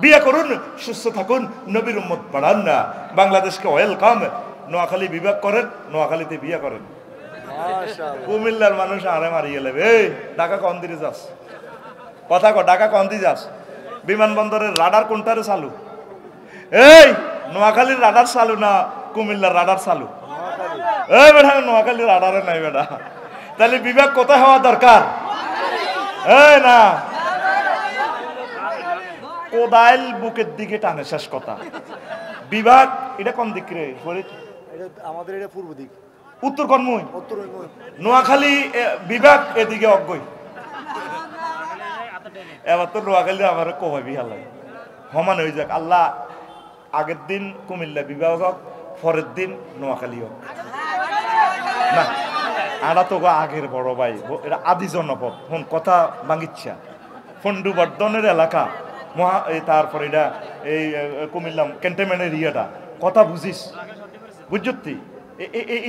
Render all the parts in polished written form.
বিয়ে করুন, সুস্থ থাকুন, নবীর উম্মত বাড়ান না। বাংলাদেশকে ওয়েলকাম। নোয়াখালী বিভাগ করেন, নোয়াখালীতে বিয়ে করেন। কুমিল্লার মানুষ আরে মারিয়ে লেবে। এই ঢাকা কন দিকে যাস, কথা ক, ঢাকা কন দিয়ে যাস? বিমানবন্দরের রাডার কোনটারে চালু? এই নোয়াখালীর রাডার চালু না কুমিল্লার রাডার চালু? এই বেটা নোয়াখালীর রাডারে নাই বেটা। তাহলে বিভাগ কোথায় হওয়া দরকার? এই না, কোদাইল বুকের দিকে টানে, শেষ কথা। বিভাগ এটা কোন দিক রে ফরিদ? আমাদের এটা পূর্ব দিক, উত্তর কনমুই, নোয়াখালী বিভাগ এদিকে অজ্ঞই। এবার তো নোয়াখালী আমার কমাই বিহালাই সমান হয়ে যাক। আল্লাহ আগের দিন কুমিল্লা বিভাগ হোক, পরের দিন নোয়াখালী হোক না। আড়া তো আগের বড় ভাই, এটা আদি জনপদ। ফোন কথা বাঙ্গিচ্ছা ফন্ডু বর্ধনের এলাকা মহা, তারপরে এটা এই কুমিল্লা ক্যান্টনমেন্টের ইয়েটা কথা বুঝিস, বুঝতি?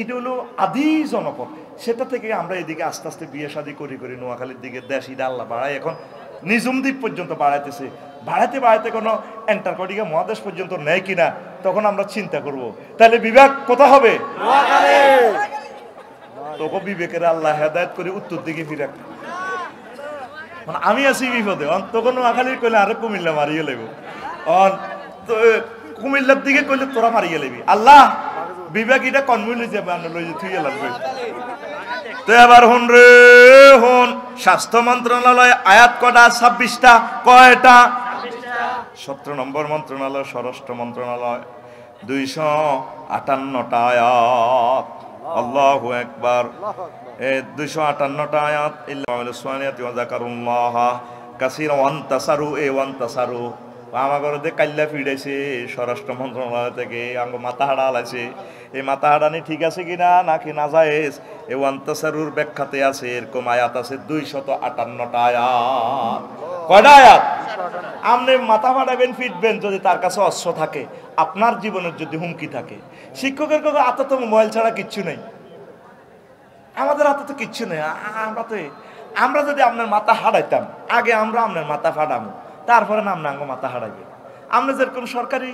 এটা হলো আদি জনপদ। সেটা থেকে আমরা এদিকে আস্তে আস্তে বিয়ে শাদী করি করি নোয়াখালীর দিকে দেশ ইদা আল্লাহ বাড়াই, এখন নিজুম দ্বীপ পর্যন্ত বাড়াইতেছে। বাড়াতে বাড়াতে কোনো অ্যান্টার্কটিকা মহাদেশ পর্যন্ত নেয় কিনা তখন আমরা চিন্তা করব। তাহলে বিভাগ কোথা হবে? তোকে বিবেকের আল্লাহ হেদায়েত করে উত্তর দিকে ফিরাক। মানে আমি আছি বিপদে, তোকে নোয়াখালীর কইলে আরে কুমিল্লা মারিয়ে লেব, কুমিল্লার দিকে কইলে তোরা মারিয়ে লেবি। আল্লাহ বিভাগ এটা কনমিউনি যাবে তুই লাগবে। তো এবার হন রে হন, স্বাস্থ্য মন্ত্রণালয় আয়াত কটা? 26টা। কয়টা? 17 নম্বর মন্ত্রণালয় স্বরাষ্ট্র মন্ত্রণালয়, 258টা আয়াত। আল্লাহু আকবার। 258টা আয়াত। আমাকে কাল্লা ফিডাইছে স্বরাষ্ট্র মন্ত্রণালয় থেকে, আমাকে মাথা হাড়া হালাইছে। এই মাথা হাড়ানি ঠিক আছে কিনা নাকি না জায়েজ, এই ওয়ান্তাসারুর ব্যাখ্যাতে আছে এরকম আয়াত আছে 258টা আয়াত। কয়টা আয়াত? আপনি মাথা ফাটাবেন, ফিটবেন যদি তার কাছে অস্ত্র থাকে, আপনার জীবনের যদি হুমকি থাকে। শিক্ষকের কাছে হাতে তো মোবাইল ছাড়া কিচ্ছু নেই, আমাদের হাতে তো কিচ্ছু নেই। আমরা যদি আপনার মাথা হারাইতাম, আগে আমরা আপনার মাথা ফাটাবো, তারপরে নাম নাঙ্গ মাথা হারাইবে। আমরা যেরকম সরকারি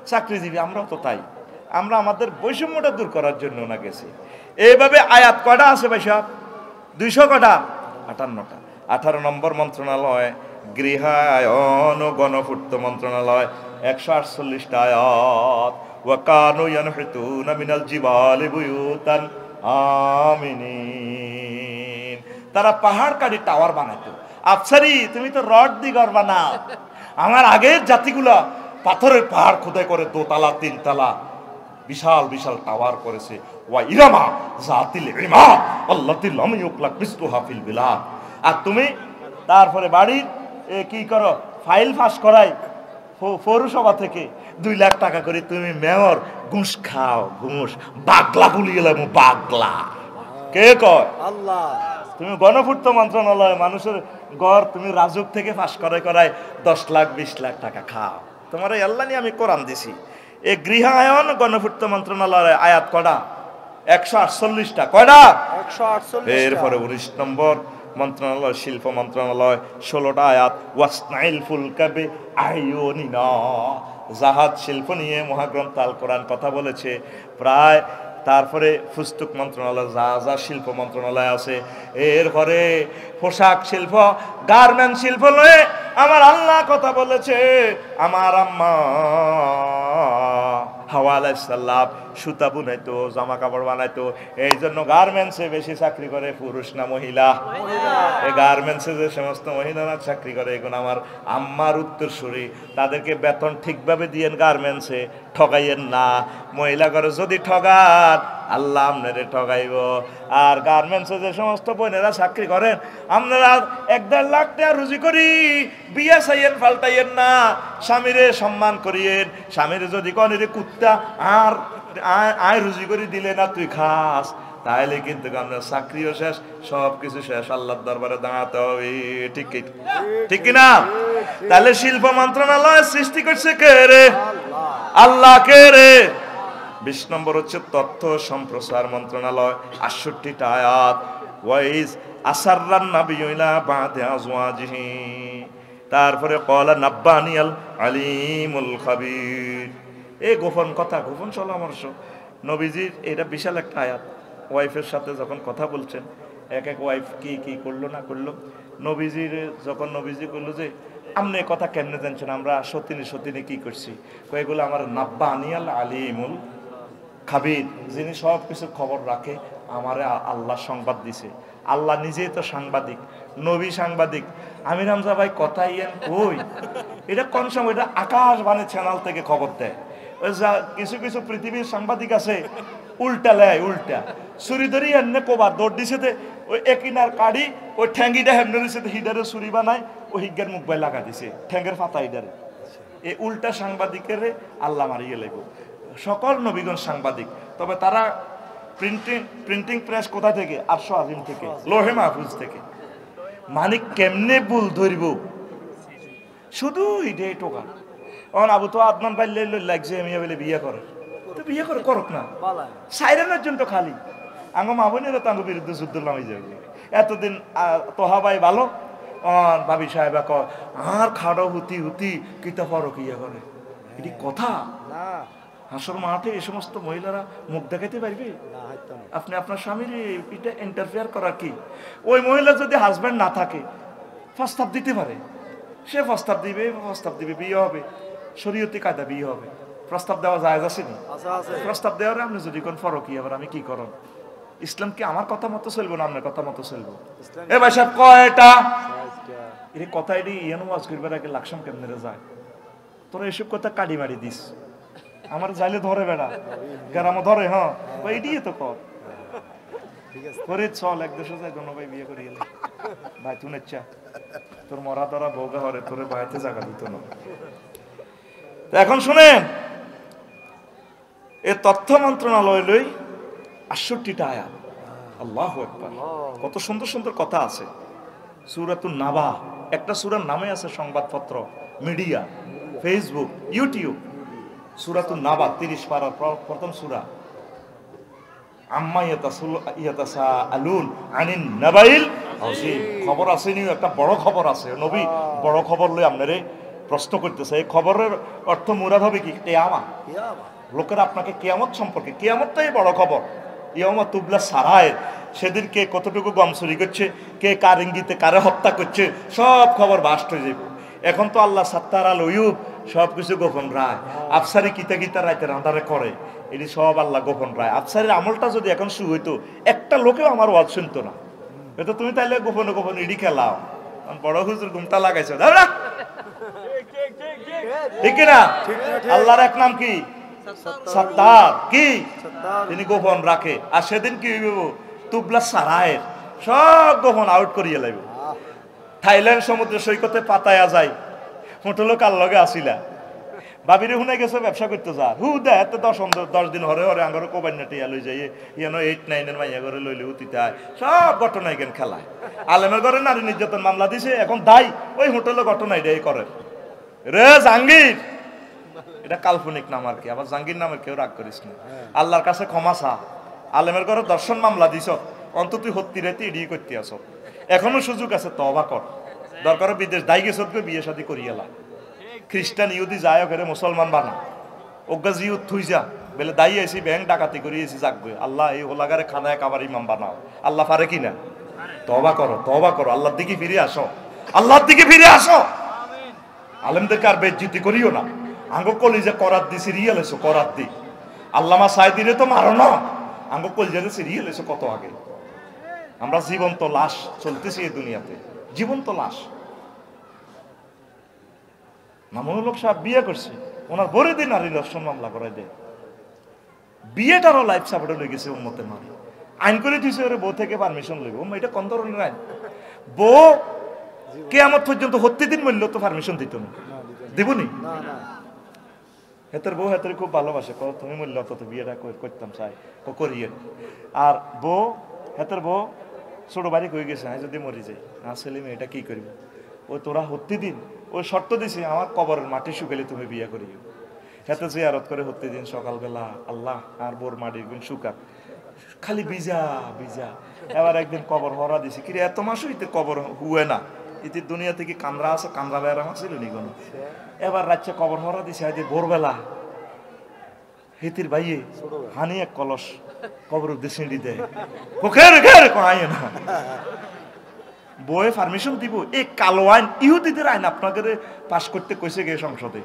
চাকরিজীবী, আমরাও তো তাই। আমরা আমাদের বৈষম্যটা দূর করার জন্য না গেছি। এইভাবে আয়াত কয়টা আছে ভাই সাহেব? 200 কটা? 58টা। 18 নম্বর মন্ত্রণালয় গৃহায়ন ও গণপূর্ত মন্ত্রণালয়, 148টা আয়াত। ওয়া কানু ইয়ানহিতুনা মিনাল জিবালি বুয়ুতান আমিনিন। তারা পাহাড় কাটি টাওয়ার বানাইতো। আফসারি তুমি তো রড দি ঘর বানাও। আমার আগের জাতিগুলা পাথরের পাহাড় খোদাই করে 2 তালা 3 তালা বিশাল বিশাল টাওয়ার করেছে। ওয়া ইরামা জাতিল ইমাদ আল্লাতি লাম ইউকলাক মিসলুহা ফিল বিলাদ। আর তুমি তারপরে বাড়ির কি করো? ফাইল ফাঁস করাই পৌরসভা থেকে 2 লাখ টাকা করে তুমি মেয়র ঘুষ খাও। ঘুষ বাগলা বলি গেলাম, বাগলা কে কয়? আল্লাহ। তুমি গণপূর্ত মন্ত্রণালয় মানুষের ঘর তুমি রাজুক থেকে ফাঁস করায় 10 লাখ 20 লাখ টাকা খাও। তোমার এই আল্লাহ নিয়ে আমি কোরআন দিছি। এই গৃহায়ন গণপূর্ত মন্ত্রণালয় আয়াত কটা? 148টা। কয়টা? 148। এরপরে 19 নম্বর মন্ত্রণালয় শিল্প মন্ত্রণালয়, 16টা আয়াত। ওয়াসনাইল ফুলকাবে আইয়ুনিনা, জাহাজ শিল্প নিয়ে মহাগ্রন্থ আল কোরআন কথা বলেছে প্রায়। তারপরে পুস্তক মন্ত্রণালয়, যা শিল্প মন্ত্রণালয় আছে। এরপরে পোশাক শিল্প, গার্মেন্ট শিল্প লয়ে আমার আল্লাহ কথা বলেছে। আমার আম্মা হাওয়া আলাইহিস সালাম সুতা বুনাইতো, জামা কাপড় বানাইতো। এই জন্য গার্মেন্টসে বেশি চাকরি করে পুরুষ না মহিলা? এই গার্মেন্টসে যে সমস্ত মহিলারা চাকরি করে, এখন আমার আম্মার উত্তরসূরি, তাদেরকে বেতন ঠিকভাবে দিয়েন গার্মেন্টসে, ঠগাইয়েন না। মহিলা করে যদি ঠগান আল্লাহ আপনারে ঠগাইব। আর গার্মেন্টসে যে সমস্ত বোনেরা চাকরি করেন, আপনারা 1-1.5 লাখ টাকা রুজি করি বিয়া চাইয়েন, ফাল্টাইয়েন না। স্বামীরে সম্মান করিয়েন। স্বামীরে যদি কনেরে কুত্তা আর আয় রুজি করে দিলে না তুই খাস, তাহলে কিন্তু আপনার চাকরিও শেষ, সবকিছু শেষ, আল্লাহর দরবারে দাঁড়াতে হবে। ঠিক ঠিক কিনা? তাহলে শিল্প মন্ত্রণালয় সৃষ্টি করছে কে রে? আল্লাহ। কে রে? 20 নম্বর হচ্ছে তথ্য সম্প্রচার মন্ত্রণালয়, 68টা আয়াত। ওয়াইজ আসাররান নাবিয়্যু ইলা বাদি আজওয়াজিহি, তারপরে কলা নাব্বানিয়াল আলিমুল খাবির। এই গোপন কথা, গোপন পরামর্শ নবীজির, এটা বিশাল একটা আয়াত। ওয়াইফের সাথে যখন কথা বলছেন, এক এক ওয়াইফ কি কি করলো না করলো, নবীজির যখন নবীজি করলো যে আপনি কথা কেমনে জানছেন আমরা সতিনে সতিনে কি করছি, এগুলো আমার নাব্বানিয়াল আলিমুল খাবির, যিনি সব কিছু খবর রাখে, আমারে আল্লাহ সংবাদ দিছে। আল্লাহ নিজেই তো সাংবাদিক, নবী সাংবাদিক। আমির হামজা ভাই কথা ইয়েন কই, এটা কোন সময়, এটা আকাশবাণী চ্যানেল থেকে খবর দেয়। ওই যা কিছু কিছু পৃথিবীর সাংবাদিক আছে উল্টা লেয়, উল্টা ছুরি ধরি এনে কোবার দৌড় দিছে, ওই একিনার কাড়ি ওই ঠ্যাঙ্গিটা হেমনে দিছে, হিডারে ছুরি বানায় ওই হিজ্ঞার মুখ বাই লাগা দিছে ঠ্যাঙ্গের ফাতা হিডারে। এই উল্টা সাংবাদিকের আল্লাহ মারিয়ে লাগবে। সকল নবীগণ সাংবাদিক, তবে তারা প্রিন্টিং প্রেস কোথা থেকে? আরশ আজিম থেকে, লোহে মাহফুজ থেকে। মানে কেমনে ভুল ধরব, শুধু এটাই টোকা। অন আবু তো আদনান পাইলে লাগছে আমি বলে বিয়ে করে, তো বিয়ে করে করুক না, সাইরেনের জন্য তো খালি আঙ্গ মা বোনেরও তো আঙ্গ বিরুদ্ধে যুদ্ধ নামে যাবে। এতদিন তোহাবাই ভালো, ভাবি সাহেব আর খাড়ো হুতি হুতি কিতা ফরক ইয়ে করে, এটি কথা না। হাসর মাঠে এই সমস্ত মহিলারা মুখ দেখাইতে পারবে? আপনি আপনার স্বামীর এটা ইন্টারফেয়ার করার কি? ওই মহিলা যদি হাজব্যান্ড না থাকে প্রস্তাব দিতে পারে, সে প্রস্তাব দিবে, বিয়ে হবে, শরীয়তি কায়দা বিয়ে হবে। প্রস্তাব দেওয়া যায় আসেনি? প্রস্তাব দেওয়ার আপনি যদি কোন ফরক আবার আমি কি করব? ইসলাম কি আমার কথা মতো চলবো না আপনার কথা মতো চলবো? এ ভাই সাহেব কয়টা এই কথা, এটি ইয়ানো ওয়াজ করবার আগে লাকসাম কেমনে যায়? তোরা এসব কথা কাটি মারি দিস, আমার যাইলে ধরে বেড়া গ্রামে ধরে। হ্যাঁ এইটিই তো কর করে চল, এক দেশে যাই দোনো ভাই বিয়ে করে গেলে ভাই তুই নেচ্ছা তোর মরা ধরা বউগা হরে তোরে বাড়িতে জায়গা দিত না। এখন শুনেন, এ তথ্য মন্ত্রণালয় লই ৬৮টা আয়াত। আল্লাহু আকবার, কত সুন্দর সুন্দর কথা আছে। সূরাতুন নাবা, একটা সূরার নামে আছে সংবাদপত্র, মিডিয়া, ফেসবুক, ইউটিউব। সূরাতুন নাবা ৩০ পারার প্রথম সূরা। আম্মা ইয়াতাসাআলুন আনিন নাবাইল আযীম। খবর আছে নি, একটা বড় খবর আছে। নবী বড় খবর লই আপনারে প্রশ্ন করতেছে। এই খবরের অর্থ মুরাদ হবে কি? কিয়ামত। লোকেরা আপনাকে কিয়ামত সম্পর্কে, কিয়ামতটাই বড় খবর। ইয়াউমা তুবলা সারায়ের, সেদিন কে কতটুকু গম চুরি করছে, কে কার ইঙ্গিতে কারে হত্যা করছে, সব খবর বাস্ট হয়ে যাবে। এখন তো আল্লাহ সাত্তার আল উয়ুব, সব কিছু গোপন রায়। আফসারি কিতা কিতা রাইতে রান্দারে করে, এটি সব আল্লাহ গোপন রায়। আফসারের আমলটা যদি এখন শুরু হইতো, একটা লোকেও আমার ওয়াজ শুনতো না। এটা তুমি তাইলে গোপনে গোপনে ইডি খেলাও, বড় হুজুর ঘুমটা লাগাইছো, ঠিক না? আল্লাহর এক নাম কি? সত্তার। কি? তিনি গোপন রাখে। আর সেদিন কি হইব? তুবলা সারায়ের, সব গোপন আউট করিয়ে লাগবে। থাইল্যান্ড সমুদ্র সৈকতে পাতায়া যায়, হোটেল কার লগে আসিলা, ভাবিরে শুনে গেছে ব্যবসা করতে যা, হু দেয় 10 দিন হরে হরে আঙ্গরে কোবাইনা টিয়া লই যাই, ইয়ানো 8-9 মাইয়া ঘরে লইলে উতিতে হয়, সব ঘটনা এখান খেলায়। আলেমের ঘরে নারী নির্যাতন মামলা দিছে, এখন দায় ওই হোটেলের ঘটনা এটাই করে। রে জাহাঙ্গীর, এটা কাল্পনিক নাম আর কি, আবার জাহাঙ্গীর নামের কেউ রাগ করিস না, আল্লাহর কাছে ক্ষমা চা। আলেমের ঘরে দর্শন মামলা দিছ, অন্তত হত্তি রেতে ইডি করতে আস, এখনো সুযোগ আছে, তওবা কর। দরকার বিদেশ দায়ী গেছ, বিয়ে শাদী করিয়েলা। খ্রিস্টান ইহুদি যায় ঘরে মুসলমান বানা, ওগা জিউ থুই যা বেলে দায়ী আইসি, ব্যাংক ডাকাতি করিয়েছি, যাকবে আল্লাহ এই ওলাগারে খানায় কাবার ইমাম বানাও। আল্লাহ পারে কিনা? তওবা করো, তওবা করো, আল্লাহর দিকে ফিরে আসো, আল্লাহর দিকে ফিরে আসো। আলেমদেরকে আর বেজ্জিতি করিও না। আঙ্গ কলিজে করাত দি সিরিয়াল এসো, করাত দি। আল্লামা সাইদিরে তো মারো না, আঙ্গ কলিজে সিরিয়াল এসো কত আগে। আমরা জীবন্ত লাশ চলতেছি এই দুনিয়াতে, জীবন্ত লাশ। মামুনুল হক সাহেব বিয়ে করছে, ওনার বড় দিন নারী দর্শন মামলা করে দেয়। বিয়েটারও লাইফ সাপোর্টে লয়ে গেছে উম্মতের মারি। আইন করে দিয়েছে ওরে বউ থেকে পারমিশন লইব। এটা কোন ধরনের আইন? বউ কিয়ামত পর্যন্ত হত্যি দিন মূল্য তো পারমিশন দিত না, দিবনি? হেতের বউ হেতের খুব ভালোবাসে, তুমি মূল্য অত বিয়েটা করতাম চাই করিয়ে। আর বউ হেতের বউ ছোট বাড়ি হয়ে গেছে, আমি যদি মরি যাই, ছেলে মেয়ে এটা কি করবি? ওই তোরা হত্যি দিন ওই শর্ত দিছি, আমার কবরের মাটি শুকালে তুমি বিয়ে করিও। হেতে জিয়ারত করে হত্যি দিন সকালবেলা, আল্লাহ আর বোর মাটি শুকাক, খালি ভিজা ভিজা। এবার একদিন কবর হরা দিছি, কিরে এত মাস হইতে কবর হুয়ে না, ইতি দুনিয়া থেকে কামরা আছে, কামরা বেড়াম আছিল নি কোনো। এবার রাত্রে কবর মরা দিছে আজ ভোরবেলা হিতির ভাইয়ে হানি এক কলস কবর উদ্দেশ্যে দেয় আয় না বইয়ে পারমিশন দিব। এই কালো আইন ইহুদিদের আইন আপনাদের পাশ করতে কইছে গে সংসদে।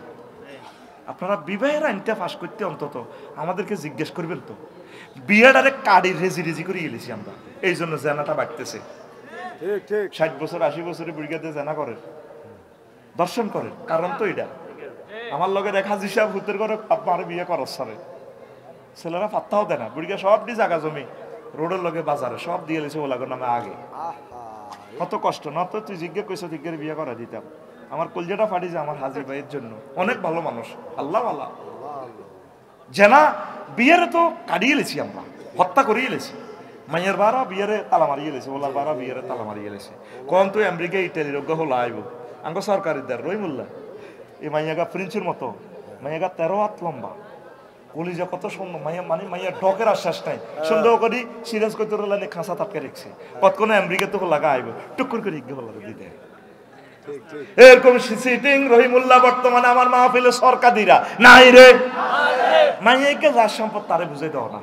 আপনারা বিবাহের আইনটা পাশ করতে অন্তত আমাদেরকে জিজ্ঞেস করবেন তো। বিয়েটারে কাড়ি রেজি রেজি করে গেলেছি আমরা, এই জন্য জেনাটা বাড়তেছে। 60 বছর 80 বছরের বুড়িগাতে জেনা করে দর্শন করেন, কারণ তো এটা আমার লগে রেখা হিসাব হুতের করে আপনার বিয়ে করার সারে ছেলেরা পাত্তাও দেয় না। বুড়িগা সব দিয়ে জায়গা জমি রোডের লগে বাজারে সব দিয়ে লেছে ওলাগর নামে আগে। কত কষ্ট না তো, তুই জিজ্ঞেস কইছ জিজ্ঞের বিয়ে করা দিতাম। আমার কলজাটা ফাটি যে আমার হাজির ভাইয়ের জন্য, অনেক ভালো মানুষ, আল্লাহ আল্লাহ জেনা বিয়েরে তো কাটিয়ে লেছি আমরা, হত্যা করিয়ে লেছি। মাইয়ের বারা বিয়েরে তালা মারিয়ে লেছে, ওলার বারা বিয়েরে তালা মারিয়ে লেছে। কোন তুই আমেরিকা ইটালির অজ্ঞ হলো আইব আঙ্গ সরকারি দার রহিমুল্লাহ এই মাইয়াগা প্রিন্সের মতো, মাইয়াগা 13 হাত লম্বা, কলিজা কত সুন্দর মাইয়া, মানে মাইয়া ডকের আশ্বাস নাই। সন্দেহ করি সিরিয়াস করতে রলানি খাঁচা তাপকে রেখছে, কত কোনো আমেরিকা তো লাগা আইব টুকুর করে ইজ্ঞ হলো দিতে। এরকম সিটিং রহিমুল্লাহ বর্তমানে আমার মাহফিলে সরকারিরা নাই রে। মাইয়াকে যার সম্পদ তারে বুঝে দাও না,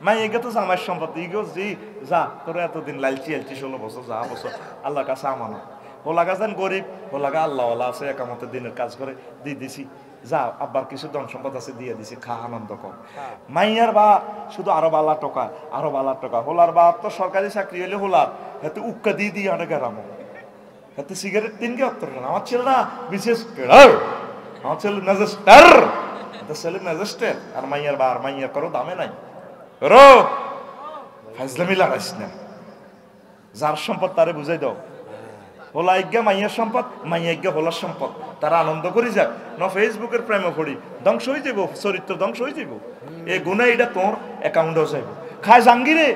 মাইয়াকে তো জামাই সম্পদ ইগো জি যা তোর এতদিন লালচি আলচি 16 বছর যা বছর আল্লাহর কাছে আমানো। হোলাগা যেন গরিব, হোলাগা আল্লাহ আছে, একামতের দিনের কাজ করে দিয়ে দিছি, যা আব্বার কিছু ধন সম্পদ আছে দিয়ে দিছি, খা আনন্দ কর। মাইয়ার বা শুধু আরো বালা টাকা, আরো বালা টাকা। হোলার বা তো সরকারি চাকরি হলে হোলার হাতে উক্কা দিয়ে দিয়ে আনে গেরাম, হাতে সিগারেট তিনকে অত্তর না। আমার ছেলে না বিশেষ আমার ছেলে ম্যাজিস্টার, ছেলে ম্যাজিস্টার। আর মাইয়ার বা আর মাইয়ার করো দামে নাই রো ফাইজলামি লাগাইস না, যার সম্পদ তারে বুঝাই দাও। হোলা ইজ্ঞা মাইয়ার সম্পদ, মাইয়া ইজ্ঞা হোলার সম্পদ, তারা আনন্দ করি যাক। ন ফেসবুকের প্রেমে পড়ি, ধ্বংস হয়ে যাব, চরিত্র ধ্বংস হয়ে যাব। এই গুণা এটা তোর অ্যাকাউন্টেও যাইব। খায় জাঙ্গিরে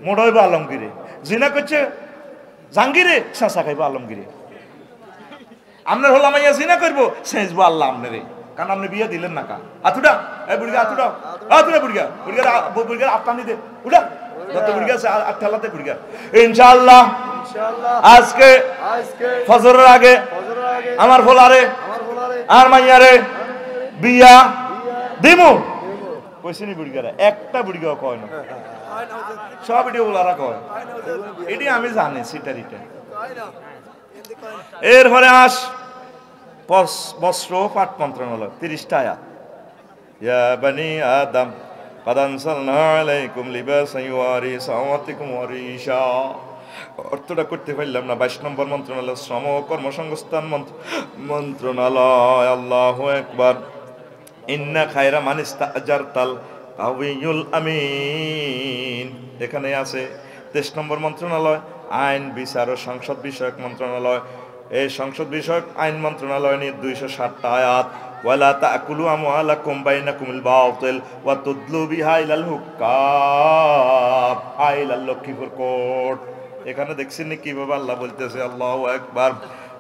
মোড় হইব আলমগিরে, জিনা করছে জাঙ্গিরে চেঁচা খাইব আলমগিরে। আপনার হোলা মাইয়া জিনা করবো সেঁচবো আল্লাহ আপনারে, কারণ আপনি বিয়ে দিলেন না কা। আতুডা এই বুড়িগা আতুডা আতুডা বুড়িগা বুড়িগা বুড়িগা আটটানি দে উড়া যত বুড়িগা আছে আটটালাতে বুড়িগা। ইনশাআল্লাহ আজকে ফজরের আগে আমার ফোলারে আর মাইয়ারে বিয়া দিমু কইছিনি। বুড়িগারা একটা বুড়িগাও কয় না, সব এটি ওলারা কয়, এটি আমি জানি সিটারিটা। এরপরে আস বস্ত্র পাট মন্ত্রণালয় 30টা আয়াত। ইয়া বানি আদম قد أنزلنا عليكم لباسا يواري سوآتكم وريشا। অর্থটা করতে পারলাম না। 22 নম্বর মন্ত্রণালয় শ্রম ও কর্মসংস্থান মন্ত্রণালয়। আল্লাহু আকবার। ইন্না খায়রা মান ইস্তাজারতাল কাউইয়ুল আমিন। এখানে আছে 23 নম্বর মন্ত্রণালয় আইন বিচার ও সংসদ বিষয়ক মন্ত্রণালয়। এই সংসদ বিষয়ক আইন মন্ত্রণালয় নিয়ে 260টা আয়াত। ওয়ালা তাকুলু আমওয়ালাকুম বাইনাকুমুল বাতিল ওয়া তুদলু বিহা ইলাল হুকাম আইলাল লক্ষীপুর কোর্ট। এখানে দেখছেন কিভাবে আল্লাহ বলতেছে আল্লাহু আকবার।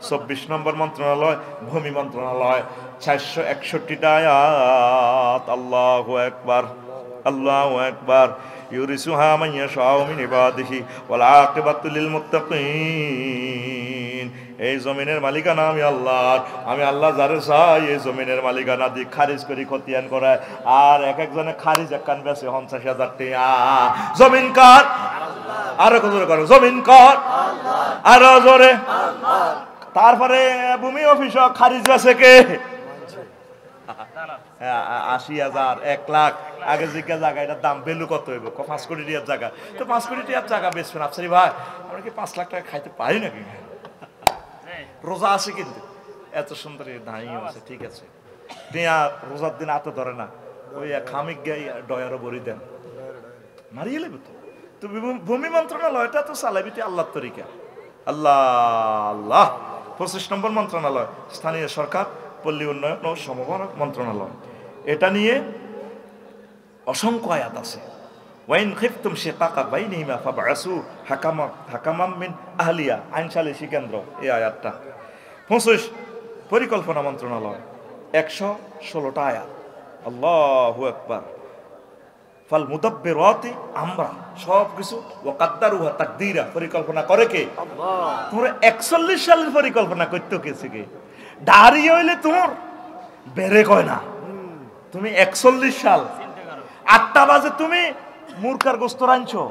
24 নম্বর মন্ত্রণালয় ভূমি মন্ত্রণালয় 461টা আয়াত। আল্লাহু আকবার আল্লাহু আকবার। ইউরিসুহা মান ইয়াশাউ মিন ইবাদিহি ওয়াল আকিবাতু লিল মুত্তাকিন। এই জমিনের মালিকানা আমি আল্লাহর, আমি আল্লাহ যারে চাই এই জমিনের মালিকানা দিয়ে খারিজ করি খতিয়ান করায়। আর এক একজনে খারিজ একখান বেছে 50,000 টাকা। জমিন কার? আরো জোরে করো, জমিন কার? আরো জোরে। তারপরে ভূমি অফিস খারিজ আছে কে? 80,000 1 লাখ। আগে জিজ্ঞা জায়গা এটার দাম ভ্যালু কত হইব? 5 কোটি টাকার জায়গা। তো 5 কোটি টাকার জায়গা বেচবেন আফসারি ভাই, আমরা কি 5 লাখ টাকা খাইতে পারি নাকি? রোজা আছে কিন্তু এত সুন্দর দাঁড়ি আছে, ঠিক আছে। টিয়া রোজার দিন হাতে ধরে না, ওই খামিক গাই ডয়ারও বড়ি দেন মারিয়ে লেবে তো। তো ভূমি মন্ত্রণালয়টা তো চালাবিতে আল্লাহর তরিকা। আল্লাহ আল্লাহ। 25 নম্বর মন্ত্রণালয় স্থানীয় সরকার পল্লী উন্নয়ন ও সমবায় মন্ত্রণালয়। এটা নিয়ে অসংখ্য আয়াত আছে। ওয়াইন খিফতুম শিকাকা বাইনিহিমা ফাবআসু হাকামান মিন আহলিয়া আইন সালিসি কেন্দ্র। এই আয়াতটা 25 পরিকল্পনা মন্ত্রণালয় 116টা আয়াত। আল্লাহু আকবার। ফাল মুদাব্বিরাতি আমরা সব কিছু ওয়া কাদ্দারুহা তাকদীরা পরিকল্পনা করে কে আল্লাহ। তোমরা 41 সালের পরিকল্পনা করতে কেছে কে দাঁড়িয়ে হইলে তোমার বেড়ে কয় না তুমি 41 সাল 8টা বাজে তুমি মুরকার গোস্ত রাঁধছো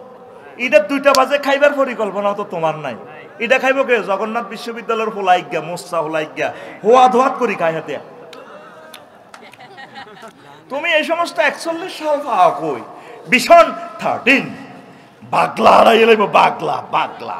এটা 2টা বাজে খাইবার পরিকল্পনা তো তোমার নাই এটা খাইব কে জগন্নাথ বিশ্ববিদ্যালয়ের হোলাইগা মোসা হোলাইগা হোয়া ধোয়াত করি খাই হাতে তুমি এই সমস্ত 41 সাল পাও কই ভীষণ 13 বাগলা হারাই লাইব বাগলা বাগলা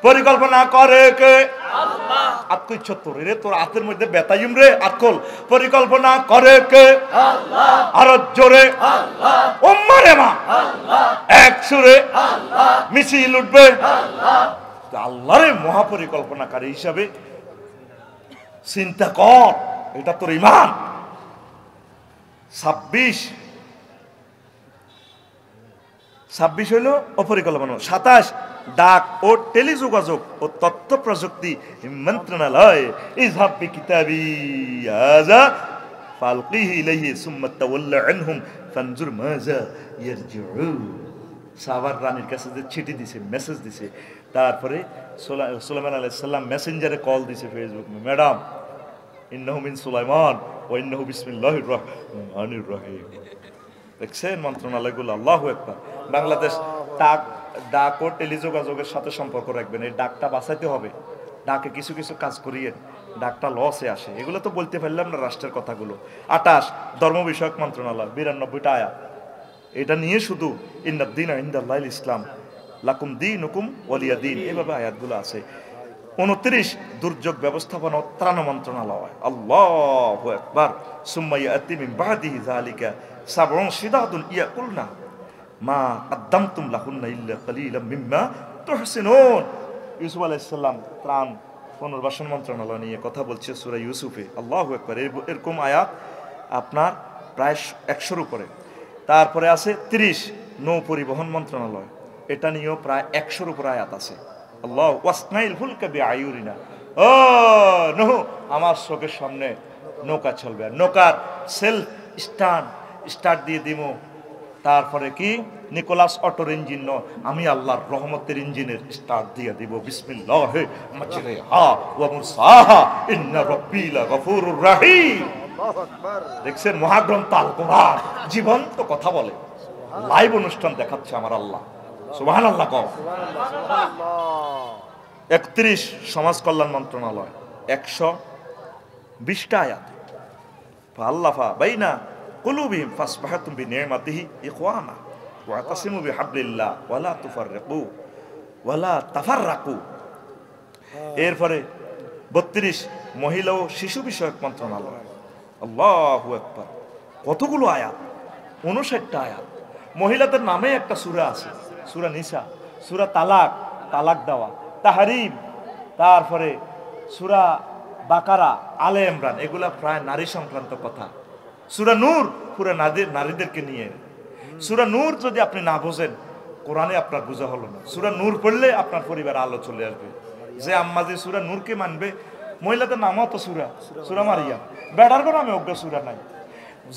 পরিকল্পনা করে কে আল্লাহ আতকই ছত্তর রে তোর হাতের মধ্যে বেতাইম রে আতকল পরিকল্পনা করে কে আল্লাহ আর জোরে আল্লাহ উম্মারে মা আল্লাহ এক সুরে আল্লাহ মিছিল উঠবে আল্লাহ আল্লাহরে মহা পরিকল্পনাকারী হিসাবে চিন্তা কর এটা তোর ঈমান 26 হইল অপরিকল্পনা 27 ডাক ও টেলিযোগাযোগ ও তথ্য প্রযুক্তি মন্ত্রণালয় ইযহাব বিকিতাবি হাযা ফালকিহি ইলাইহি সুম্মা তাওয়াল্লা আনহুম ফানজুর মাযা ইয়ারজিউন সাহাবার রানীর কাছে যে চিঠি দিছে মেসেজ দিছে তারপরে সুলাইমান আলাইহিস সালাম মেসেঞ্জারে কল দিছে ফেসবুক ম্যাডাম ইন্নাহু মিন সুলাইমান ওয়া ইন্নাহু বিসমিল্লাহির রহমানির রহিম দেখছেন মন্ত্রণালয়গুলো আল্লাহু আকবার বাংলাদেশ ডাক ও টেলিযোগাযোগের সাথে সম্পর্ক রাখবেন এই ডাকটা বাঁচাইতে হবে ডাকে কিছু কিছু কাজ করিয়ে ডাকটা লসে আসে এগুলো তো বলতে পারলাম না রাষ্ট্রের কথাগুলো 28 ধর্ম বিষয়ক মন্ত্রণালয় 92টা আয়াত এটা নিয়ে শুধু ইন্নাদ-দীনা ইনদাল্লাহিল ইসলাম লাকুম দীনুকুম ওয়ালিয়া দীন এভাবে আয়াতগুলো আছে 29 দুর্যোগ ব্যবস্থাপনা ও ত্রাণ মন্ত্রণালয় আল্লাহু আকবার সুম্মা ইয়াতি মিন বাদিহি যালিকা সাবউন শিদাদুন ইয়াকুলনা মা আদ্দামতুম লাহুন্না ইল্লা কালিলাম মিম্মা তুহসিনুন ইউসুফ আলাইহিস সালাম ত্রাণ পুনর্বাসন মন্ত্রণালয় নিয়ে কথা বলছে সূরা ইউসুফে আল্লাহু আকবার এরকম আয়াত আপনার প্রায় 100-এর উপরে তারপরে আছে 30 নৌ পরিবহন মন্ত্রণালয় এটা নিয়েও প্রায় 100-এর উপরে আয়াত আছে আল্লাহ ওয়াসনাইল ফুলকা বিআয়ুরিনা ও নূহ আমার চোখের সামনে নৌকা চলবে নৌকার সেলফ স্টার্ট দিয়ে দিমু তারপরে কি নিকোলাস অটোর ইঞ্জিন আমি আল্লাহর রহমতের ইঞ্জিনের স্টার্ট দিয়ে দিব বিসমিল্লাহ মাজরিহা ওয়া মুরসাহা ইন্না রাব্বি লাগফুরুর রহিম আল্লাহু আকবার। দেখছেন মহাগ্রন্থ আল কোরআন জীবন্ত কথা বলে লাইভ অনুষ্ঠান দেখাচ্ছে আমার আল্লাহ সুবহানাল্লাহ কও সুবহানাল্লাহ, সুবহানাল্লাহ। 31 সমাজ কল্যাণ মন্ত্রণালয় 120টা আয়াত ফাল্লাফা বাইনা কুলুবিহিম ফাসবাহাতুম বিনিমাতিহি ইখওয়ানা ওয়া তাসিমু বিহাবলিল্লাহ ওয়ালা তুফাররিকু ওয়ালা তাফাররাকু এরপরে 32 মহিলা ও শিশু বিষয়ক মন্ত্রণালয় আল্লাহু আকবার কতগুলো আয়াত 59টা আয়াত মহিলাদের নামে একটা সূরা আছে সূরা নিসা সূরা তালাক দেওয়া তাহরিম তারপরে সূরা বাকারা আলে ইমরান এগুলা প্রায় নারী সংক্রান্ত কথা সূরা নূর পুরো নারীদেরকে নিয়ে সূরা নূর যদি আপনি না বোঝেন কোরআনে আপনার বোঝা হলো না সূরা নূর পড়লে আপনার পরিবার আলো চলে আসবে যে আম্মা যে সূরা নূরকে মানবে মহিলাদের নামও তো সূরা মারিয়াম বেটার কোনো নামে অজ্ঞ সূরা নাই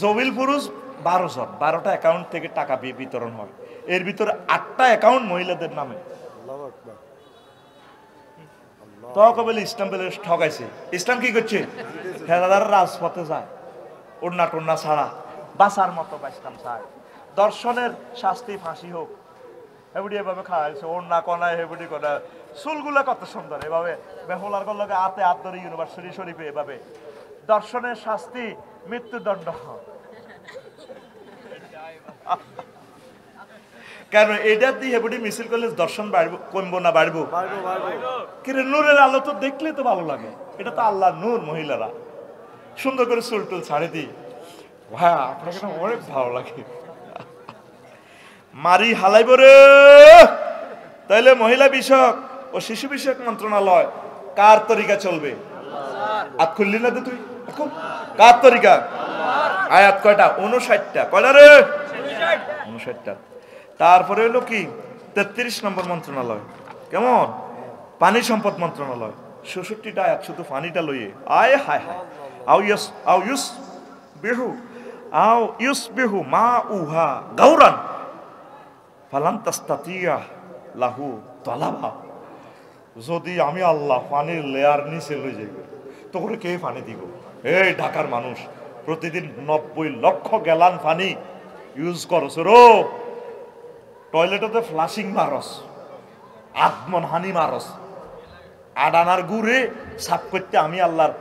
জবিল পুরুষ 12 জন 12টা অ্যাকাউন্ট থেকে টাকা বিতরণ হয় এর ভিতরে 8টা অ্যাকাউন্ট মহিলাদের নামে আল্লাহু আকবার। তখন বলে ইসলাম বলে ঠকাইছে ইসলাম কি করছে ফেরাদার রাজপথে যায় ওড়না টোড়না ছাড়া বাঁচার মতো ইসলাম চায় দর্শনের শাস্তি ফাঁসি হোক হেবুডি এভাবে খাওয়াইছে ওড়না কনায় হেবুডি কনা চুলগুলো কত সুন্দর এভাবে বেহুলার গল্লকে হাতে হাত ধরে ইউনিভার্সিটি শরীফে এভাবে দর্শনের শাস্তি মৃত্যুদণ্ড কেন এটা দিয়ে হেবুডি মিছিল করলে দর্শন বাড়বো কমবো না বাড়বো কিন্তু নূরের আলো তো দেখলে তো ভালো লাগে এটা তো আল্লাহর নূর মহিলারা সুন্দর করে চুল টুল ছাড়ে দিই ভাই আপনাকে না অনেক ভালো লাগে মারি হালাইব রে তাইলে মহিলা বিষয়ক ও শিশু বিষয়ক মন্ত্রণালয় কার তরিকা চলবে আত খুললি না তো তুই এখন কার তরিকা আয়াত কয়টা 59টা কয়টা রে 59টা তারপরে হলো কি 33 নম্বর মন্ত্রণালয় কেমন পানি সম্পদ মন্ত্রণালয় 66টা আয়াত শুধু পানিটা লইয়ে আয় হায় হায় আউ ইউস বিহু আও ইউসবিহু মা উহা গাউরান ফালান তাস্তাতিয়া লাহু তালাবা। যদি আমি আল্লাহ পানির লেয়ার নিচে লই যাইব তো করে কে পানি দিব? এই ঢাকার মানুষ প্রতিদিন 90 লক্ষ গ্যালান পানি ইউজ করছ রো, টয়লেটতে ফ্লাশিং মারস, আত্মন হানি মারস, আডানার গুড়ে সাফ করতে আমি আল্লাহর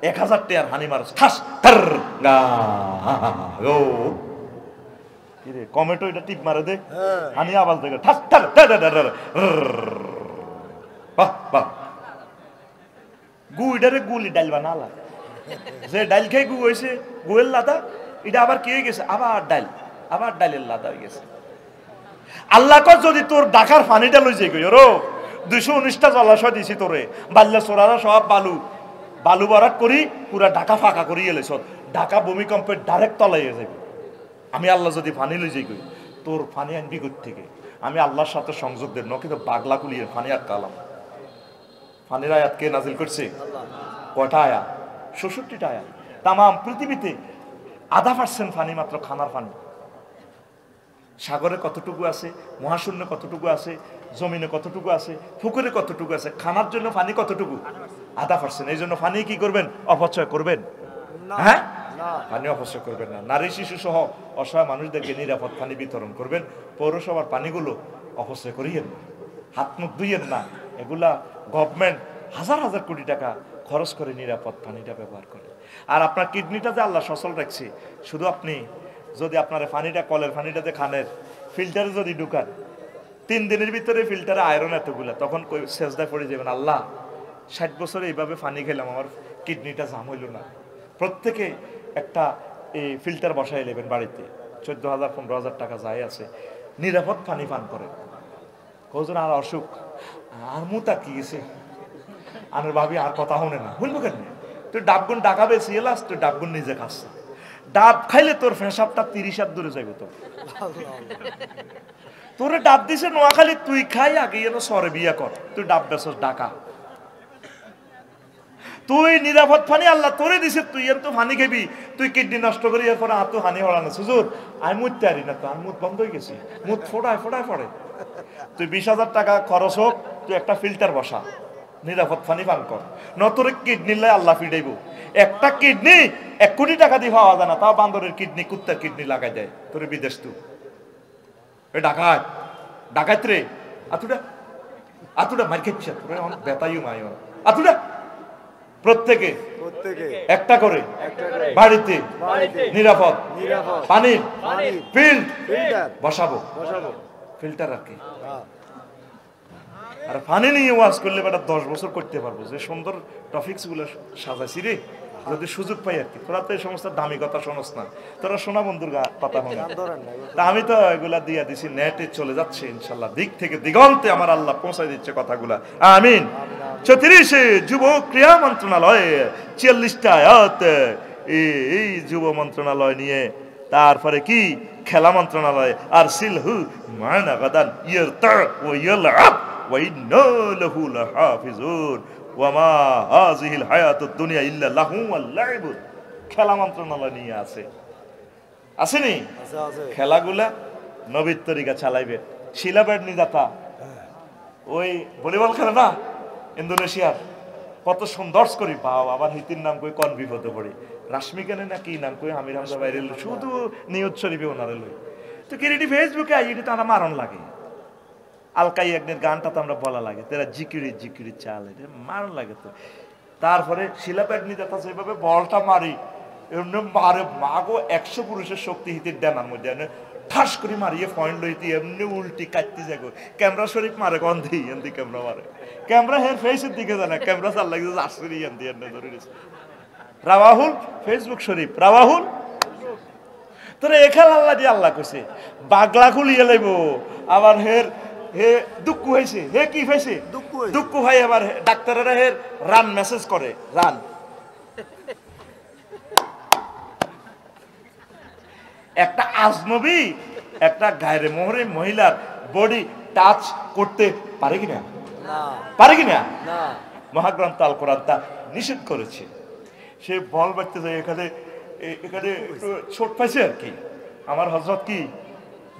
1000 টাকার হানি মারস ঠাস টার গা গো। কি রে কমেটো এটা টিপ মারে দে, হানি আওয়াজ দেখে ঠাস টার বাহ বাহ। গু এটারে গুলি ডাইল বানালা, যে ডাইল খেয়ে গু হয়েছে গুয়ের লাদা, এটা আবার কি হয়ে গেছে? আবার ডাইল, আবার ডাইলের লাদা হয়ে গেছে। আল্লাহ কর যদি তোর ঢাকার পানিটা লই যাই গো 219টা জলাশয় দিছি তোরে, বাল্যা চোরারা সব বালু বালু ভরাট করি পুরা ঢাকা ফাঁকা করি এলেছ, ঢাকা ভূমিকম্পের ডাইরেক্ট তলাইয়ে যাবে। আমি আল্লাহ যদি পানি লই যাই গই, তোর পানি আনবি কই থেকে? আমি আল্লাহর সাথে সংযোগ দেব, কিন্তু বাগলা কুলিয়ে পানি আটকালাম। পানির আয়াত কে নাজিল করছে? কয়টা আয়াত? 66টা আয়াত। তাম পৃথিবীতে 0.5% পানি মাত্র খানার পানি। সাগরে কতটুকু আছে, মহাশূন্য কতটুকু আছে, জমিনে কতটুকু আছে, পুকুরে কতটুকু আছে, খানার জন্য পানি কতটুকু? 0.5%। এই জন্য পানি কি করবেন? অপচয় করবেন? হ্যাঁ, পানি অপচয় করবেন না। নারী শিশু সহ অসহায় মানুষদেরকে নিরাপদ পানি বিতরণ করবেন। পৌরসভার পানিগুলো অপচয় করিয়েন না, হাত মুখ ধুইয়েন না। এগুলা গভর্নমেন্ট হাজার হাজার কোটি টাকা খরচ করে নিরাপদ পানিটা ব্যবহার করে। আর আপনার কিডনিটা যে আল্লাহ সচল রাখছে, শুধু আপনি যদি আপনার পানিটা কলের পানিটাতে খানের ফিল্টারে যদি ঢুকান, 3 দিনের ভিতরে ফিল্টারে আয়রন এতগুলা, তখন সেজদায় পড়ে যাবেন, আল্লাহ 60 বছরে এইভাবে পানি খেলাম, আমার কিডনিটা জাম হইল না। প্রত্যেকে একটা এই ফিল্টার বসাই নেবেন বাড়িতে, 14,000 15,000 টাকা যায় আছে, নিরাপদ পানি পান করেন। কজন আর অসুখ আর মুতা কি গেছে আনের ভাবি আর কথা শুনে না, শুনবো কেন? তুই ডাবগুন ডাকাবে সিয়েলাস, তুই ডাবগুন নিজে খাস। ডাব খাইলে তোর ফেসাবটা 30 হাত দূরে যাবে। তোরে ডাব দিছে নোয়াখালী, তুই খাই আগে যেন সরে বিয়া কর, তুই ডাব বেসস ডাকা। তুই নিরাপদ পানি আল্লাহ তোরে দিছে, তুই এর তো পানি খাবি, তুই কিডনি নষ্ট করি এরপরে আর তো হানি হলানো। সুজুর আমি মুততে পারি না, তো আর মুত বন্ধ হয়ে গেছি, মুত ফোটায় ফোটায় পড়ে। তুই 20,000 টাকা খরচ হোক, তুই একটা ফিল্টার বসা, নিরাপদ পানি পান কর। নতরে কিডনি লাই আল্লাহ ফিডাইব। একটা কিডনি 1 কোটি টাকা দিয়ে পাওয়া যায় না, তাও বান্দরের কিডনি, কুত্তার কিডনি লাগাই দেয়। তোরে বিদেশ তু ডাকাত ডাকাত রে, আতুটা আতুটা মার খেচ্ছে, তোরে বেতাইও মাই আতুটা। প্রত্যেকে একটা করে বাড়িতে নিরাপদ পানির ফিল্টার বসাবো। ফিল্টার আর কি, আর পানি নিয়ে ওয়াজ করলে বেটা 10 বছর করতে পারবো। যে সুন্দর টপিকস গুলো সাজাইছি রে, যদি সুযোগ পাই আর কি। তোরা তো এই সমস্ত দামি কথা শোনস না, তোরা সোনা বন্ধুর কথা শোন। তা আমি তো এগুলা দিয়া দিছি, নেটে চলে যাচ্ছে ইনশাল্লাহ, দিক থেকে দিগন্তে আমার আল্লাহ পৌঁছাই দিচ্ছে কথাগুলা। আমিন। 34 যুব ক্রিয়া মন্ত্রণালয়ে 44টা আয়াত, এই যুব মন্ত্রণালয় নিয়ে। তারপরে কি খেলা মন্ত্রণালয়, আর সিলহু মানা গাদান ইয়ারতা ওয়া ইয়ালআব ওয়া ইন্না লাহু লাহাফিজুন ওয়া মা হাযিহিল হায়াতুদ দুনিয়া ইল্লা লাহু ওয়াল লাইব। খেলা মন্ত্রণালয় নিয়ে আছে, আসেনি? খেলাগুলা নবীর তরিকা চালাইবে। শিলাবেড নিদাতা ওই ভলিবল খেলে না ইন্দোনেশিয়ার, কত সুন্দর করি পাও, আবার হিতির নাম কই কোন বিপদে পড়ি, রাশমি কেন না কি নাম কই আমির হামজা বাইরে শুধু নিউজ শরীফে ওনারে লই। তো কিরিটি ফেসবুকে আইডি তো আমার মারণ লাগে, আলকাই একদিন গানটা তো আমরা বলা লাগে, তেরা জিকিরি জিকিরি চাল, এটা মারণ লাগে। তো তারপরে শিলাপেট নিদাতা যেভাবে বলটা মারি, এমনি মারে মাগো 100 পুরুষের শক্তি হিতির ডানার মধ্যে ঠাস করে মারিয়ে পয়েন্ট লইতে এমনি উল্টি কাটতে যাগো। ক্যামেরা শরীফ মারে গন্ধি এমনি ক্যামেরা মারে, ক্যামেরা হের ফেসের দিকে জানা, ক্যামেরা চাল লাগে আসরি এমনি এমনি ধরে নিছে। রাওয়াহুল ফেসবুক শরীফ, রাওয়াহুল তোরে এখাল আল্লাহ দিয়ে আল্লাহ কইছে বাগলা খুলিয়ে লাইব। আবার হের হে দুঃখ হয়েছে, হে কি হয়েছে দুঃখ ভাই। আবার ডাক্তারেরা হের রান মেসেজ করে, রান। একটা আজনবী একটা গায়রে মোহরে মহিলার বডি টাচ করতে পারে কিনা? পারে কিনা? মহাগ্রন্থ আল কোরআন তা নিষেধ করেছে। সে বল বাড়তে যায়, এখানে এখানে একটু ছোট পাইছে আর কি আমার হযরত কি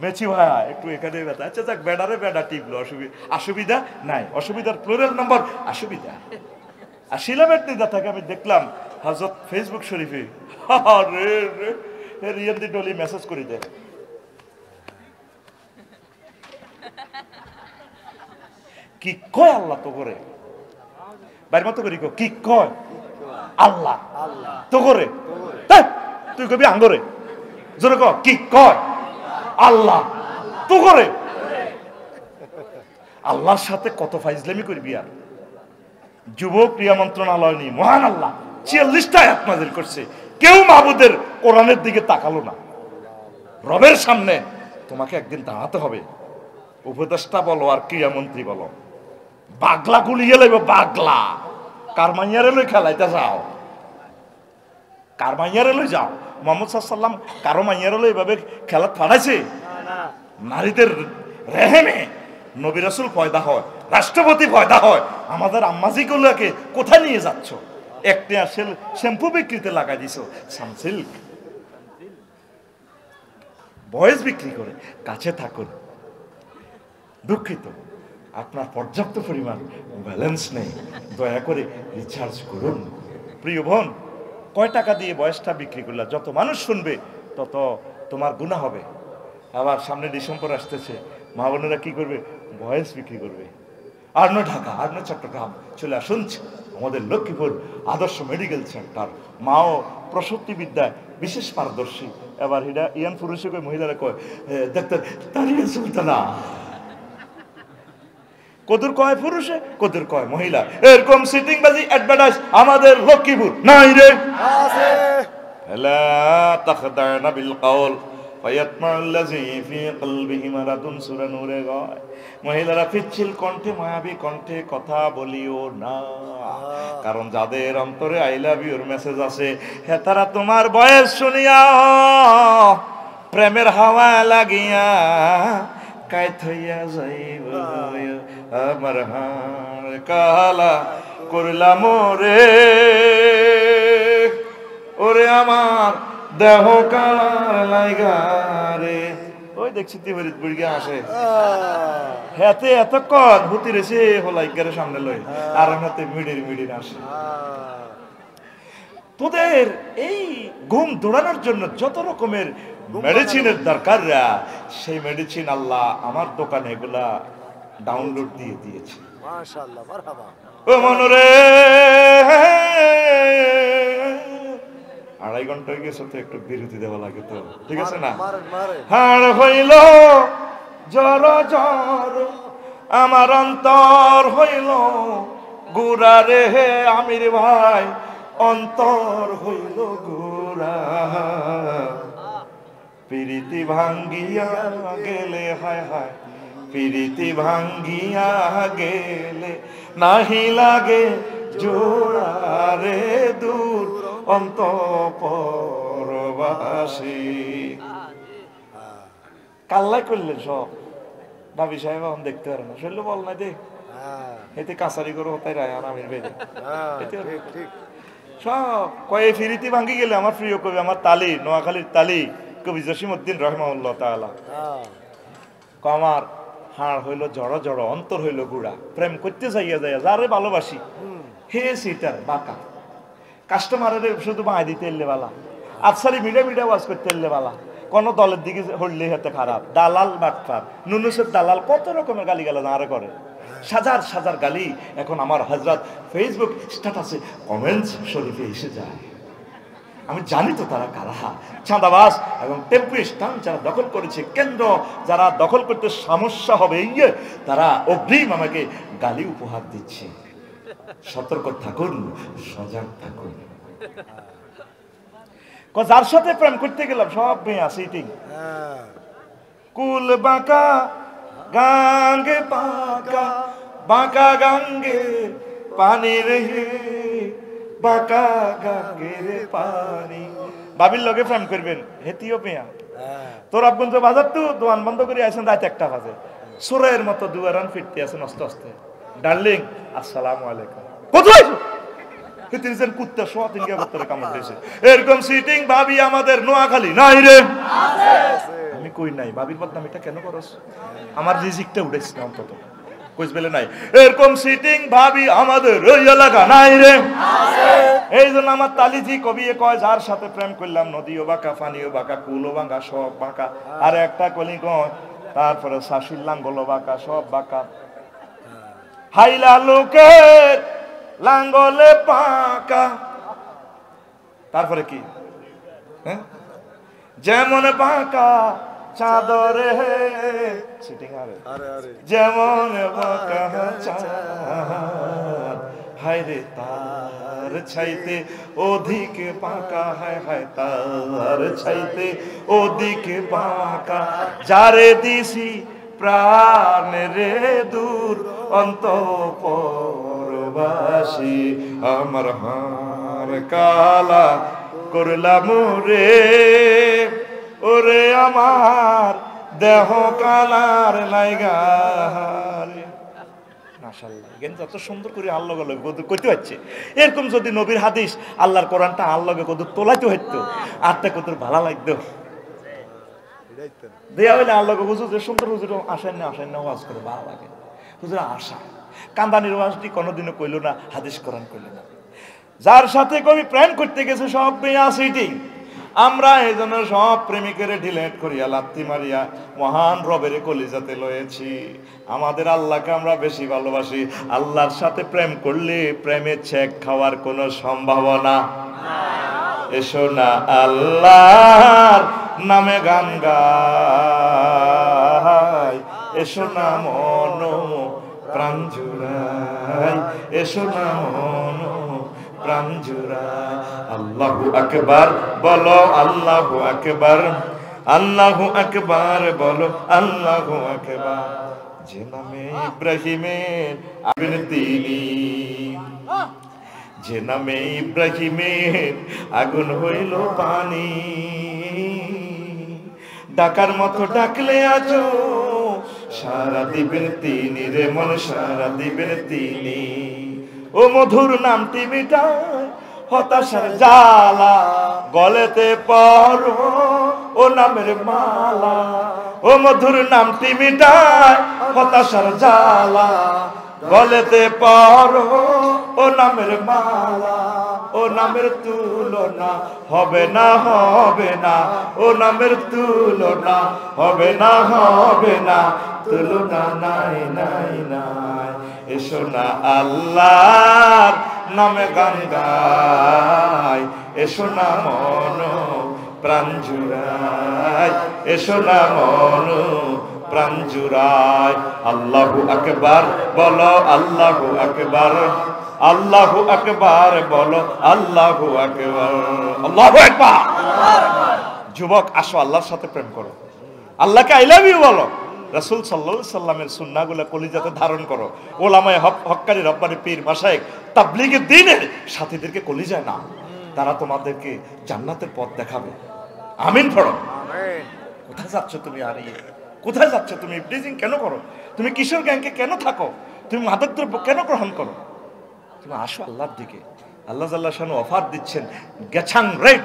মেচি ভাইয়া একটু এখানে ব্যথা আচ্ছা যাক ব্যাডারে ব্যাডা টিপলো অসুবিধা নাই অসুবিধার প্লুরাল নম্বর অসুবিধা আর শিলামেট নিদা থাকে আমি দেখলাম হযরত ফেসবুক শরীফে রে রে রিয়াদি ডলি মেসেজ করে দেয় কি কয় আল্লাহ তো করে বাইর মতো করি কি কয় আল্লাহ তো করে তুই কবি আঙ্গরে জোরে ক কি কয় আল্লাহ তো করে আল্লাহর সাথে কত ফাইজলামি করবি আর যুব ক্রিয়া মন্ত্রণালয় নিয়ে মহান আল্লাহ ৪৬টা আয়াত নাযিল করছে কেউ মাবুদের কোরআনের দিকে তাকালো না রবের সামনে তোমাকে একদিন দাঁড়াতে হবে উপদেষ্টা বলো আর ক্রিয়ামন্ত্রী বলো বাগলা গুলিয়ে লাগবে বাগলা কার মাইয়ারে লই খেলাইতে যাও কার মাইয়ারে লই যাও মোহাম্মদ সাল্লাল্লাহু আলাইহি ওয়াসাল্লাম কারো মাইয়ারে লই এভাবে খেলা ফাড়াইছে নারীদের রেহেমে নবী রাসূল পয়দা হয় রাষ্ট্রপতি পয়দা হয় আমাদের আম্মাজিগুলোকে কোথায় নিয়ে যাচ্ছ একটা আসল শ্যাম্পু বিক্রিতে লাগাই দিছো সানসিল্ক বয়েস বিক্রি করে কাছে থাকুন দুঃখিত আপনার পর্যাপ্ত পরিমাণ ব্যালেন্স নেই দয়া করে রিচার্জ করুন প্রিয় বোন কয় টাকা দিয়ে বয়সটা বিক্রি করলা যত মানুষ শুনবে তত তোমার গুনাহ হবে আবার সামনে ডিসেম্বর আসতেছে মা বোনেরা কি করবে বয়স বিক্রি করবে আর নয় ঢাকা আর নয় চট্টগ্রাম চলে আসুন আমাদের লক্ষ্মীপুর আদর্শ মেডিকেল সেন্টার মাও প্রসূতি বিদ্যায় বিশেষ পারদর্শী এবার হিডা ইয়ান পুরুষে কয় মহিলারা কয় ডাক্তার তারিয়া সুলতানা কদুর কয় পুরুষে কদুর কয় মহিলা এরকম সিটিং বাজি অ্যাডভার্টাইজ আমাদের লক্ষ্মীপুর নাই রে আছে লা তাখদানা বিল কওল ফায়াতমাল্লাযী ফি কলবিহি মারাদুন সূরা নূরে গায় মহিলারা পিচ্ছিল কণ্ঠে মায়াবী কণ্ঠে কথা বলিও না কারণ যাদের অন্তরে আই লাভ ইউর মেসেজ আছে হে তারা তোমার বয়স শুনিয়া প্রেমের হাওয়া লাগিয়া কাইত হইয়া যাইব আমার হাড় কালা করলাম রে ওরে আমার দেহ কালার লাইগা রে ওই দেখছি তিবরিত বুড়িয়া আসে হেতে এতক্ষণ ভূতি রেছে হলাইকারের সামনে লই আর হাতে মিডির আসে তোদের এই ঘুম দৌড়ানোর জন্য যত রকমের মেডিসিনের দরকার সেই মেডিসিন আল্লাহ আমার দোকানে এগুলা ডাউনলোড দিয়ে দিয়েছে মাশাআল্লাহ মারহাবা ও মনরে ২.৫ ঘন্টা হয়ে গেছে তো একটু বিরতি দেওয়া লাগে তো ঠিক আছে না হাড় হইল জর জর আমার অন্তর হইল গুড়া রে আমির ভাই অন্তর হইল গুড়া প্রীতি ভাঙ্গিয়া গেলে হায় হায় প্রীতি ভাঙ্গিয়া গেলে নাহি লাগে জোড়া রে দূর অন্তঃপরবাসী কাল্লাই করলেন সব ভাবি সাহেব এখন দেখতে পারে না শৈল বল না দে এতে কাছারি করে হতাই রায় আর আমির বেদে সব কয়ে ফিরিতি ভাঙ্গি গেলে আমার প্রিয় কবি আমার তালি নোয়াখালীর তালি কবি জসিমউদ্দিন রহমাউল্লাহ তাআলা আমার হাড় হইল জড় জড় অন্তর হইল গুড়া প্রেম করতে যাইয়া যাইয়া যারে ভালোবাসি হে সিটার বাঁকা কাস্টমারের শুধু বাঁধ দিতে এলে বালা আফসারি মিডিয়া ওয়াজ করতে এলে বালা কোন দলের দিকে হইলে হাতে খারাপ দালাল বাটপার নুনুসের দালাল কত রকমের গালি গালা আরে করে সাজার সাজার গালি এখন আমার হযরত ফেসবুক স্ট্যাটাসে কমেন্টস শরীফে এসে যায় আমি জানি তো তারা কারা চাঁদাবাজ এবং টেম্পু স্ট্যান্ড যারা দখল করেছে কেন্দ্র যারা দখল করতে সমস্যা হবে তারা অগ্রিম আমাকে গালি উপহার দিচ্ছে সতর্ক থাকুন সজাগ থাকুন যার সাথে প্রেম করতে গেলাম সব মেয়ে সিটিং কুল বাঁকা গাঙ্গে বাঁকা বাঁকা গাঙ্গে পানি রে বাঁকা গাঙ্গের পানি বাবির লগে প্রেম করবেন হেতিও পেয়া তোর আব্বন তো বাজার তো দোয়ান বন্ধ করে আসেন রাত 1টা বাজে সুরের মতো দুয়ারান ফিরতে আছেন আস্তে আস্তে ডার্লিং আসসালামু আলাইকুম কোথায় তিনি যেন কুত্তা শোয়া তিনকে ভেতরে কামড় দিয়েছে। এরকম সিটিং ভাবি আমাদের নোয়াখালী নাই রে? আমি কই নাই, ভাবির বদনাম এটা কেন করস? আমার রিজিকটা উঠেছে না অন্তত, কইস বেলে নাই। এরকম সিটিং ভাবি আমাদের ওই এলাকা নাই রে? এই জন্য আমার তালিজি কবি কয়, যার সাথে প্রেম করলাম নদীও বাঁকা, পানিও বাঁকা, কুলও বাঁকা, সব বাঁকা। আর একটা কলি কয়, তারপরে শাশির লাঙ্গলও বাঁকা, সব বাঁকা। হাইলা লোকের লাঙ্গলে পাকা। তারপরে কি? যেমন বাঁকা চাদরে যেমন বাঁকা চাঁদ, হায় রে তার ছাইতে অধিক বাঁকা, হায় হায় তার ছাইতে অধিক বাঁকা। যারে দিছি প্রাণ রে দূর অন্তঃপুরবাসী, আমার হার কালা করলাম রে, ওরে আমার দেহ কালার লাইগা। মাশাআল্লাহ, জ্ঞান যত সুন্দর করে আল্লাহ কইতে হচ্ছে। এরকম যদি নবীর হাদিস আল্লাহর কোরআনটা আল্লাহকে কত তোলাইতে হইতো, আত্মা কত ভালো লাগতো। দেয়া হইলে আল্লাহকে হুজুর যে সুন্দর হুজুর আসেন না ওয়াজ করে ভালো লাগে। হুজুর আশা কান্দানির ওয়াজটি কোনোদিনও কইল না, হাদিস কোরআন কইল না। যার সাথে কবি প্রেম করতে গেছে সব মেয়া সিটিং। আমরা এই জন্য সব প্রেমিকের ডিলেট করিয়া লাত্তি মারিয়া মহান রবের কলিজাতে লয়েছি। আমাদের আল্লাহকে আমরা বেশি ভালোবাসি। আল্লাহর সাথে প্রেম করলে প্রেমের চেক খাওয়ার কোনো সম্ভাবনা। এসো না আল্লাহর নামে গান গাই, এসো না মন প্রাণ জুড়াই, এসো না মন প্রাণ জুড়াই। আল্লাহু আকবার বলো, আল্লাহু আকবার, আল্লাহু আকবার বলো, আল্লাহু আকবার। যে নামে ইব্রাহিমের আগুন তিনি, যে নামে ইব্রাহিমের আগুন হইল পানি, ডাকার মতো ডাকলে আজো সারা দিবেন তিনি রে মন, সারা দিবেন তিনি। ও মধুর নামটি মিটায় হতাশার জ্বালা, গলেতে পরো ও নামের মালা। ও মধুর নামটি মিটায় হতাশার জ্বালা, গলেতে পরো ও নামের মালা। ও নামের তুলনা হবে না, হবে না, ও নামের তুলনা হবে না, হবে না, তুলনা নাই নাই নাই। এসো না আল্লাহর নামে গান গাই, এসো না মন প্রাণ জুড়াই, এসো না মন প্রাণ জুড়াই। আল্লাহু আকবার বলো, আল্লাহু আকবার, আল্লাহু আকবার বলো, আল্লাহু আকবার, আল্লাহু আকবার। যুবক আসো আল্লাহর সাথে প্রেম করো, আল্লাহকে আই লাভ ইউ বলো, রাসূল সাল্লাল্লাহু আলাইহি সাল্লামের সুন্নাহগুলো কলিজাতে ধারণ করো। ওলামায়ে হক্কানি রব্বানি পীর মাশায়েখ তাবলীগের দ্বীনের সাথীদেরকে কলিজায় নাও, তারা তোমাদেরকে জান্নাতের পথ দেখাবে। আমিন পড়ো। কোথায় যাচ্ছ তুমি? আর কোথায় যাচ্ছ তুমি? ইবলিজিং কেন করো? তুমি কিশোর গ্যাংকে কেন থাকো? তুমি মাদক দ্রব্য কেন গ্রহণ করো? তুমি আসো আল্লাহর দিকে। আল্লাহ জাল্লাহ শানু অফার দিচ্ছেন, গেছাং রেট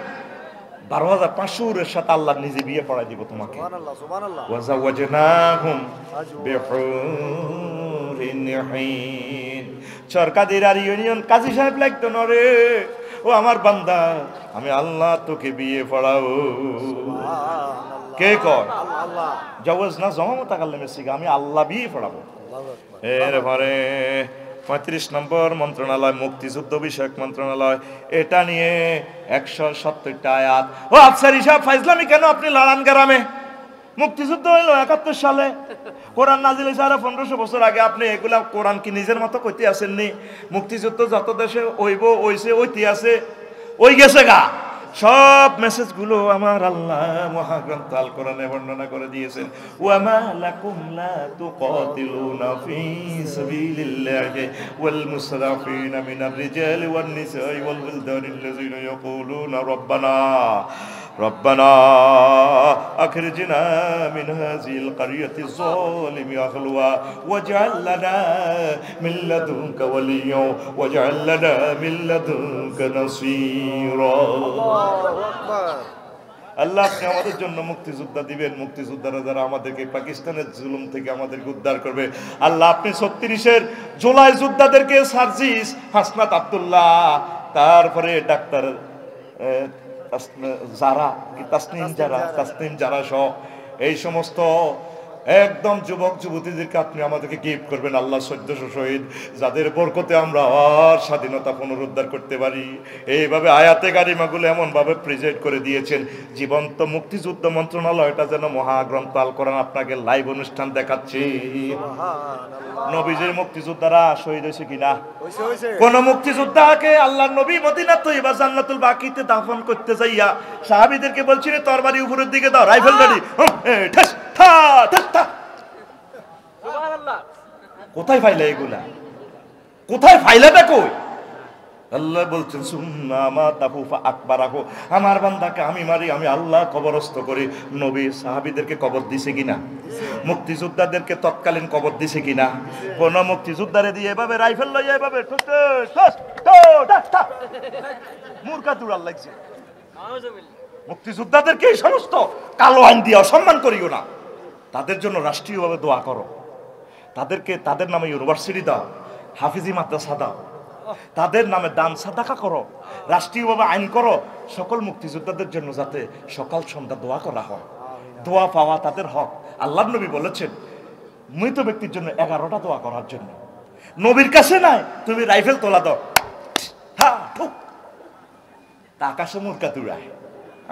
12,500 সাথে আল্লাহ নিজে বিয়ে পড়াই দিব তোমাকে। সুবহানাল্লাহ সুবহানাল্লাহ। ওয়াজাওয়াজনাহুম বিহুরিন হিন। সরকারের ইউনিয়ন কাজী সাহেব লাগতো না রে, ও আমার বান্দা, আমি আল্লাহ তোকে বিয়ে পড়াবো। কে কয়? আল্লাহ। জাওয়াজ না জমা তাকাল্লামে সিগা, আমি আল্লাহ বিয়ে পড়াবো। এরপরে 35 নম্বর মন্ত্রণালয়, মুক্তিযুদ্ধ বিষয়ক মন্ত্রণালয়, এটা নিয়ে 170টা আয়াত। ও আফসার হিসাব ফাইজলামি কেন আপনি লড়ান গ্রামে? মুক্তিযুদ্ধ হইল 71 সালে, কোরআন নাজিল হয়েছে আরো 1500 বছর আগে। আপনি এগুলা কোরআন কি নিজের মতো কইতে আসেননি? মুক্তিযুদ্ধ যত দেশে ওইব ওইছে ওইতে আছে, ওই গেছে গা। সব মেসেজগুলো আমার আল্লাহ মহাগ্রন্থ আল কোরআনে বর্ণনা করে দিয়েছেন। ওয়ামা লাকুম লা তুকাতিলুনা ফি সাবিলিল্লাহি ওয়াল মুসরাফিনা মিনার রিজালি ওয়ান নিসাই ওয়াল ওয়িলদানি আল্লাযিনা ইয়াকুলুনা রাব্বানা রব্বানা আখরিজনা মিন হাযিল কারিয়াতিজ যালিমি আহলুহা ওয়াজআল লানা মিন লাদুনকা ওয়ালিয়্যা ওয়াজআল লানা মিন লাদুনকা নাসীরা। আল্লাহু আকবার। আল্লাহ আপনি আমাদের জন্য মুক্তিযোদ্ধা দিবেন, মুক্তিযোদ্ধারা যারা আমাদেরকে পাকিস্তানের জুলুম থেকে আমাদেরকে উদ্ধার করবে। আল্লাহ আপনি 36-এর জুলাই যোদ্ধাদেরকে, সার্জিস, হাসনাত আব্দুল্লাহ, তারপরে ডাক্তার যারা কি তাসনিম যারা সহ এই সমস্ত একদম যুবক যুবতীদেরকে আপনি আমাদেরকে গিফট করবেন আল্লাহ 1400 শহীদ, যাদের বরকতে আমরা আর স্বাধীনতা পুনরুদ্ধার করতে পারি। এইভাবে আয়াতে কারিমাগুলো এমনভাবে প্রেজেন্ট করে দিয়েছেন, জীবন্ত মুক্তিযুদ্ধ মন্ত্রণালয়টা যেন মহাগ্রন্থ আল কোরআন আপনাকে লাইভ অনুষ্ঠান দেখাচ্ছে। নবীজির মুক্তিযোদ্ধারা শহীদ হয়েছে কিনা? কোন মুক্তিযোদ্ধাকে আল্লাহ নবী মদিনা তৈবা জান্নাতুল বাকিতে দাফন করতে যাইয়া সাহাবীদেরকে বলছিলেন তরবারি উপরের দিকে দাও, রাইফেল রেডি, ঠাস ঠা ঠাস ঠা। কোথায় ফাইলা এগুলা? কোথায় ফাইলাটা কই? আল্লাহ বলছেন সুন্নামা তাফুফা আকবারাহু, আমার বান্দাকে আমি মারি, আমি আল্লাহ কবরস্থ করি। নবী সাহাবীদেরকে কবর দিছে কিনা? মুক্তিযোদ্ধাদেরকে তৎকালীন কবর দিছে কিনা? কোন মুক্তিযোদ্ধারে দিয়ে এভাবে রাইফেল লইয়া এভাবে মূর্খা দুড়াল লাগছে। মুক্তিযোদ্ধাদেরকে এই সমস্ত কালো আইন দিয়ে অসম্মান করিও না। তাদের জন্য রাষ্ট্রীয়ভাবে দোয়া করো, তাদেরকে তাদের নামে ইউনিভার্সিটি দাও, হাফিজি মাদ্রাসা দাও, তাদের নামে দান সাদাকা করো, রাষ্ট্রীয়ভাবে আইন করো সকল মুক্তিযোদ্ধাদের জন্য, যাতে সকাল সন্ধ্যা দোয়া করা হয়। দোয়া পাওয়া তাদের হক। আল্লাহর নবী বলেছেন মৃত ব্যক্তির জন্য 11টা দোয়া করার জন্য। নবীর কাছে নাই, তুমি রাইফেল তোলা দাও, হ্যাঁ তা আকাশে মুরকা তুড়ায়।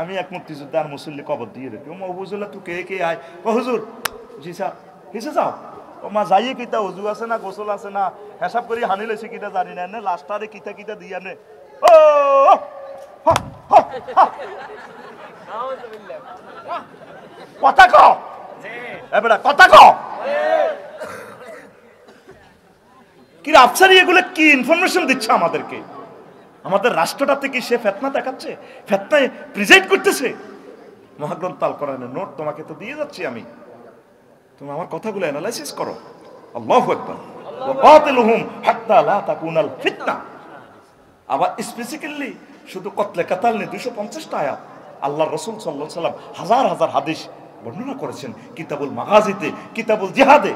আমি এক মুক্তিযোদ্ধা আর মুসল্লি কবর দিয়ে রেখে ও হুজুল্লাহ তুই কে কে আয়, ও হুজুর জি স্যার কিসে যাও, ও মা যাইয়ে কিতা উজু আছে না গোসল আছে না হিসাব করি হানি লেছে কিটা জানি না, লাস্টারে কিতা কিতা দিয়া নে ও কথা ক এবারে কথা ক কি আফসারি এগুলো কি ইনফরমেশন দিচ্ছে আমাদেরকে? আমাদের রাষ্ট্রটাতে কি সে ফেতনা দেখাচ্ছে, ফেতনায় প্রিজাইড করতেছে? মহাগ্রন্থ আল কোরআনের নোট তোমাকে তো দিয়ে যাচ্ছি আমি, তুমি আমার কথাগুলো অ্যানালাইসিস করো। আল্লাহু আকবার। ওয়া কাতিলুহুম হাত্তা লা তাকুনাল ফিতনা। আবার স্পেসিফিক্যালি শুধু কতলে কাতাল নেই, 250টা আয়াত আল্লাহর রাসূল সাল্লাল্লাহু আলাইহি ওয়াসাল্লাম হাজার হাজার হাদিস বর্ণনা করেছেন কিতাবুল মাগাজিতে, কিতাবুল জিহাদে।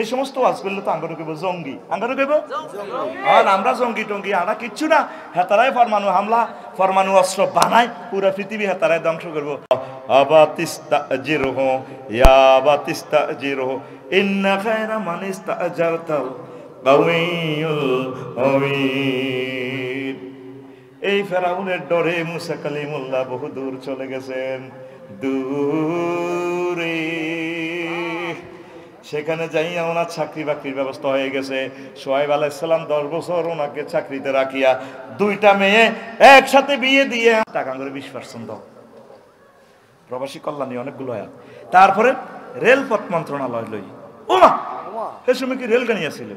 এই সমস্ত ওয়াজ করলে তো আঙ্গারু কইব জঙ্গি, আঙ্গারু কইব আর আমরা জঙ্গি টঙ্গি আমরা কিচ্ছু না। হেতারাই পরমাণু হামলা পরমাণু অস্ত্র বানায়, পুরো পৃথিবী হেতারাই ধ্বংস করবো। আবাতিস্তাজিরহু ইয়া আবাতিস্তাজিরহু ইন্না খায়রা মান ইস্তাজারতাল কাউইয়ুল আমিন। এই ফেরাউনের ডরে মুসা কালিমুল্লাহ বহু দূর চলে গেছেন, দূরে। সেখানে যাইয়া ওনার চাকরি বাকরির ব্যবস্থা হয়ে গেছে। সোহাইব আলাইহিস সালাম 10 বছর ওনাকে চাকরিতে রাখিয়া 2টা মেয়ে একসাথে বিয়ে দিয়ে টাকা করে 20% দাও। প্রবাসী কল্যাণী অনেকগুলো আয়াত। তারপরে রেলপথ মন্ত্রণালয় লই ওমা সে সময় কি রেল গাড়ি আছিল?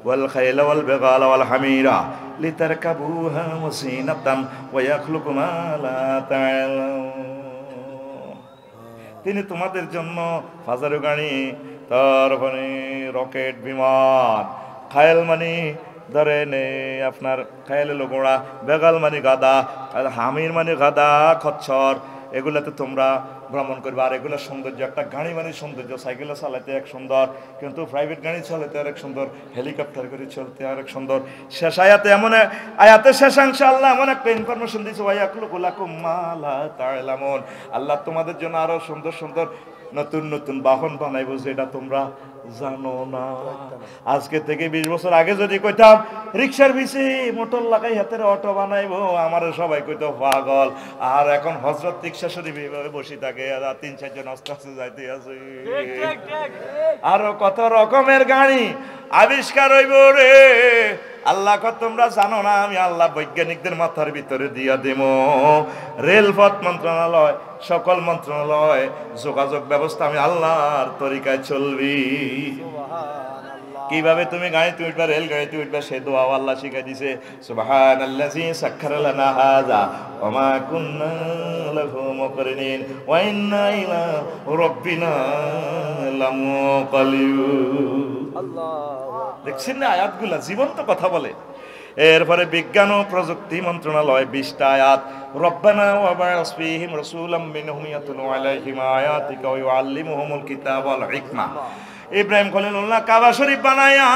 ওয়াল খাইলা ওয়াল বিগালা ওয়াল হামিরা লিতারকাবুহা ওয়াসিনাতান ওয়া ইয়াখলুকু মা লা তা'লামুন। তিনি তোমাদের জন্য ফাজারু গাড়ি, তারপরে রকেট বিমান, খায়েল মানে ধরেন আপনার খায়েল এলো ঘোড়া, বেগাল মানে গাদা, হামির মানে গাদা খচ্চর, এগুলাতে তোমরা ভ্রমণ করবে। আর এগুলো সৌন্দর্য, একটা গাড়ি মানে সৌন্দর্য, সাইকেলে চালাতে এক সুন্দর, কিন্তু প্রাইভেট গাড়ি চালাতে আরেক সুন্দর, হেলিকপ্টার করে চলতে আরেক সুন্দর। শেষ আয়াতে এমন আয়াতের শেষাংশে আল্লাহ এমন একটা ইনফরমেশন দিয়েছে, ওয়ায়াখলুকুলাকুম মা লা তা'লামুন। আল্লাহ তোমাদের জন্য আরো সুন্দর সুন্দর নতুন নতুন বাহন বানাইবো যেটা তোমরা জানো না। আজকে থেকে 20 বছর আগে যদি কইতাম রিক্সার পিছে মোটর লাগাই হাতের অটো বানাইবো, আমার সবাই কইতো পাগল। আর এখন হযরত রিক্সা শরীফ এইভাবে বসে থাকে, আর 3-4 জন আস্তে আস্তে যাইতে আছে। আরো কত রকমের গাড়ি আবিষ্কার হইব রে। আল্লাহ তোমরা জানো না, আমি আল্লাহ বৈজ্ঞানিকদের মাথার ভিতরে দিয়া দেব। রেলপথ মন্ত্রণালয়, সকল মন্ত্রণালয়, যোগাযোগ ব্যবস্থা আমি আল্লাহর তরিকায় চলবি। কিভাবে তুমি গাড়িতে উঠবা, রেল গাড়িতে উঠবা, সে দোয়াও আল্লাহ শিখাই দিছে। সুবহানাল্লাযী সাখখারা লানা হাযা ওয়া মা কুন্না লাহু মুকরিনিন ওয়া ইন্না ইলা রাব্বিনা লামুনকালিবুন। দেখছেন না আয়াতগুলা জীবন্ত কথা বলে। এরপরে বিজ্ঞান ও প্রযুক্তি মন্ত্রণালয় 20টা আয়াত, রব্বানা ওয়া বা'আস ফীহিম রাসূলাম মিনহুম ইয়াতলু আলাইহিম আয়াতিকা ওয়া ইউআল্লিমুহুমুল কিতাবা ওয়াল হিকমা। ইব্রাহিম খলিলুল্লাহ কাবা শরীফ বানায়া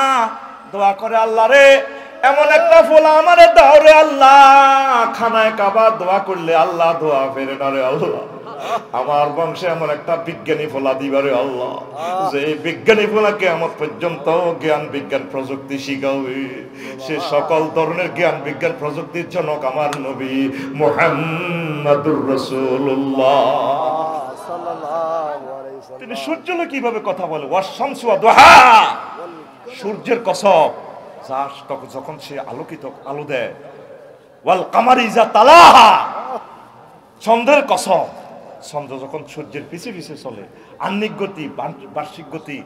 দোয়া করে, আল্লাহ রে এমন একটা ফোলা আমারে দাও রে আল্লাহ। খানায় কাবা দোয়া করলে আল্লাহ দোয়া ফেরে না রে আল্লাহ। আমার বংশে এমন একটা বিজ্ঞানী ফোলা দিবারে আল্লাহ, যে বিজ্ঞানী ফোলা কিয়ামত পর্যন্ত জ্ঞান বিজ্ঞান প্রযুক্তি শিখাবে। সে সকল ধরনের জ্ঞান বিজ্ঞান প্রযুক্তির জনক আমার নবী মুহাম্মাদুর রাসূলুল্লাহ সাল্লাল্লাহু আলাইহি ওয়াসাল্লাম। তিনি সূর্যলে কিভাবে কথা বলে, ওয়াশ-শামসু ওয়া দুহা, সূর্যের কসম যখন সে আলোকিত আলো দেয়, ওয়াল কামারি ইযা তালাহা, চন্দ্রের কসম চন্দ্র যখন সূর্যের পিছে পিছে চলে, আহ্নিক গতি বার্ষিক গতি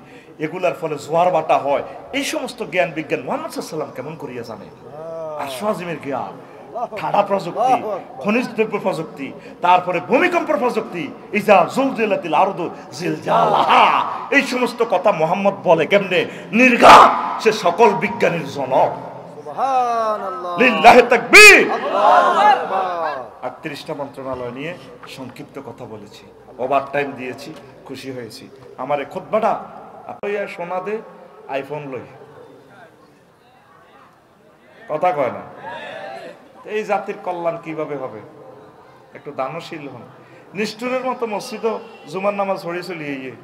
এগুলার ফলে জোয়ার বাটা হয়। এই সমস্ত জ্ঞান বিজ্ঞান মুহাম্মদ সাল্লাল্লাহু আলাইহি ওয়াসাল্লাম কেমন করিয়া জানে। আশ্বাজিমের জ্ঞান, ঠাডা প্রযুক্তি, খনিজ দ্রব্য প্রযুক্তি, তারপরে ভূমিকম্প প্রযুক্তি, ইজা জুলজিলাতিল আরদু জিলজালাহা, এই সমস্ত কথা মুহাম্মদ বলে কেমনে, নির্ঘাত সে সকল বিজ্ঞানীর জনক। সুবহানাল্লাহ, লিল্লাহি তাকবীর, আল্লাহু আকবার। 38টা মন্ত্রণালয় নিয়ে সংক্ষিপ্ত কথা বলেছি, ওভার টাইম দিয়েছি, খুশি হয়েছি। আমার এই খুতবাটা আপনি শোনা দে আইফোন লই, কথা কয় না। এই জাতির কল্যাণ কিভাবে হবে? একটু দানশীল হন। নিষ্ঠুরের মতো মসজিদও জুমার নামাজ হয়ে চলিয়ে গিয়ে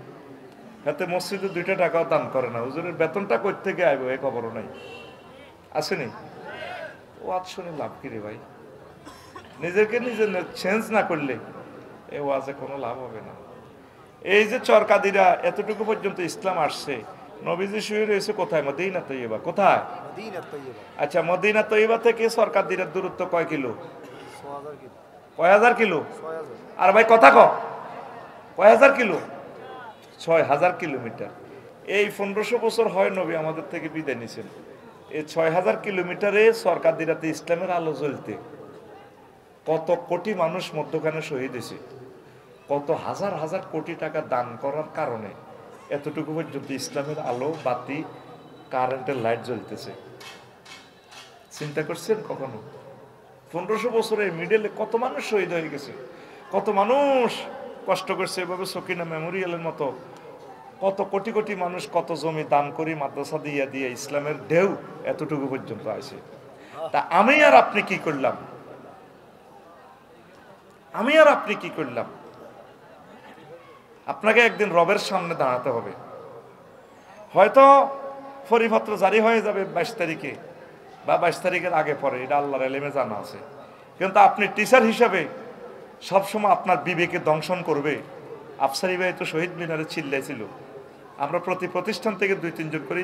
হাতে মসজিদে 2টা টাকাও দান করে না। হুজুরের বেতনটা কই থেকে আইব এ খবরও নাই, আসেনি। ওয়াজ শুনে লাভ কি রে ভাই? নিজেকে নিজে চেঞ্জ না করলে এ ওয়াজে কোনো লাভ হবে না। এই যে চরকাদিরা এতটুকু পর্যন্ত ইসলাম আসছে, নবীজি শুয়ে রয়েছে কোথায়? মদিনা তৈয়বা। কোথায়? আচ্ছা, মদিনা তৈয়বা থেকে চরকাদিরার দূরত্ব কয় কিলো? কয় হাজার কিলো? আর ভাই কথা কয় হাজার কিলো? 6000 কিলোমিটার। এই 1500 বছর হয় নবী আমাদের থেকে বিদায় নিয়েছেন। এই 6000 কিলোমিটারে চরকাদিরাতে ইসলামের আলো জ্বলতে কত কোটি মানুষ মধ্যখানে শহীদ হয়েছে, কত হাজার হাজার কোটি টাকা দান করার কারণে এতটুকু পর্যন্ত ইসলামের আলো বাতি কারেন্টের লাইট জ্বলতেছে। চিন্তা করছেন কখনো? 1500 বছরে মিডলে কত মানুষ শহীদ হয়ে গেছে, কত মানুষ কষ্ট করছে। এভাবে সকিনা মেমোরিয়ালের মতো কত কোটি কোটি মানুষ কত জমি দান করি মাদ্রাসা দিয়ে দিয়ে ইসলামের ঢেউ এতটুকু পর্যন্ত আসে। তা আমি আর আপনি কি করলাম? আমি আর আপনি কি করলাম? আপনাকে একদিন রবের সামনে দাঁড়াতে হবে। হয়তো পরিপত্র জারি হয়ে যাবে 22 তারিখে বা 22 তারিখের আগে পরে, এটা আল্লাহর ইলমে জানা আছে। কিন্তু আপনি টিচার হিসাবে সবসময় আপনার বিবেকে দংশন করবে। আফসারি ভাই তো শহীদ মিনারে চিল্লাইছিল, আমরা প্রতি প্রতিষ্ঠান থেকে 2-3 জন করে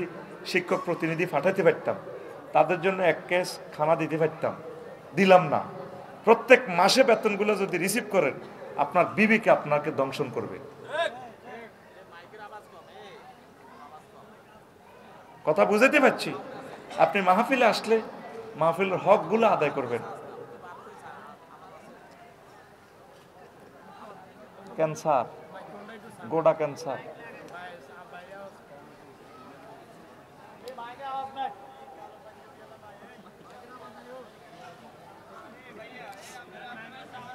শিক্ষক প্রতিনিধি পাঠাতে পারতাম, তাদের জন্য 1 কেস খানা দিতে পারতাম, দিলাম না। প্রত্যেক মাসে বেতনগুলো যদি রিসিভ করেন, আপনার বিবেকে আপনাকে দংশন করবে। কথা বুঝাতে পারছি? আপনি মাহফিলে আসলে মাহফিলের হকগুলো আদায় করবেন। ক্যান্সার, গোড়া ক্যান্সার,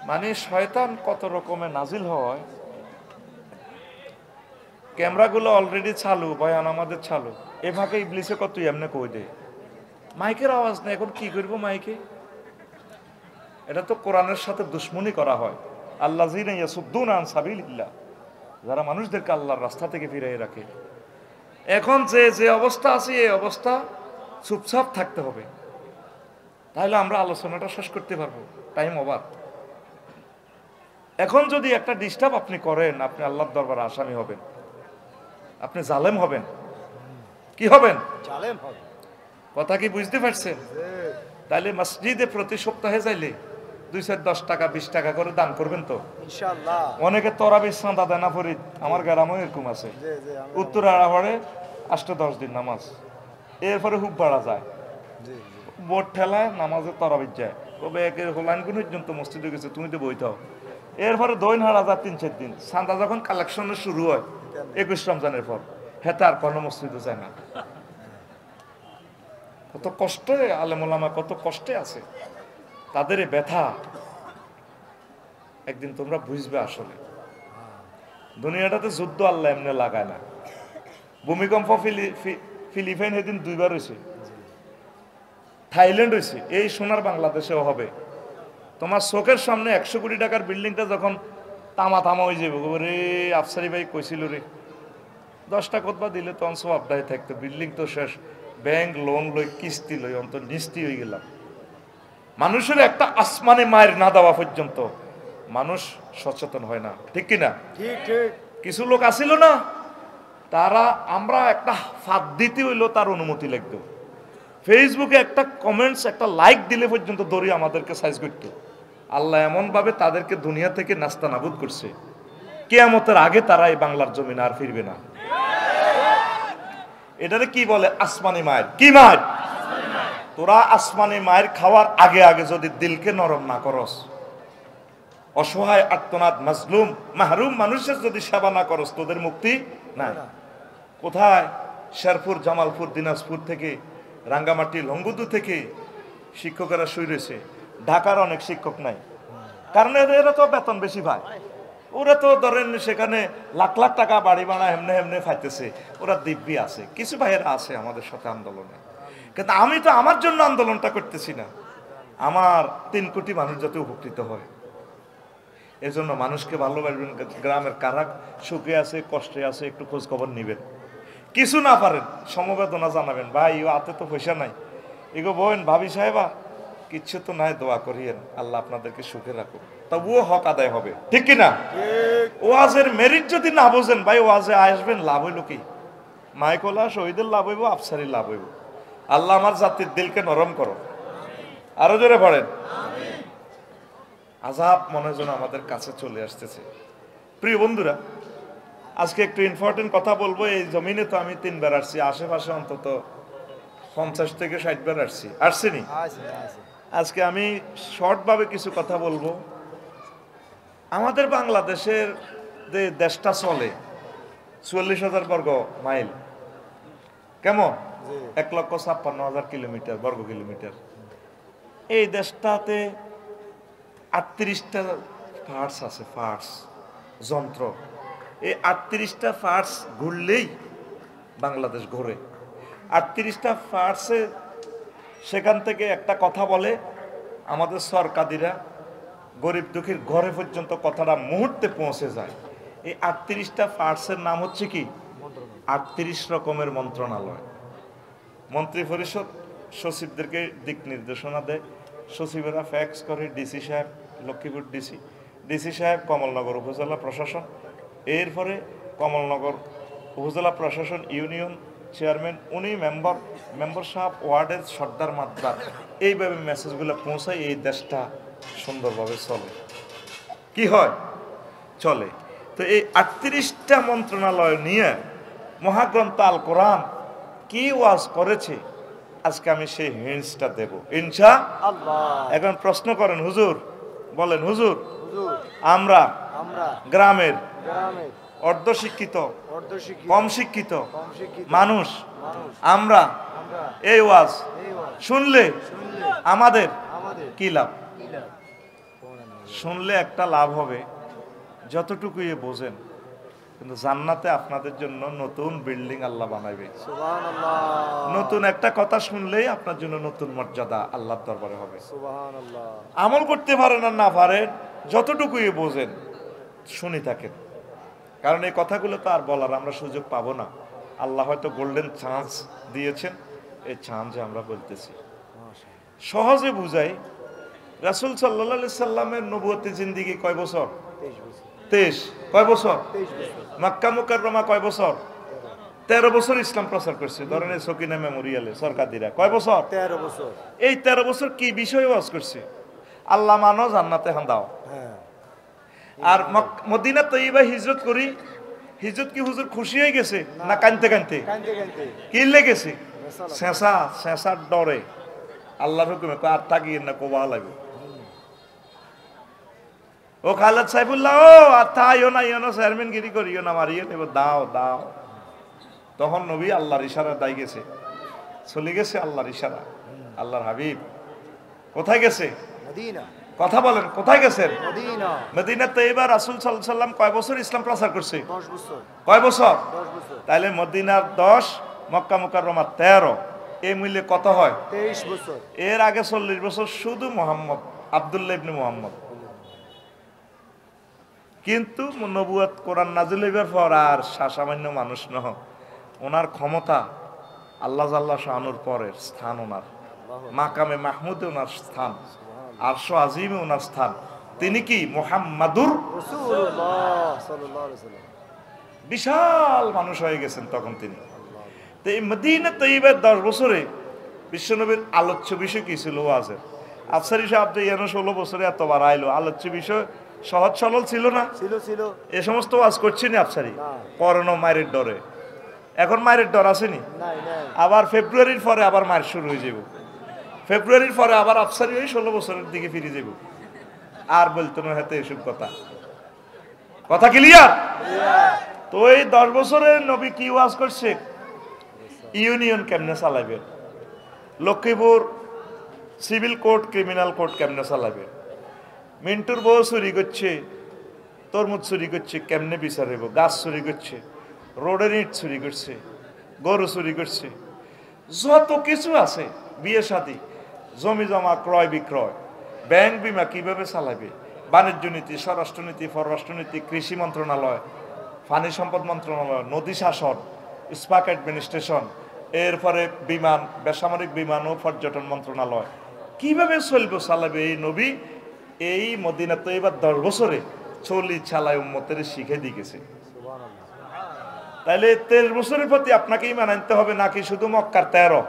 মানে শয়তান কত রকমের নাজিল হয়। ক্যামেরাগুলো অলরেডি চালু, বয়ান আমাদের চালু, এ ফাঁকে ইবলিসে কত এমনি কই দে। মাইকের আওয়াজ নেই, এখন কি করবো মাইকে? এটা তো কোরআনের সাথে দুশ্মনী করা হয়। আল্লাযীনা ইয়াসুদ্দুনা আন সাবিলিল্লাহ, যারা মানুষদেরকে আল্লাহর রাস্তা থেকে ফিরিয়ে রাখে। এখন যে অবস্থা আছে এই অবস্থা চুপচাপ থাকতে হবে, তাহলে আমরা আলোচনাটা শেষ করতে পারবো। Time over. এখন যদি একটা ডিস্টার্ব আপনি করেন, আপনি আল্লাহর দরবারে আসামি হবেন, আপনি জালেম হবেন। কি হবেন? জালেম হবেন। কথা কি বুঝতে পারছেন? তাহলে মসজিদে প্রতি সপ্তাহে যাইলে 2-10 টাকা 20 টাকা করে দান করবেন তো ইনশাআল্লাহ। অনেকে তরাবির চাঁদা দাদা না ফরিদ, আমার গ্রামে এরকম আছে, উত্তর আড়াহরে 8-10 দিন নামাজ এরপরে হুক বাড়া যায়, জি বোট ঠেলায় নামাজে তরাবির যায়, কবে একের হোলাইন কোন পর্যন্ত মসজিদে গেছে, তুমি তো বইতাও। এরপরে 2,500 3-4 দিন চাঁদা যখন কালেকশনের শুরু হয় 21 রমজানের পর, হেতে আর কোনো মসজিদে যায় না। কত কষ্টে আলেমুলামা, কত কষ্টে আছে তাদের এই ব্যথা একদিন তোমরা বুঝবে। আসলে দুনিয়াটাতে যুদ্ধ আল্লাহ এমনি লাগায় না। ভূমিকম্প ফিলিপাইন সেদিন 2বার হয়েছে, থাইল্যান্ড হয়েছে, এই সোনার বাংলাদেশেও হবে। তোমার চোখের সামনে 100 কোটি টাকার বিল্ডিংটা যখন তামা তামা হয়ে যাবে, রে আফসারি ভাই কইছিল রে 10টা কোতবা দিলে তো অংশ আবদায় থাকতো, বিল্ডিং তো শেষ, ব্যাংক লোন লই কিস্তি লই অন্ত নিস্তি হয়ে গেলাম। মানুষের একটা আসমানে মায়ের না দেওয়া পর্যন্ত মানুষ সচেতন হয় না, ঠিক কিনা? ঠিক ঠিক। কিছু লোক আসিল না, তারা আমরা একটা ফাঁদ দিতে হইলো তার অনুমতি লাগতো, ফেসবুকে একটা কমেন্টস একটা লাইক দিলে পর্যন্ত দড়ি আমাদেরকে সাইজ করতো। আল্লাহ এমন ভাবে তাদেরকে দুনিয়া থেকে নাস্তানাবুদ করছে, কিয়ামতের আগে তারা এই বাংলার জমিন আর ফিরবে না। এটারে কি বলে? আসমানি মায়ের। কি মায়ের? তোরা আসমানি মায়ের খাওয়ার আগে আগে যদি দিলকে নরম না করস, অসহায় আর্তনাদ মাজলুম মাহরুম মানুষের যদি সেবা না করস, তোদের মুক্তি নাই। কোথায়? শেরপুর, জামালপুর, দিনাজপুর থেকে, রাঙ্গামাটি, লঙ্গুদু থেকে শিক্ষকেরা শুই রয়েছে। ঢাকার অনেক শিক্ষক নাই, কারণ এরা তো বেতন বেশি পায়। ওরা তো ধরেন সেখানে লাখ লাখ টাকা বাড়ি ভাড়া এমনি এমনি ফাইতেছে, ওরা দিব্যি আছে। কিছু ভাইয়েরা আছে আমাদের সাথে আন্দোলনে, কিন্তু আমি তো আমার জন্য আন্দোলনটা করতেছি না, আমার 3 কোটি মানুষ যাতে উপকৃত হয়। এজন্য মানুষকে ভালোবাসবেন। গ্রামের কারা সুখে আছে, কষ্টে আছে, একটু খোঁজ খবর নিবেন। কিছু না পারেন সমবেদনা জানাবেন, ভাই ও হাতে তো পয়সা নাই, এগো বোন, ভাবি সাহেবা কিচ্ছু তো নাই, দোয়া করিয়েন, আল্লাহ আপনাদেরকে সুখে রাখুন, তবুও হক আদায় হবে, ঠিক কিনা? ওয়াজের মেরিট যদি না বোঝেন ভাই, ওয়াজে আসবেন, লাভ হইল কি? মাইকোলা শহীদের লাভ হইব, আফসারি লাভ হইব। আল্লাহ আমার জাতির দিলকে নরম করো, আরো জোরে পড়েন। আযাব মনে যেন আমাদের কাছে চলে আসতেছে। প্রিয় বন্ধুরা, আজকে একটু ইম্পর্টেন্ট কথা বলবো। এই জমিনে তো আমি 3বার আসছি, আশেপাশে অন্তত 50 থেকে 60 বার আসছিনি। আজকে আমি শর্টভাবে কিছু কথা বলবো। আমাদের বাংলাদেশের যে দেশটা চলে 44,000 বর্গ মাইল, কেমন? 1,56,000 কিলোমিটার, বর্গ কিলোমিটার। এই দেশটাতে 38টা পার্টস আছে, পার্টস যন্ত্র। এই 38টা পার্টস ঘুরলেই বাংলাদেশ ঘোরে। 38টা পার্টসে সেখান থেকে একটা কথা বলে, আমাদের সরকারিরা গরিব দুঃখীর ঘরে পর্যন্ত কথাটা মুহূর্তে পৌঁছে যায়। এই 38টা পার্টসের নাম হচ্ছে কি? 38 রকমের মন্ত্রণালয়। মন্ত্রী পরিষদ সচিবদেরকে দিক নির্দেশনা দেয়, সচিবেরা ফ্যাক্স করে ডিসি সাহেব, লক্ষ্মীপুর ডিসি, ডিসি সাহেব কমলনগর উপজেলা প্রশাসন, এরপরে কমলনগর উপজেলা প্রশাসন ইউনিয়ন চেয়ারম্যান, উনি মেম্বার সাহেব, ওয়ার্ডের সর্দার মাত্রার, এইভাবে মেসেজগুলো পৌঁছায়। এই দেশটা সুন্দরভাবে চলে। কি হয়? চলে। তো এই 38টা মন্ত্রণালয় নিয়ে মহাগ্রন্থ আল কোরআন কি ওয়াজ করেছে, আজকে আমি সেই হিন্টসটা দেব ইনশাআল্লাহ। এখন প্রশ্ন করেন, হুজুর বলেন, হুজুর আমরা গ্রামের অর্ধশিক্ষিত কম শিক্ষিত মানুষ, আমরা এই ওয়াজ শুনলে আমাদের কি লাভ? শুনলে একটা লাভ হবে, যতটুকুই বোঝেন, কিন্তু জান্নাতে আপনাদের জন্য নতুন বিল্ডিং আল্লাহ বানাইবে। নতুন একটা কথা শুনলেই আপনার জন্য নতুন মর্যাদা আল্লাহর দরবারে হবে। আমল করতে পারেন আর না পারেন, যতটুকুই বোঝেন শুনি থাকেন, কারণ এই কথাগুলো তো আর বলার আমরা সুযোগ পাবো না। আল্লাহ হয়তো গোল্ডেন চান্স দিয়েছেন, এই চান্সে আমরা বলতেছি। সহজে বুঝাই, রাসূল সাল্লাল্লাহু আলাইহি সাল্লামের নবুয়তি জিন্দেগি কয় বছর? 23। কয় বছর? মক্কা মুকাররমা কয় বছর? 13 বছর ইসলাম প্রচার করছে। ধরেন এই সকিনা মেমোরিয়ালে সরকারিরা কয় বছর? 13 বছর। এই 13 বছর কি বিষয়ে ওয়াজ করছে? আল্লাহ মানো, জান্নাতে হান্দাও। আর মদিনা তৈবা হিজরত করি, হিজরত কি হুজুর খুশি হয়ে গেছে না কানতে কানতে? কি লেগেছে? শেষার ডরে আল্লাহর হুকুমে আর থাকিয়ে না কোবা লাগবে। ও খালেদ সাইফুল্লাহ, ও আর তাইও না ইও না, চেয়ারম্যান গিরি করিও না, মারিয়ে নেব, দাও দাও। তখন নবী আল্লাহর ইশারা দাই গেছে, চলে গেছে আল্লাহর ইশারা। আল্লাহর হাবিব কোথায় গেছে? মদিনা। কথা বলেন, কোথায় গেছেন? মদিনা। মদিনাতে এবার রাসূল সাল্লাল্লাহু আলাইহি সাল্লাম কয় বছর ইসলাম প্রচার করছে? 10 বছর। কয় বছর? 10 বছর। তাইলে মদিনার 10, মক্কা মুকাররমা 13, এই মূল্যে কত হয়? 23 বছর। এর আগে 40 বছর শুধু মুহাম্মদ, আব্দুল্লাহ ইবনে মুহাম্মদ। কিন্তু নবুয়ত কোরআন নাজিল হইবার পর আর সামান্য মানুষ নহ, ওনার ক্ষমতা আল্লাহ জাল্লা শানুর পরের স্থান, ওনার মাকামে মাহমুদে ওনার স্থান, আরশ আজিমে ওনার স্থান। তিনি কি মুহাম্মাদুর রাসূলুল্লাহ সাল্লাল্লাহু আলাইহি ওয়াসাল্লাম। বিশাল মানুষ হয়ে গেছেন তখন তিনি। তো এই মদিনা তৈয়বার 10 বছরে বিশ্বনবীর আলোচ্য বিষয় কি ছিল? ওয়াজের। আফসারি সাহেব যে 16 বছরে এত বাড়াইলো, আলোচ্য বিষয় সহজ সরল ছিল না? ছিল। এ সমস্ত ওয়াজ করছেনি আফসারি, না। করোনা মায়ের ডরে। এখন মায়ের ডর আসেনি? নাই। আবার ফেব্রুয়ারির পরে আবার মায়ের শুরু হয়ে যাব, ফেব্রুয়ারির পরে আবার আফসারি ওই 16 বছরের দিকে ফিরে যাব। আর বলতো না হাতে এসব কথা ক্লিয়ার? তো এই 10 বছরে নবী কি ওয়াজ করছে? ইউনিয়ন কেমনে চালাবে, Lakshmipur civil court criminal court কেমনে চালাবে, মিন্টুর বউ চুরি করছে, তরমুজ চুরি করছে, কেমনে বিচার হইব, গাছ চুরি করছে, রোডের ইট চুরি করছে, গরু চুরি করছে, যত কিছু আছে, বিয়ে শাদী, জমি জমা ক্রয় বিক্রয়, ব্যাংক বিমা কিভাবে চালাবে, বাণিজ্য নীতি, স্বরাষ্ট্রনীতি, পররাষ্ট্রনীতি, কৃষি মন্ত্রণালয়, পানি সম্পদ মন্ত্রণালয়, নদী শাসন, ইস্পাত অ্যাডমিনিস্ট্রেশন, এরপরে বিমান, বেসামরিক বিমান ও পর্যটন মন্ত্রণালয়, কিভাবে চলবে চালাবে এই নবী এই মদিনা তো এবার 10 বছরে চলি চালায় উম্মতের শিখে দিয়ে গেছে। তাইলে 23 বছরের প্রতি আপনাকে ইমান আনতে হবে নাকি শুধু মক্কার 13?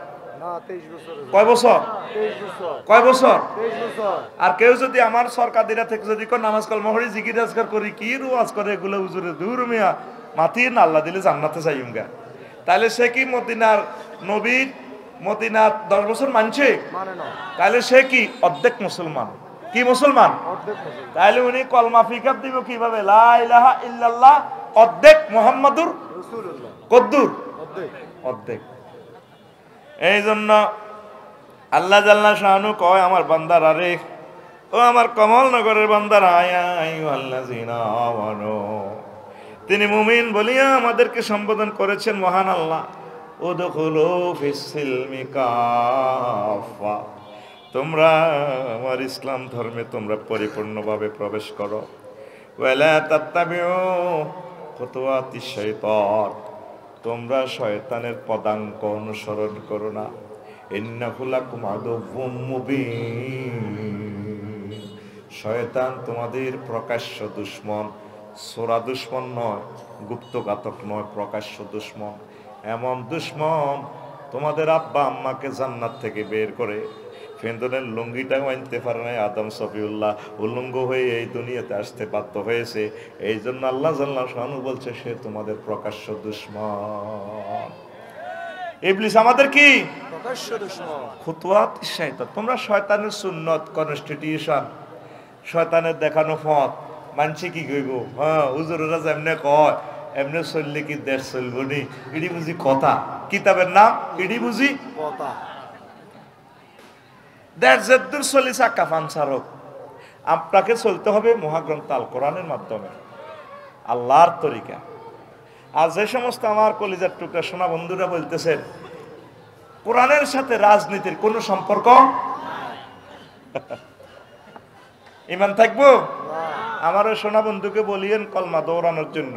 না, 23 বছর। কয় বছর? 23 বছর। কয় বছর? 23 বছর। আর কেউ যদি আমার সরকার দিরা থেকে যদি নামাজ কলমা পড়ি, জিকির আজকার করি, কি রোয়াজ করে, এগুলো হুজুরে দূর মিয়া মাতিয়ে না, আল্লাহ দিলে জান্নাতে যাইউঙ্গা, তাহলে সে কি মদিনার নবীর মদিনার 10 বছর মানছে? মানে না। তাহলে সে কি অর্ধেক মুসলমান? কি মুসলমান? অর্ধেক মুসলমান। তাহলে উনি কলমা ফিকার দিব কিভাবে? লা ইলাহা ইল্লাল্লাহ অর্ধেক, মুহাম্মাদুর রাসূলুল্লাহ কদ্দুর? অর্ধেক। অর্ধেক। এই জন্য আল্লাহ জাল্লা শানু কয়, আমার বান্দারা রে, ও আমার কমলনগরের বান্দারা, আয়া আইয়ুহাল্লাযিনা আমানু, তিনি মুমিন বলিয়া আমাদেরকে সম্বোধন করেছেন মহান আল্লাহ। উদখুলু ফিস-সিলমি কাফা, তোমরা আমার ইসলাম ধর্মে তোমরা পরিপূর্ণভাবে প্রবেশ করো। ওয়ালা তাত্তাবিউ খুতুওয়াতিশ শাইতান, তোমরা শয়তানের পদাঙ্ক অনুসরণ করো না। ইন্নাহু লাকুম আদুউম মুবিন, শয়তান তোমাদের প্রকাশ্য দুশমন, সোরা দুশমন নয়, গুপ্তঘাতক নয়, প্রকাশ্য দুশমন। এমন দুশমন তোমাদের আব্বা আম্মাকে জান্নাত থেকে বের করে ফেন্দনের লুঙ্গিটাও আনতে পারে নাই, আদম সফিউল্লাহ উলঙ্গ হয়ে এই দুনিয়াতে আসতে বাধ্য হয়েছে। এই জন্য আল্লাহ জাল্লাহ শানু বলছে সে তোমাদের প্রকাশ্য দুশমন। ইবলিস আমাদের কি? প্রকাশ্য দুশমন। খুতুওয়াত শয়তান, তোমরা শয়তানের সুন্নত, কনস্টিটিউশন, শয়তানের দেখানো পথ মানছি কি কইব? হ্যাঁ, হুজুরেরা যেমনে কয় এমনি চললে কি দেশ চলব নি? ইডি বুঝি কথা, কিতাবের নাম ইডি বুঝি কথা। দেশ যেদূর চলি চাক্কা ফানসারক, আপনাকে চলতে হবে মহাগ্রন্থ আল কোরআনের মাধ্যমে, আল্লাহর তরিকা। আর যে সমস্ত আমার কলিজার টুকরা সোনা বন্ধুরা বলতেছেন কোরআনের সাথে রাজনীতির কোনো সম্পর্ক, ইমান থাকবো? আমার ওই সোনা বন্ধুকে বলিয়েন কলমা দৌড়ানোর জন্য,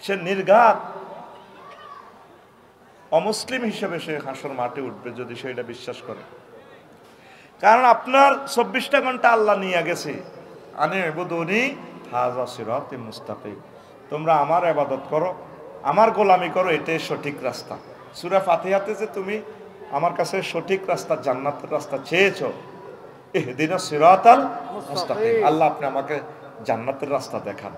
সে নির্ঘাত অমুসলিম হিসেবে সে হাসর মাঠে উঠবে যদি সে এটা বিশ্বাস করে। কারণ আপনার 24টা ঘন্টা আল্লাহ নিয়ে গেছে, আনে ইবুদুনি হাযা সিরাতুম মুস্তাকিম, তোমরা আমার ইবাদত করো, আমার গোলামি করো, এটাই সঠিক রাস্তা। সূরা ফাতিহাতে যে তুমি আমার কাছে সঠিক রাস্তা, জান্নাতের রাস্তা চেয়েছো, ইহদিনাস সিরাতাল মুস্তাকিম, আল্লাহ আপনি আমাকে জান্নাতের রাস্তা দেখান।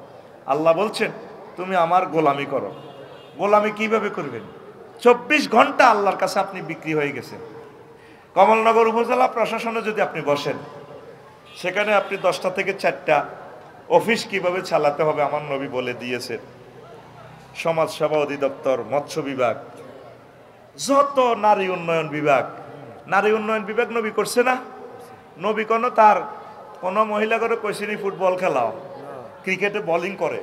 আল্লাহ বলছেন তুমি আমার গোলামি করো। গোলামি কিভাবে করবেন? 24 ঘন্টা আল্লাহর কাছে আপনি বিক্রি হয়ে গেছেন। কমলনগর উপজেলা প্রশাসনে যদি আপনি বসেন, সেখানে আপনি 10টা থেকে 4টা অফিস কিভাবে চালাতে হবে আমার নবী বলে দিয়েছেন। সমাজসেবা অধিদপ্তর, মৎস্য বিভাগ, যত নারী উন্নয়ন বিভাগ, নারী উন্নয়ন বিভাগ নবী করছে না? নবী তার কোনো মহিলা করে কইসিনি ফুটবল খেলাও, ক্রিকেটে বোলিং করে,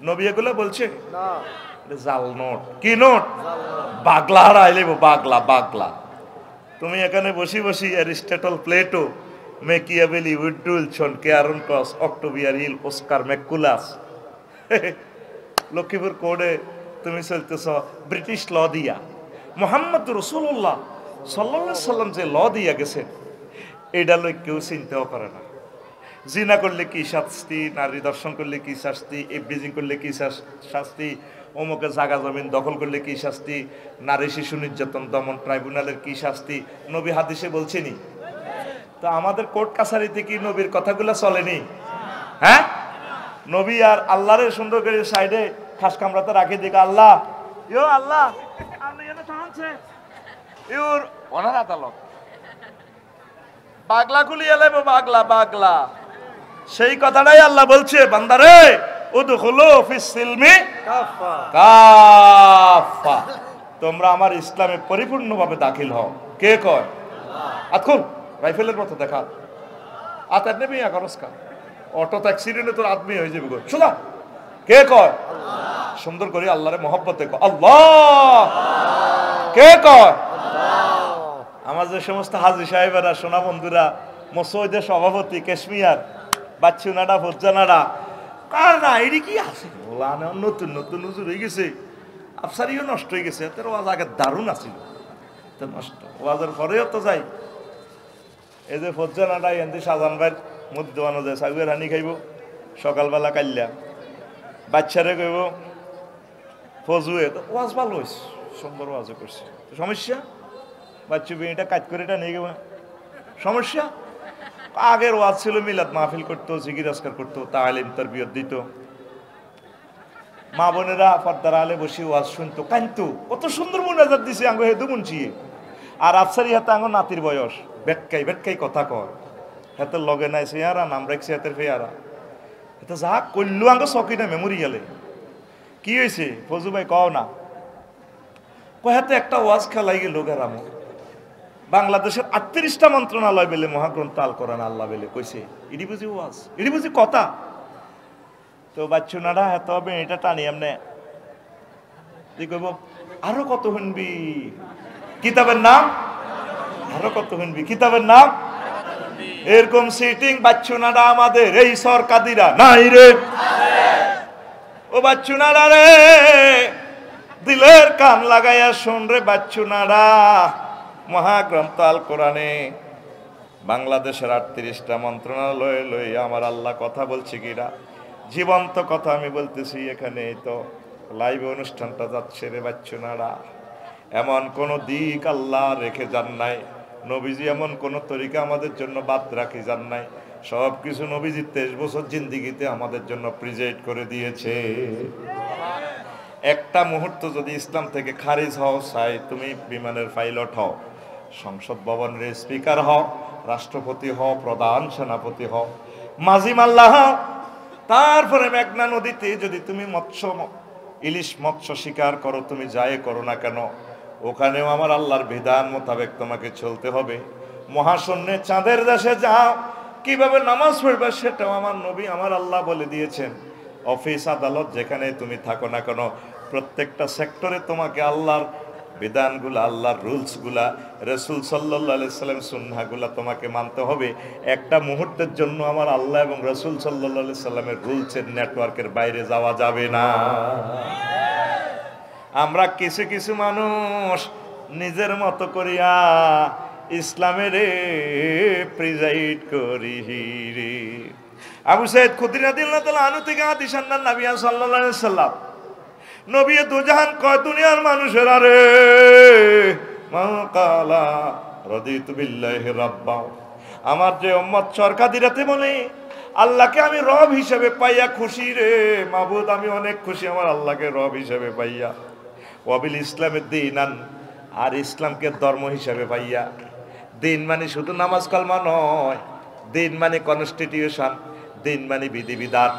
নবী এগুলো বলছে? জাল নোট। কি নোট? বাগলা হারাইলে বাগলা বাগলা। তুমি এখানে বসি বসি অ্যারিস্টটল, প্লেটো, মেকিয়াভেলি, উইডুলসন, কেয়ারন ক্রস, অক্টোবিয়ার হিল, অস্কার ম্যাকুলাস, লক্ষ্মীপুর কোর্টে তুমি চলতেছ ব্রিটিশ ল দিয়া। মোহাম্মদ রসুল্লাহ সাল্লাল্লাহু সাল্লাম যে ল দিয়া গেছেন, এটা লোক কেউ চিন্তাও করে না। জিনা করলে কি শাস্তি, নারী দর্শন করলে কি শাস্তি, এফডিজিং করলে কি শাস্তি, অমুকে জাগা জমিন দখল করলে কি শাস্তি, নারী শিশু নির্যাতন দমন ট্রাইব্যুনালের কি শাস্তি, নবী হাদিসে বলছেনি। তো আমাদের কোর্ট কাছারিতে কি নবীর কথাগুলো চলেনি? হ্যাঁ, নবী আর আল্লাহরে সুন্দর করে সাইডে খাস কামরাতে রাখে দিকে, আল্লাহ ইয়ো আল্লাহ ইউর অনার আদালত বাগলা গুলি এলে বাগলা বাগলা। সেই কথাটাই আল্লাহ বলছে, বান্দারে উদখুলু ফিস সিলমি কাফা, তোমরা আমার ইসলামে পরিপূর্ণভাবে দাখিল হও। কে কয়? আতকুল রাইফেলের মতো দেখা আতার নেবে করসকা অটো অ্যাক্সিডেন্টে তোর আদমি হয়ে যাবে গো শুধু। কে কয়? সুন্দর করে আল্লাহরে মহব্বতে কয় আল্লাহ। কে কয়? আমার যে সমস্ত হাজি সাহেবেরা, সোনা বন্ধুরা, মসজিদের সভাপতি, কাশ্মীর বাচ্চুনাডা, ফজ্জানাডা, কার না এটি কি আছে বলা, নতুন নতুন হুজুর হয়ে গেছে, আফসারিও নষ্ট হয়ে গেছে। এত ওয়াজ আগে দারুণ আছিল, তো নষ্ট ওয়াজের পরেও তো যাই। এই যে ফজ্জানাডা এনদি সাজান ভাইয়ের মধ্যে বানো যায়, সাগুয়ের হানি খাইব সকালবেলা কাল্লা, বাচ্চারে কইব ফজুয়ে, তো ওয়াজ ভালো হয়েছে, সুন্দর ওয়াজও করছে। সমস্যা বাচ্চু বিটা কাজ করে এটা নিয়ে গেবে, সমস্যা? আগের ওয়াজ ছিল মিলাদ মাহফিল করতো, জিকির আজকার করতো, তালিম তারবিয়ত দিত, মা বোনেরা পর্দার আলে বসে ওয়াজ শুনতো, কানতো, কত সুন্দর মোনাজাত দিছে আঙ্গ হেদু মুনছি। আর আফসারি হাতে আঙ্গ নাতির বয়স, বেটকাই বেটকাই কথা কয়, হাতের লগে নাই চেয়ারা, নাম রাখছে হাতের ফেয়ারা, এটা যা করলো আঙ্গ চকি না মেমোরি গেলে। কি হয়েছে ফজু ভাই কও না? কয়াতে একটা ওয়াজ খেলাই গেল গেরামো, বাংলাদেশের 38টা মন্ত্রণালয় বেলে মহাগ্রন্থ আল কোরআন আল্লাহ বেলে কইছে, ইডি বুঝি ওয়াজ, ইডি বুঝি কথা। তো বাচ্চুনারা এত হবে এটা টানি এমনে তুই কইব আরো কত শুনবি কিতাবের নাম, আরো কত শুনবি কিতাবের নাম। এরকম সিটিং বাচ্চুনারা আমাদের এই সরকাদিরা নাই রে। ও বাচ্চুনারা রে, দিলের কান লাগাইয়া শোন রে বাচ্চুনারা, মহাগ্রন্থ আল কোরআনে বাংলাদেশের 38টা মন্ত্রণালয় লই আমার আল্লাহ কথা বলছে কিনা, জীবন্ত কথা আমি বলতেছি। এখানে তো লাইভ অনুষ্ঠানটা যাচ্ছে রে বাচ্চুনারা, এমন কোন দিক আল্লাহ রেখে যান নাই, নবীজি এমন কোন তরিকা আমাদের জন্য বাদ রাখি যান নাই, সব কিছু নবীজি 23 বছর জিন্দিগিতে আমাদের জন্য প্রিজাইড করে দিয়েছে। একটা মুহূর্ত যদি ইসলাম থেকে খারিজ হও, চাই তুমি বিমানের পাইলট হও, সংসদ ভবনের স্পিকার হও, রাষ্ট্রপতি হও, প্রধান সেনাপতি হও, মাঝি মাল্লা হও, তারপরে মেঘনা নদীতে যদি তুমি ইলিশ মৎস্য শিকার করো, তুমি যাই করো না কেন, ওখানেও আমার আল্লাহর বিধান মোতাবেক তোমাকে চলতে হবে। মহাশূন্যে চাঁদের দেশে যাও, কিভাবে নামাজ পড়বে সেটাও আমার নবী আমার আল্লাহ বলে দিয়েছেন। অফিস আদালত যেখানে তুমি থাকো না কেন, প্রত্যেকটা সেক্টরে তোমাকে আল্লাহর বিধানগুলা, আল্লাহর রুলসগুলা, রাসূল সাল্লাল্লাহু আলাইহি সাল্লাম সুন্নাহগুলা তোমাকে মানতে হবে। একটা মুহূর্তের জন্য আমার আল্লাহ এবং রাসূল সাল্লাল্লাহু আলাইহি সাল্লামের রুলসের নেটওয়ার্কের বাইরে যাওয়া যাবে না। আমরা কিছু কিছু মানুষ নিজের মতো করিয়া ইসলামের প্রিজাইড করি রে। আবু সাইদ খুদরি রাদিয়াল্লাহু তাআলা আনহু থেকে হাদিস আনলেন, নবী সাল্লাল্লাহু আলাইহি সাল্লাম নবী দুজাহান কয় দুনিয়ার মানুষেরা রে, মা কালা রাদিতু বিল্লাহি রাব্বা, আমার যে উম্মত সরকাদিরাতে বলে আল্লাহকে আমি রব হিসেবে পাইয়া খুশি রে মাবুদ, আমি অনেক খুশি আমার আল্লাহকে রব হিসেবে পাইয়া। ওয়াবিল ইসলামের দিনান, আর ইসলামকে ধর্ম হিসেবে পাইয়া। দিন মানে শুধু নামাজ কালমা নয়, দিন মানে কনস্টিটিউশন, দিন মানে বিধিবিধান,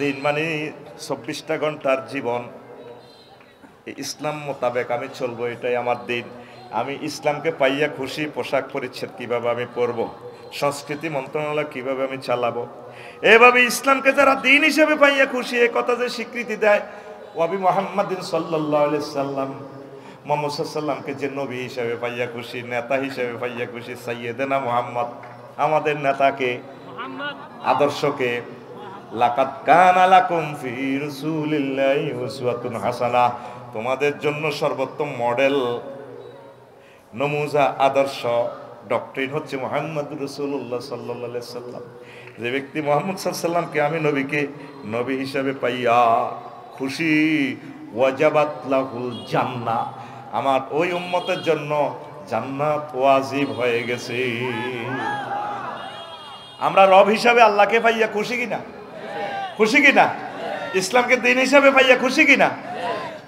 দিন মানে 24টা ঘন্টার জীবন। ইসলাম মোতাবেক আমি চলবো, এটাই আমার দিন। আমি ইসলামকে পাইয়া খুশি। পোশাক পরিচ্ছদ কিভাবে আমি পরবো, সংস্কৃতি মন্ত্রণালয় কিভাবে আমি চালাবো, এভাবে ইসলামকে যারা দিন হিসেবে পাইয়া খুশি, এ কথা যে স্বীকৃতি দেয়। ওয়াবি মুহাম্মাদিন সাল্লাল্লাহু আলাইহি সাল্লাম, মুহাম্মদ সাল্লাল্লামকে যে নবী হিসেবে পাইয়া খুশি, নেতা হিসেবে পাইয়া খুশি। সাইয়েদেনা মুহাম্মদ, আমাদের নেতাকে, আদর্শকে। লাকাদ কানা লাকুম ফি রাসূলিল্লাহি উসওয়াতুন হাসানাহ, তোমাদের জন্য সর্বোত্তম মডেল, নমুজা, আদর্শ, ডক্ট্রিন হচ্ছে মুহাম্মদুর রাসূলুল্লাহ সাল্লাল্লাহু আলাইহি সাল্লাম। যে ব্যক্তি মুহাম্মদ সাল্লাল্লাহু আলাইহি সাল্লামকে আমি নবীকে নবী হিসাবে পাইয়া খুশি, ওয়াজাবাত লাহুল জান্নাহ, আমার ওই উম্মতের জন্য জান্নাত ওয়াজিব হয়ে গেছে। আমরা রব হিসাবে আল্লাহকে পাইয়া খুশি কিনা? খুশি কিনা? ইসলামকে দিন হিসাবে পাইয়া খুশি কিনা?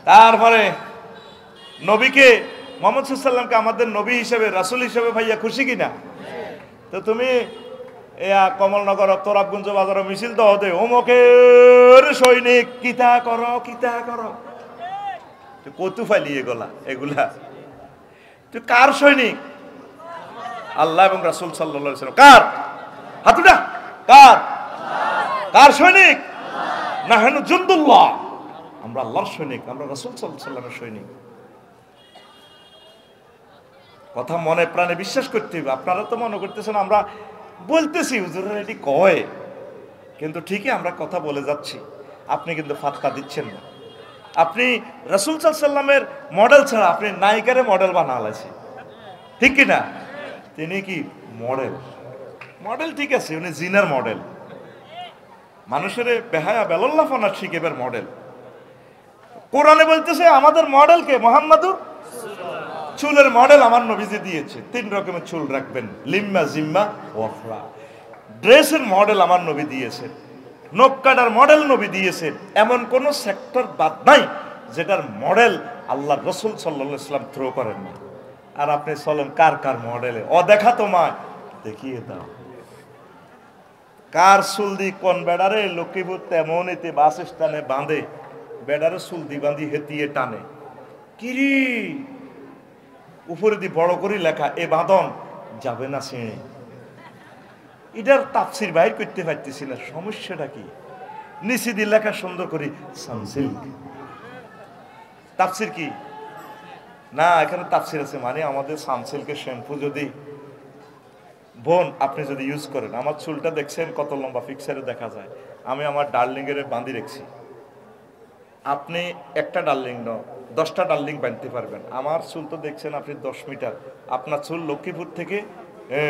তারপরে নবীকে, মুহাম্মদ সাল্লাল্লাহু আলাইহি সাল্লামকে আমাদের নবী হিসেবে, রাসূল হিসেবে পাইয়া খুশি কিনা? তো তুমি কমলনগর তোরাবগঞ্জ বাজার মিছিল দাও দে, অমুকের সৈনিক, কিতা করো কিতা করো, কতু ফাইলিয়ে গলা এগুলা। তুই কার সৈনিক? আল্লাহ এবং রাসূল সাল্লাল্লাহু আলাইহি ওয়াসাল্লাম। কার? হাতুটা কার? কার সৈনিক? নাহনু জুনদুল্লাহ, আমরা আল্লাহর সৈনিক, আমরা রাসূল সাল্লাল্লাহু আলাইহি ওয়াসাল্লামের সৈনিক। কথা মনে প্রাণে বিশ্বাস করতে হবে। আপনারা তো মনে করতেছেন আমরা বলতেছি হুজুরের এটি কয়, কিন্তু ঠিকই আমরা কথা বলে যাচ্ছি, আপনি কিন্তু ফাতকা দিচ্ছেন না। আপনি রাসূল সাল্লাল্লাহু আলাইহি ওয়াসাল্লামের মডেল ছাড়া আপনি নায়িকারে মডেল বানালেছে, ঠিক কি না? তিনি কি মডেল? মডেল ঠিক আছে, উনি জিনের মডেল, মানুষের বেহায়া বেলল্লাফনা শিখেবার মডেল। কোরআনে বলতেছে আমাদের মডেল কে? মুহাম্মাদুর। চুলের মডেল আমার নবীজি দিয়েছে, 3 রকমের চুল রাখবেন, লিম্মা, জিম্মা, ওয়াফরা। ড্রেসের মডেল আমার নবী দিয়েছেন, নখ কাটার মডেল নবী দিয়েছেন। এমন কোন সেক্টর বাদ নাই যেটার মডেল আল্লাহ রাসূল সাল্লাল্লাহু আলাইহি ওয়াসাল্লাম থ্রো করেন না। আর আপনি চলেন কার কার মডেলে, দেখা তোমায় দেখিয়ে দাও। কার চুল দি কোন বেড়ারে লক্ষ্মীপুর তেমন এতে বাস স্ট্যান্ডে বাঁধে, বেড়ারে চুল দি বাঁধি হেতিয়ে টানে, কিরি উপরে দি বড় করে লেখা এ বাঁধন যাবে না ছিঁড়ে। এটার তাফসির বাইর করতে পারতেছি না, সমস্যাটা কি? নিচে দিয়ে লেখা সুন্দর করে সানসিল্ক। তাফসির কি? না, এখানে তাফসির আছে, মানে আমাদের সানসিল্কের শ্যাম্পু যদি বোন আপনি যদি ইউজ করেন, আমার চুলটা দেখছেন কত লম্বা, ফিক্সারে দেখা যায়, আমি আমার ডার্লিং এর বাঁধি রেখেছি। আপনি একটা ডার্লিং নাও, 10টা ডার্লিং বাঁধতে পারবেন। আমার চুল তো দেখছেন আপনি 10 মিটার, আপনার চুল লক্ষ্মীপুর থেকে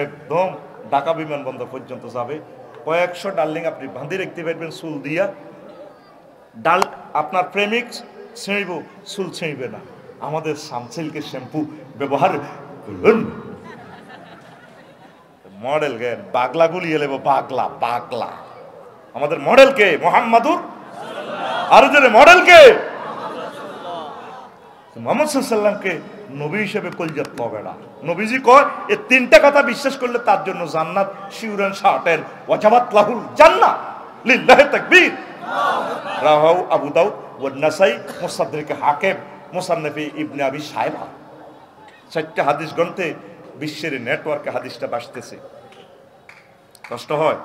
একদম ঢাকা বিমানবন্দর পর্যন্ত যাবে। কয়েকশো ডার্লিং আপনি বাঁধি রাখতে পারবেন চুল দিয়া। আপনার প্রেমিক ছিঁড়ব, চুল ছিঁড়বে না। আমাদের সানসিল্কের শ্যাম্পু ব্যবহার করুন। মডেল গে বাগলা গুলিয়ে নেব, বাগলা বাগলা। আমাদের মডেল কে? মুহাম্মাদুর। আর যারা মডেল কে? মুহাম্মদ সাল্লাল্লাহু আলাইহি ওয়াসাল্লামকে নবী হিসেবে কলজাত পাবে না। নবীজি কয় এই 3টা কথা বিশ্বাস করলে তার জন্য জান্নাত শিউরান শার্টের ওয়াজাবাত লাহুল জান্নাহ। লিল্লাহি তাকবীর। রাওয়াহু আবু দাউদ ওয়া নাসাই, মুসাদ্দিক হাকিম, মুসান্নাফি ইবনে আবি শায়বা। 4টা হাদিস গ্রন্থে বিশ্বের নেটওয়ার্কে হাদিসটা বাসতেছে। কষ্ট হয়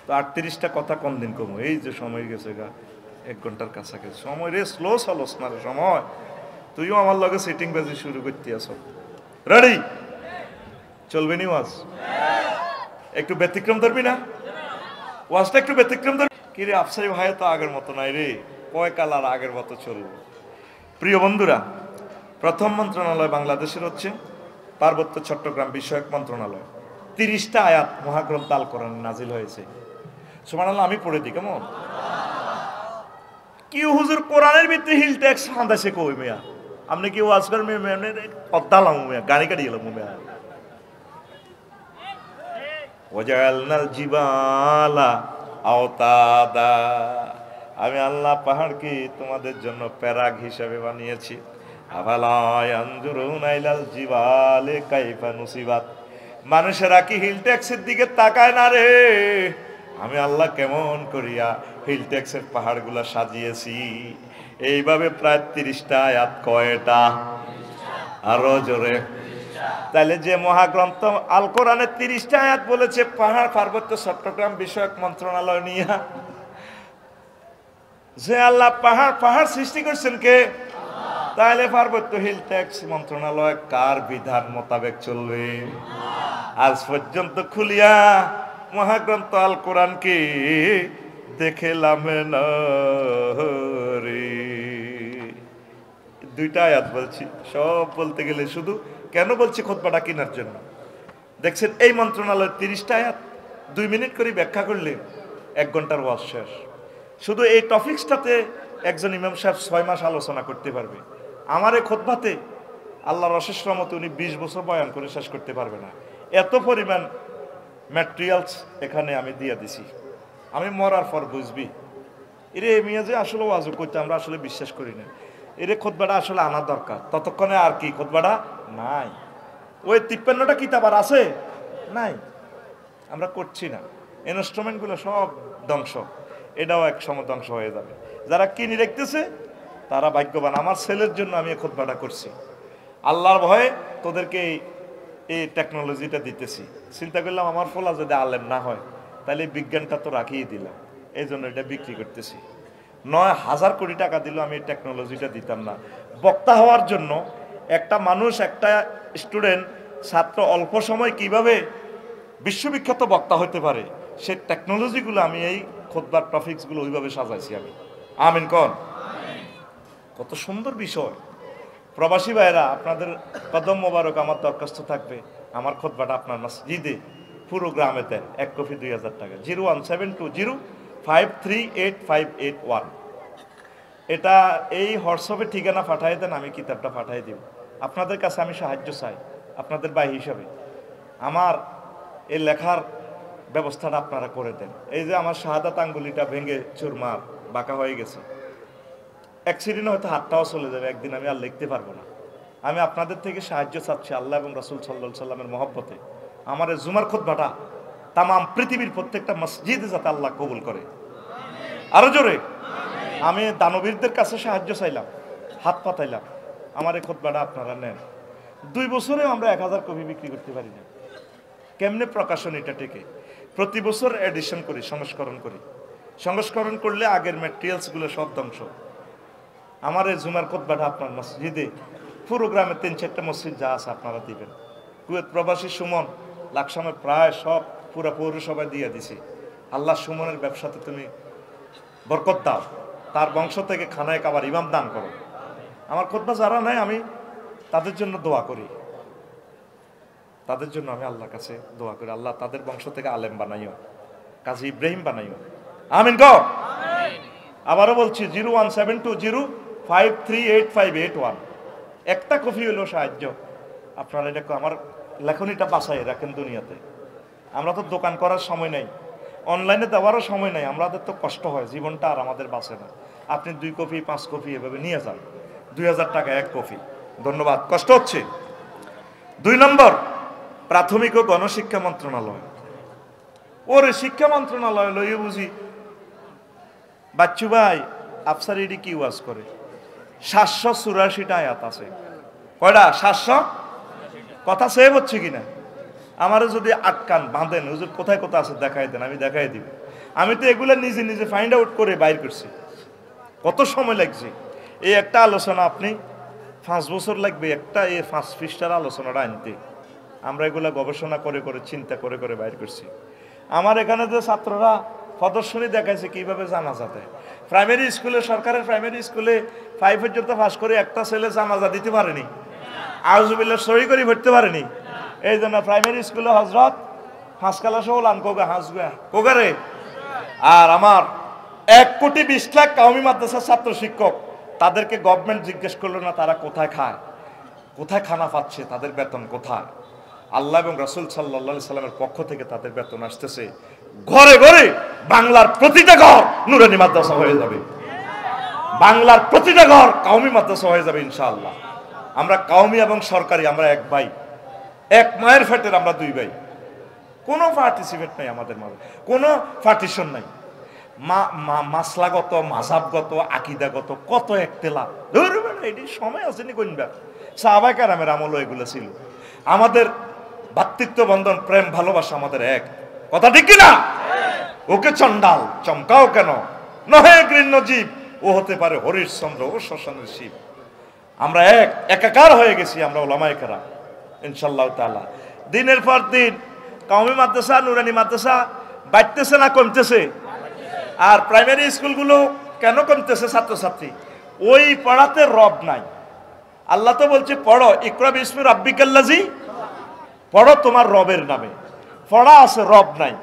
তো 38টা কথা কোন দিন কম, এই যে সময় গেছে গা 1 ঘন্টার কাছাকাছি সময় রে। স্লো চলস না রে সময়, তুইও আমার লগে সিটিং বাজি শুরু করতে আসো। রেডি? চলবে নি ওয়াজ? একটু ব্যতিক্রম ধরবি না? ওয়াজটা একটু ব্যতিক্রম ধরবি। কি রে আফসারি ভাই তো আগের মতো নাই রে, কয় কালার আগের মতো চলবে। প্রিয় বন্ধুরা, প্রথম মন্ত্রণালয় বাংলাদেশের হচ্ছে পার্বত্য চট্টগ্রাম বিষয়ক মন্ত্রণালয়। 30টা আয়াত মহাগ্রন্থ আল কোরআন নাজিল হয়েছে। সুবহানাল্লাহ, আমি পড়ে দিই কেমন? কি হুজুর কোরআনের ভিতরে হিল ট্যাক্স হাঁদাছে কই মিয়া? আপনি কি ওয়াজ করেন মিয়া? অদ্দালাম মিয়া, গাড়ি কাটি গেলাম মিয়া। ওয়াজআলনাল জিবালা আওতাদা, আমি আল্লাহ পাহাড়কে তোমাদের জন্য প্যারাগ হিসাবে বানিয়েছি। আফালা ইয়ানজুরুনা ইলাল জিবালি কাইফা নুসিবাত, মানুষেরা কি হিল ট্যাক্সের দিকে তাকায় না রে? আমি আল্লাহ কেমন করিয়া হিল ট্যাক্সের পাহাড়গুলা সাজিয়েছি। এইভাবে প্রায় 30টা আয়াত। কয়টা? আরো জোরে। তাহলে যে মহাগ্রন্থ আল কোরআনে 30টা আয়াত বলেছে পাহাড় পার্বত্য চট্টগ্রাম বিষয়ক মন্ত্রণালয় নিয়ে, যে আল্লাহ পাহাড় সৃষ্টি করছেন কে? তাহলে পার্বত্য হিল ট্যাক্স মন্ত্রণালয় কার বিধান মোতাবেক চলবে? আজ পর্যন্ত খুলিয়া মহাগ্রন্থ আল কোরআনকে দেখলাম না রে। 2টা আয়াত বলছি, সব বলতে গেলে শুধু কেন বলছি খুতবাটা কেনার জন্য। দেখছেন এই মন্ত্রণালয়ের 30টা আয়াত 2 মিনিট করে ব্যাখ্যা করলে 1 ঘন্টার ওয়াজ শেষ। শুধু এই টপিকসটাতে একজন ইমাম সাহেব 6 মাস আলোচনা করতে পারবে। আমার এই খুতবাতে আল্লাহর অশেষ রহমতে উনি 20 বছর বয়ান করে শেষ করতে পারবে না। এত পরিমাণ ম্যাটেরিয়ালস এখানে আমি দিয়ে দিছি। আমি মরার পর বুঝবি এরে মিয়া যে আসলে ওয়াজ করতে আমরা আসলে বিশ্বাস করি না, এরে খুতবাটা আসলে আনা দরকার। ততক্ষণে আর কি খুতবাটা নাই, ওই 53টা কিতাব আর আছে নাই, আমরা করছি না। ইনস্ট্রুমেন্টগুলো সব ধ্বংস, এটাও এক সময় ধ্বংস হয়ে যাবে। যারা কিনে রেখতেছে তারা ভাগ্যবান। আমার ছেলের জন্য আমি এই খুতবাটা করছি, আল্লাহর ভয়ে তোদেরকে এই টেকনোলজিটা দিতেছি। চিন্তা করলাম আমার ফলা যদি আলেম না হয় তাহলে বিজ্ঞানটা তো রাখিয়ে দিলাম, এই জন্য এটা বিক্রি করতেছি। 9,000 কোটি টাকা দিলেও আমি এই টেকনোলজিটা দিতাম না। বক্তা হওয়ার জন্য একটা মানুষ, একটা স্টুডেন্ট, ছাত্র অল্প সময় কিভাবে বিশ্ববিখ্যাত বক্তা হতে পারে সেই টেকনোলজিগুলো আমি এই খুতবার টপিকসগুলো ওইভাবে সাজাইছি আমি। আমিন কোন? কত সুন্দর বিষয়। প্রবাসী ভাইরা, আপনাদের কদম মোবারক আমার দরখাস্ত থাকবে, আমার খুতবাটা আপনার মসজিদে পুরো গ্রামে দেন। 1 কপি 2000 টাকা। 01720538581। এটা এই হোয়াটসঅ্যাপে ঠিকানা পাঠিয়ে দেন, আমি কিতাবটা পাঠিয়ে দিব। আপনাদের কাছে আমি সাহায্য চাই আপনাদের ভাই হিসাবে। আমার এই লেখার ব্যবস্থাটা আপনারা করে দেন। এই যে আমার শাহাদাত আঙ্গুলিটা ভেঙে চুরমার বাঁকা হয়ে গেছে, অ্যাক্সিডেন্ট হয়তো হাতটাও চলে যাবে, একদিন আমি আর লিখতে পারবো না। আমি আপনাদের থেকে সাহায্য চাচ্ছি আল্লাহ এবং রাসূল সাল্লাল্লাহু আলাইহি সাল্লামের মহব্বতে। আমার এই জুমার খুতবাটা তাম পৃথিবীর প্রত্যেকটা মসজিদে যাতে আল্লাহ কবুল করে। আরো জোরে। আমি দানবীরদের কাছে সাহায্য চাইলাম, হাত পাতাইলাম, আমার এই খুতবাটা আপনারা নেন। 2 বছরে আমরা 1000 কপি বিক্রি করতে পারি না। কেমনে প্রকাশন এটা টেকে? প্রতি বছর এডিশন করি, সংস্করণ করি। সংস্করণ করলে আগের ম্যাটেরিয়ালসগুলো সব ধ্বংস। আমার এই জুমার খুতবাটা আপনার মসজিদে পুরো গ্রামে 3-4টা মসজিদ যা আছে আপনারা দিবেন। কুয়েত প্রবাসী সুমন লাকসামের প্রায় সব পুরো পৌরসভায় দিয়ে দিছি। আল্লাহ সুমনের ব্যবসাতে তুমি বরকত দাও, তার বংশ থেকে খানায় কাবার ইমাম দান করো। আমার খুতবা যারা নাই আমি তাদের জন্য দোয়া করি, তাদের জন্য আমি আল্লাহর কাছে দোয়া করি, আল্লাহ তাদের বংশ থেকে আলেম বানাইও, কাজী ইব্রাহিম বানাইও। আমিন গো। আবারও বলছি 01720538581। একটা কপি হলো সাহায্য। আপনারা এটা আমার লেখনীটা বাসায় রাখেন দুনিয়াতে। আমরা তো দোকান করার সময় নেই, অনলাইনে দেওয়ারও সময় নেই, আমাদের তো কষ্ট হয়, জীবনটা আর আমাদের বাঁচে না। আপনি 2 কপি 5 কপি এভাবে নিয়ে যান, 2000 টাকা 1 কপি। ধন্যবাদ। কষ্ট হচ্ছে। 2 নম্বর, প্রাথমিক ও গণশিক্ষা মন্ত্রণালয়। ওরে শিক্ষা মন্ত্রণালয় লইয়ে বুঝি বাচ্চু ভাই আফসার এডি কি ওয়াজ করে? 784টা আয়াত আছে। কয়টা? 700। কথা সেভ হচ্ছে কিনা? আমারও যদি আটকান বাঁধেন, হুজুর কোথায় কোথায় আছে দেখাই দেন, আমি দেখাই দিব। আমি তো এগুলো নিজে নিজে ফাইন্ড আউট করে বাইর করছি। কত সময় লাগছে এই একটা আলোচনা? আপনি 5 বছর লাগবে একটা এই 5 পৃষ্ঠার আলোচনাটা আনতে। আমরা এগুলা গবেষণা করে করে চিন্তা করে করে বাইর করছি। আমার এখানে যে ছাত্ররা প্রদর্শনী দেখাইছে কিভাবে জানাজা দেয়। প্রাইমারি স্কুলে, সরকারের প্রাইমারি স্কুলে 5 পর্যন্ত পাস করে একটা ছেলে জানাজা দিতে পারেনি, আউযুবিল্লাহ সহি করে ভরতে পারেনি। এই জন্য প্রাইমারি স্কুলে হজরত হাঁসকালা সহ লান কোগা হাঁসগুয়া কোগারে। আর আমার 1,20,00,000 কওমি মাদ্রাসার ছাত্র শিক্ষক, তাদেরকে গভর্নমেন্ট জিজ্ঞেস করলো না তারা কোথায় খায়, কোথায় খানা পাচ্ছে, তাদের বেতন কোথায়। আল্লাহ এবং রাসূল সাল্লাল্লাহু আলাইহি সাল্লামের পক্ষ থেকে তাদের বেতন আসতেছে। ঘরে ঘরে বাংলার প্রতিটা ঘর নুরানি মাদ্রাসা হয়ে যাবে, বাংলার প্রতিটা ঘর কওমি মাদ্রাসা হয়ে যাবে ইনশাআল্লাহ। আমরা কওমি এবং সরকারি আমরা এক ভাই, এক মায়ের ফেটের আমরা দুই ভাই। কোনো পার্টিসিপেট নাই আমাদের মাঝে, কোনো পার্টিশন নাই। মাসলাগত, মাযহাবগত, আকীদাগত কত একতেলাফ, এটি সময় আসেনি কোনবা। সাহাবায়ে কেরামের আমল এগুলো ছিল। আমাদের ভাতৃত্ব বন্ধন, প্রেম, ভালোবাসা আমাদের এক, কথা ঠিক কিনা? ওকে চন্ডাল চমকাও কেন, নহে গৃহ্য জীব, ও হতে পারে হরিশ্চন্দ্র ও শ্মশানের শিব। আমরা একাকার হয়ে গেছি আমরা ওলামায়ে কেরাম ইনশাআল্লাহ তাআলা। দিনের পর দিন কওমি মাদ্রাসা, নুরানি মাদ্রাসা বাড়তেছে না কমতেছে? আর প্রাইমারি স্কুলগুলো কেন কমতেছে? ছাত্রছাত্রী ওই পড়াতে রব নাই। আল্লাহ তো বলছে পড়ো, ইকরা বিসমি রাব্বিকাল্লাযী, পড়ো তোমার রবের নামে। পড়া আছে, রব নাই।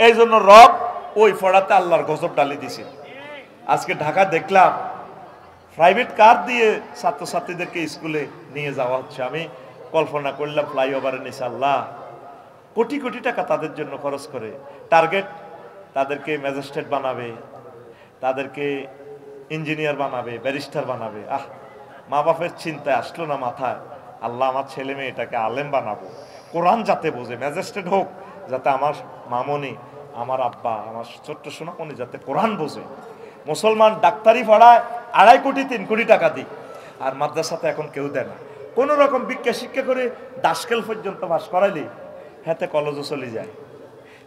এই জন্য রব ওই পড়াতে আল্লাহর গজব ডালি দিছে। আজকে ঢাকা দেখলাম প্রাইভেট কার দিয়ে ছাত্রছাত্রীদেরকে স্কুলে নিয়ে যাওয়া হচ্ছে। আমি কল্পনা করলাম ফ্লাইওভারের নিচে আল্লাহ কোটি কোটি টাকা তাদের জন্য খরচ করে, টার্গেট তাদেরকে ম্যাজিস্ট্রেট বানাবে, তাদেরকে ইঞ্জিনিয়ার বানাবে, ব্যারিস্টার বানাবে। মা বাপের চিন্তায় আসলো না মাথায়, আল্লাহ আমার ছেলে মেয়েটাকে আলেম বানাবো, কোরআন যাতে বোঝে, ম্যাজিস্ট্রেট হোক যাতে আমার মামনি, আমার আব্বা, আমার ছোট্ট সোনামণি যাতে কোরআন বোঝে। মুসলমান ডাক্তারি পড়ায় 2.5 কোটি 3 কোটি টাকা দিই, আর মাদ্রাসাতে এখন কেউ দেয় না। কোনো রকম ভিক্ষা শিক্ষা করে দাসকেল পর্যন্ত পাস করাইলে হাতে কলেজও চলে যায়।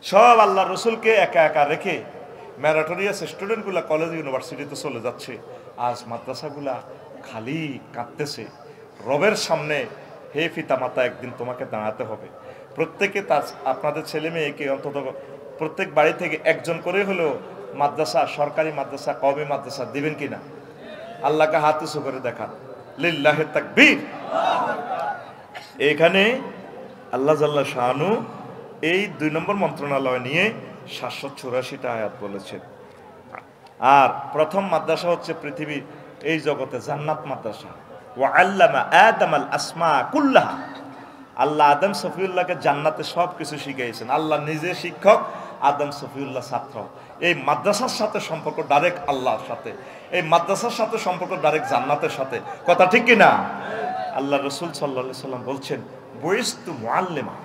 সব আল্লাহ রসুলকে একা একা রেখে ম্যারাটোরিয়াস স্টুডেন্টগুলা কলেজ ইউনিভার্সিটিতে চলে যাচ্ছে। আজ মাদ্রাসাগুলা খালি কাঁদতেছে। রবের সামনে হে পিতা মাতা, একদিন তোমাকে দাঁড়াতে হবে। প্রত্যেকে তার আপনাদের ছেলে মেয়েকে অন্তত প্রত্যেক বাড়ি থেকে একজন করে হলেও মাদ্রাসা, সরকারি মাদ্রাসা, কওমি মাদ্রাসা দিবেন কিনা? আল্লাহকে হাত উঁচু করে দেখান, লিল্লাহি তাকবীর। এখানে আল্লাহ জাল্লা শাআনু এই 2 নম্বর মন্ত্রণালয় নিয়ে 784টা আয়াত বলেছেন। আর প্রথম মাদ্রাসা হচ্ছে পৃথিবীর এই জগতে জান্নাত মাদ্রাসা। ওয়া আল্লামা আদামাল আসমা কুল্লাহা, আল্লাহ আদম সফিউল্লাহকে জান্নাতে সব কিছু শিখিয়েছেন। আল্লাহ নিজে শিক্ষক, আদম সফিউল্লাহ ছাত্র। এই মাদ্রাসার সাথে সম্পর্ক ডাইরেক্ট আল্লাহর সাথে, এই মাদ্রাসার সাথে সম্পর্ক ডাইরেক্ট জান্নাতের সাথে, কথা ঠিক কিনা? আল্লাহ রসুল সাল্লাল্লাহু আলাইহি সাল্লাম বলছেন বুইস্তু মুআল্লিমা,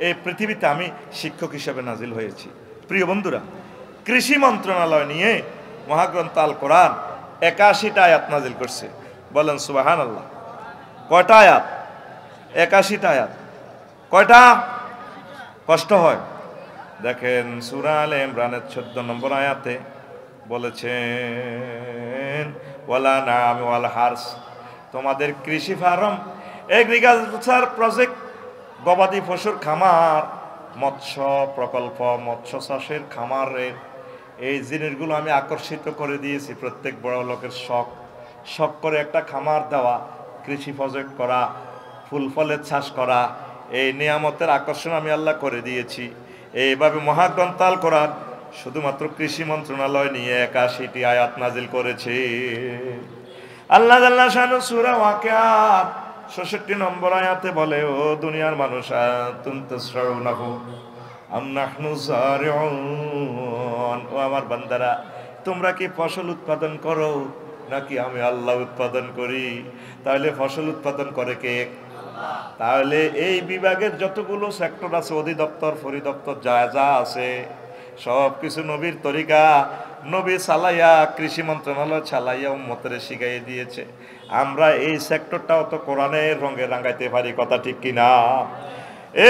এই পৃথিবীতে আমি শিক্ষক হিসেবে নাজিল হয়েছি। প্রিয় বন্ধুরা, কৃষি মন্ত্রণালয় নিয়ে মহাগ্রন্থ আল কোরআন 81টা আয়াত নাজিল করছে। বলেন সুবহানাল্লাহ। কয়টা আয়াত? 81টা আয়াত। কয়টা? কষ্ট হয়। দেখেন সূরা আলে ইমরানের 14 নম্বর আয়াতে বলেছেন ওয়ালা নাম ওয়াল হারস, তোমাদের কৃষি ফার্ম, এগ্রিকালচার প্রজেক্ট, গবাদি পশুর খামার, মৎস্য প্রকল্প, মৎস্য চাষের খামারের এই জিনিসগুলো আমি আকর্ষিত করে দিয়েছি। প্রত্যেক বড় লোকের শখ করে একটা খামার দেওয়া, কৃষি প্রজেক্ট করা, ফুল ফলের চাষ করা, এই নিয়ামতের আকর্ষণ আমি আল্লাহ করে দিয়েছি। এইভাবে মহাগ্রন্থ আল কোরআন শুধুমাত্র কৃষি মন্ত্রণালয় নিয়ে 81টি আয়াত নাজিল করেছে। আল্লাহ জাল্লা শানু সূরা ওয়াকিয়ার 66 নম্বর আয়াতে বলে, ও দুনিয়ার মানুষ, আনতুম তাসরাউনাহু আম নাহনু যারিউন, ও আমার বান্দারা, তোমরা কি ফসল উৎপাদন করো নাকি আমি আল্লাহ উৎপাদন করি? তাহলে ফসল উৎপাদন করে কে? তাহলে এই বিভাগের যতগুলো সেক্টর আছে, অধিদপ্তর, পরিদপ্তর, যা যা আছে সব কিছু নবীর তরিকা, নবী চালাইয়া, কৃষি মন্ত্রণালয় চালাইয়া উম্মতের শিখাইয়ে দিয়েছে। আমরা এই সেক্টরটাও তো কোরআনের রঙে রাঙাইতে পারি, কথা ঠিক কিনা?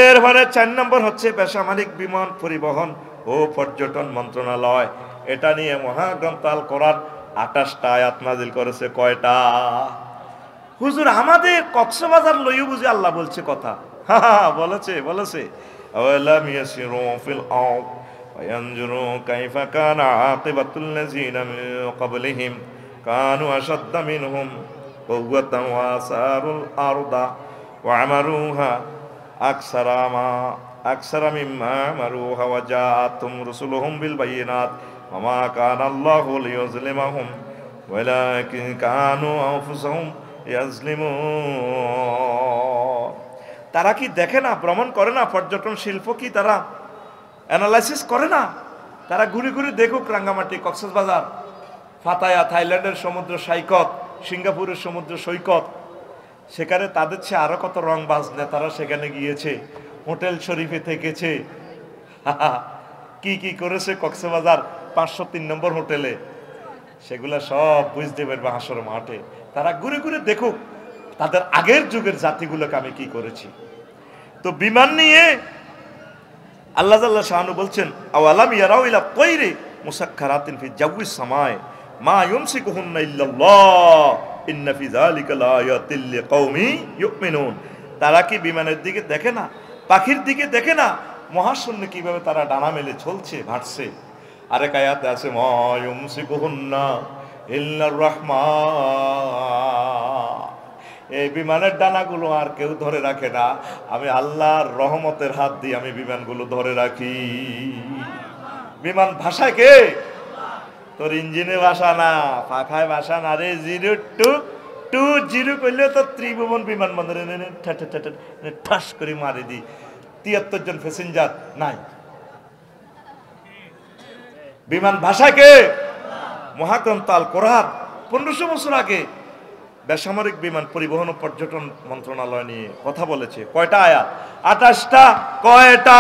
এরপরে 4 নম্বর হচ্ছে বেসামরিক বিমান পরিবহন ও পর্যটন মন্ত্রণালয়। এটা নিয়ে মহাগ্রন্থ আল কোরআন 28টা আয়াত নাজিল করেছে। কয়টা? হুজুর আমাদের কক্সবাজার লইও বুঝি আল্লাহ বলছে কথা? বলেছে আওয়ালাম ইয়াসিরু ফিল আরদ ফায়ানজুরু কাইফা কানা আকিবাতুল লাযিনা মিন ক্বাবলিহিম কানু আশাদ্দা মিনহুম কুওয়াতান ওয়া আসারুল আরদা ওয়া আমারুহা আকসারা মিম্মা আমারুহা ওয়া জাআতুম রুসুলুহুম বিল বায়িনাত ওয়া মা কানা আল্লাহু লিয়ুযলিমাহুম ওয়ালাকিন কানু আনফুসাহুম ইয়াজলিমুন। তারা কি দেখে না, ভ্রমণ করে না, পর্যটন শিল্প কি তারা অ্যানালাইসিস করে না? তারা ঘুরে ঘুরে দেখুক রাঙ্গামাটি, কক্সবাজার, পাতায়া, থাইল্যান্ডের সমুদ্র সৈকত, সিঙ্গাপুরের সমুদ্র সৈকত, সেখানে তাদের চেয়ে আরো কত রংবাজ নেতারা সেখানে গিয়েছে, হোটেল শরীফে থেকেছে, কি কি করেছে কক্সবাজার 503 নম্বর হোটেলে, সেগুলা সব বুঝতে পারবে হাসর মাঠে। তারা ঘুরে ঘুরে দেখুক তাদের আগের যুগের জাতিগুলোকে আমি কি করেছি। তো বিমান নিয়ে আল্লাহ জাল্লা শাহানু বলছেন, আওয়ালাম ইয়ারাউ ইলা তায়রি মুসাক্খারাতিন ফি জাওয়িস সামায় মা ইউমসিকুহুন্না ইল্লাল্লাহ ইন্না ফি যালিকা লাআয়াতিল লিকাওমি ইউমিনুন। তারা কি বিমানের দিকে দেখে না, পাখির দিকে দেখে না, মহাশূন্যে কিভাবে তারা ডানা মেলে চলছে, ভাসছে। আরেক আয়াতে আছে মা ইউমসিকুহুন্না ইল্লার রাহমান, এই বিমানের ডানাগুলো আর কেউ ধরে রাখে না, আমি আল্লাহর রহমতের হাত দিয়ে আমি বিমানগুলো ধরে রাখি। বিমান ভাষায় কে? তোর ইঞ্জিনে ভাষা না, পাখায় ভাষা না রে। 0-2-0 করলে তো ত্রিভুবন বিমানবন্দরে ঠাস করে মারি দি, 73 জন প্যাসেঞ্জার নাই। বিমান ভাষা কে? মহাগ্রন্থ আল কোরআন 1500 বছর আগে বেসামরিক বিমান পরিবহন ও পর্যটন মন্ত্রণালয় নিয়ে কথা বলেছে। কয়টা আয়াত? 28টা। কয়টা?